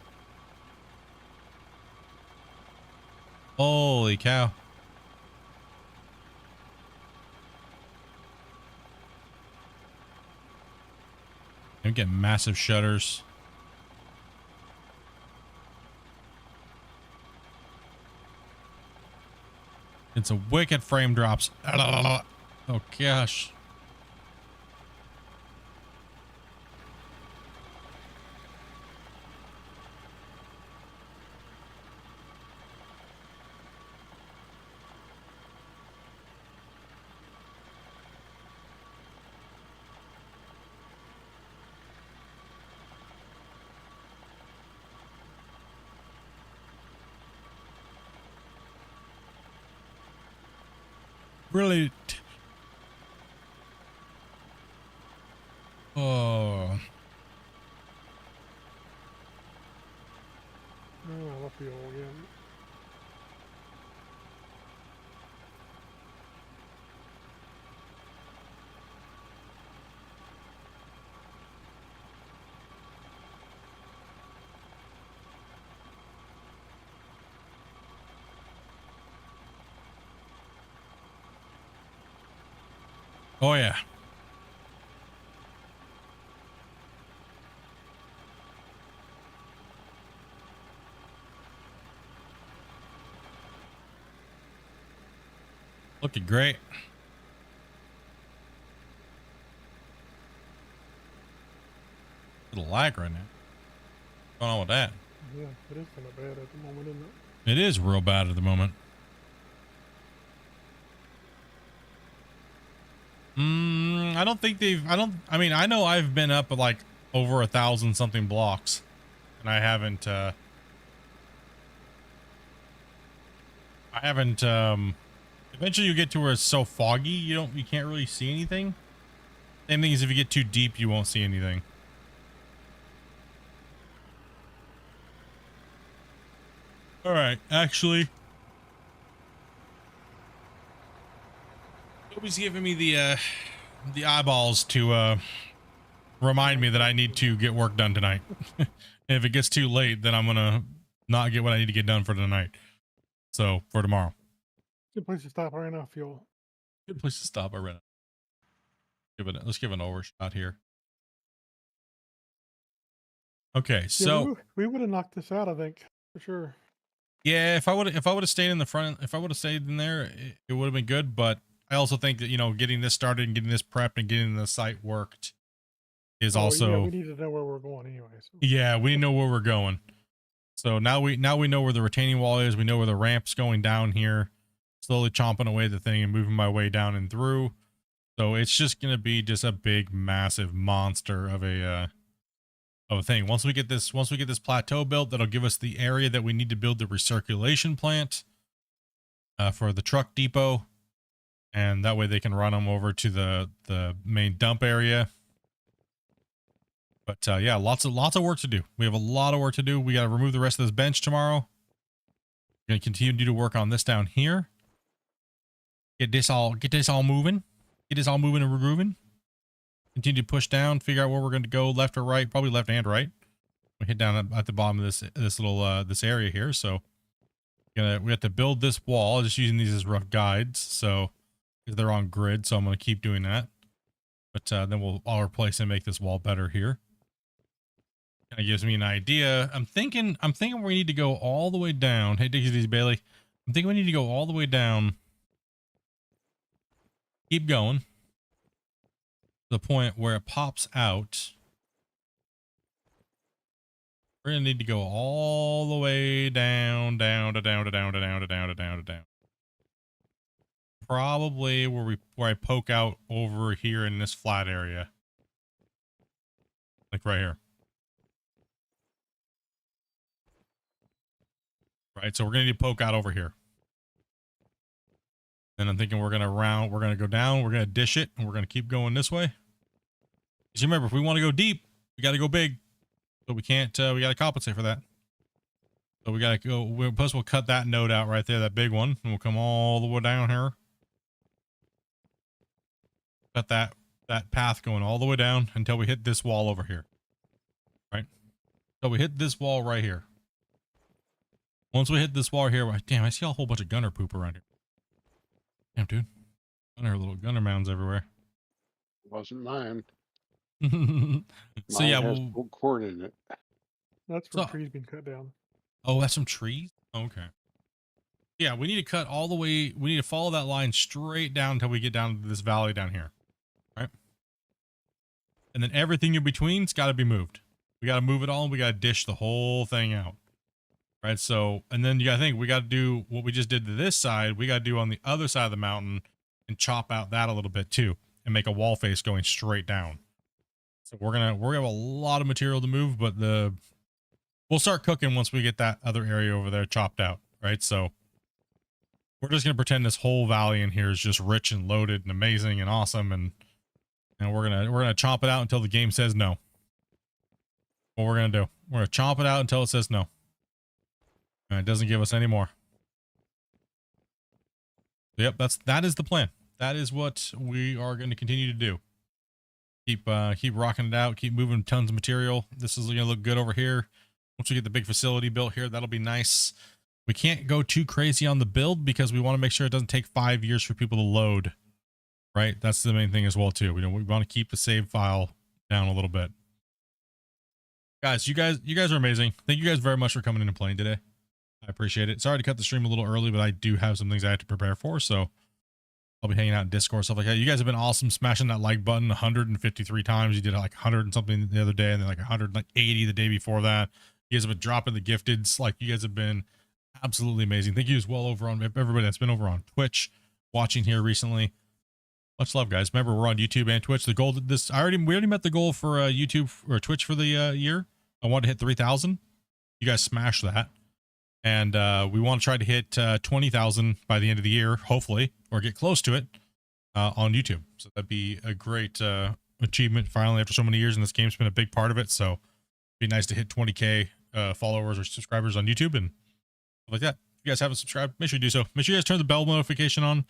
Holy cow. I'm getting massive shutters. It's a wicked frame drops. Oh gosh. Really, Oh, Oh, I left the old again. oh yeah. Looking great. Little lag right now. What's going on with that? Yeah, it is kind of bad at the moment, isn't it? It is real bad at the moment. I don't think they've, I mean, I know I've been up at like over 1,000 something blocks and I haven't, eventually you get to where it's so foggy, you can't really see anything. Same thing as if you get too deep, you won't see anything. All right, actually, nobody's giving me the eyeballs to remind me that I need to get work done tonight. And if it gets too late, then I'm gonna not get what I need to get done for tonight. So for tomorrow. Good place to stop right now, fuel. Good place to stop. I read it. Let's give it an overshot here. Okay, so Yeah, we would have knocked this out, I think, for sure. yeah, if I would have stayed in the front, if I would have stayed in there, it would have been good. But I also think that, you know, getting this started and getting this prepped and getting the site worked is also, yeah, we need to know where we're going anyway. So. yeah, we know where we're going. So now we know where the retaining wall is. We know where the ramp's going down here. Slowly chomping away the thing and moving my way down and through. So it's just gonna be just a big, massive monster of a thing. Once we get this plateau built, that'll give us the area that we need to build the recirculation plant for the truck depot, and that way they can run them over to the main dump area. But yeah, lots of work to do. We have a lot of work to do. We got to remove the rest of this bench tomorrow. We're gonna continue to work on this down here. Get this all moving. Get this all moving and grooving. Continue to push down, figure out where we're going to go, left or right, probably left and right. We hit down at the bottom of this little this area here. So we have to build this wall. Just using these as rough guides, so they're on grid. So I'm going to keep doing that. But then I'll replace and make this wall better here. Kind of gives me an idea. I'm thinking we need to go all the way down. Hey, take it easy, Bailey. I'm thinking we need to go all the way down. Keep going to the point where it pops out. We're gonna need to go all the way down. Probably where I poke out over here in this flat area, like right here. Right, so we're gonna need to poke out over here. And I'm thinking we're going to go down, we're going to dish it, and we're going to keep going this way. Because remember, if we want to go deep, we got to go big. So we can't, we got to compensate for that. So we got to go, plus we'll cut that node out right there, that big one, and we'll come all the way down here. Cut that path going all the way down until we hit this wall over here. Right? So we hit this wall right here. Once we hit this wall here, damn, I see a whole bunch of gunner poop around here. Damn, dude. Little gunner mounds everywhere. Wasn't mine. So Mine yeah, has corn in it. That's from trees being cut down. Oh, that's some trees? Okay. Yeah, we need to cut all the way. We need to follow that line straight down until we get down to this valley down here. Right? And then everything in between's got to be moved. We got to move it all, and we got to dish the whole thing out. Right, so, and then you gotta think, we gotta do what we just did to this side, we gotta do on the other side of the mountain and chop out that a little bit too, and make a wall face going straight down. So we're gonna have a lot of material to move, but we'll start cooking once we get that other area over there chopped out, right? So we're just gonna pretend this whole valley in here is just rich and loaded and amazing and awesome, and and we're gonna chomp it out until the game says no. What we're gonna do? We're gonna chomp it out until it says no, and it doesn't give us any more. Yep, that is the plan. That is what we are going to continue to do. Keep rocking it out. Keep moving tons of material. This is gonna look good over here. Once we get the big facility built here, that'll be nice. We can't go too crazy on the build because we want to make sure it doesn't take 5 years for people to load. Right? That's the main thing as well too. We want to keep the save file down a little bit. Guys, you guys are amazing. Thank you guys very much for coming in and playing today. I appreciate it. Sorry to cut the stream a little early, but I do have some things I have to prepare for, so I'll be hanging out in Discord, stuff like that. You guys have been awesome, smashing that like button 153 times. You did like 100 and something the other day, and then like 180 the day before that. You guys have been dropping the gifteds. Like, you guys have been absolutely amazing. Thank you as well over on everybody that's been over on Twitch watching here recently. Much love, guys. Remember, we're on YouTube and Twitch. The goal we already met the goal for YouTube or Twitch for the year. I wanted to hit 3,000. You guys smashed that. And we want to try to hit 20,000 by the end of the year, hopefully, or get close to it on YouTube. So that'd be a great achievement finally after so many years, and this game's been a big part of it. So it'd be nice to hit 20K followers or subscribers on YouTube and stuff like that. If you guys haven't subscribed, make sure you do so. Make sure you guys turn the bell notification on.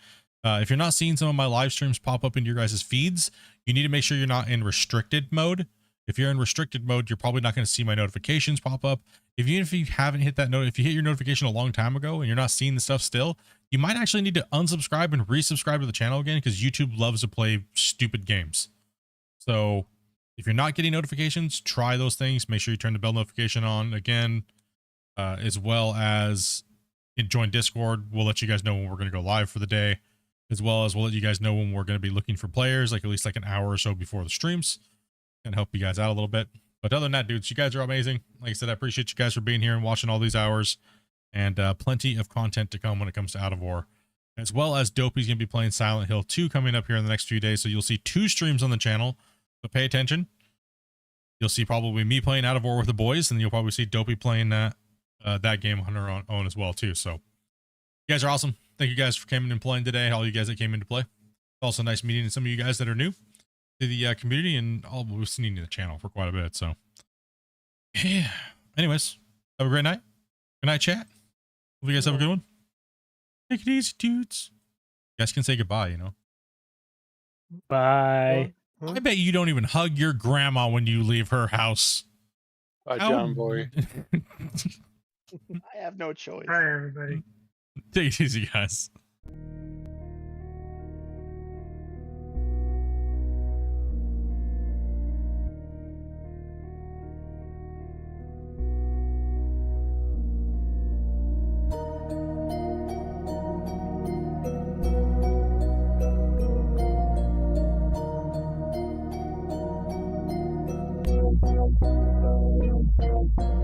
If you're not seeing some of my live streams pop up into your guys' feeds, you need to make sure you're not in restricted mode. If you're in restricted mode, you're probably not going to see my notifications pop up. Even if you haven't hit that note, if you hit your notification a long time ago and you're not seeing the stuff still, you might actually need to unsubscribe and resubscribe to the channel again, because YouTube loves to play stupid games. So if you're not getting notifications, try those things. Make sure you turn the bell notification on again, as well as join Discord. We'll let you guys know when we're going to go live for the day, as well as we'll let you guys know when we're going to be looking for players, like at least like an hour or so before the streams, and help you guys out a little bit. But other than that, dudes, you guys are amazing. Like I said, I appreciate you guys for being here and watching all these hours, and plenty of content to come when it comes to Out of War, as well as Dopey's going to be playing Silent Hill 2 coming up here in the next few days. So you'll see 2 streams on the channel, but pay attention. You'll see probably me playing Out of War with the boys, and you'll probably see Dopey playing that game on her own as well too. So you guys are awesome. Thank you guys for coming and playing today. All you guys that came in to play. Also nice meeting some of you guys that are new to the community, and all listening to the channel for quite a bit. So yeah, anyways, have a great night. Good night, chat. Hope you guys have a good one. Take it easy, dudes. You guys can say goodbye, you know. Bye. I bet you don't even hug your grandma when you leave her house. Bye, John Boy. I have no choice. Hi, everybody. Take it easy, guys. Thank you.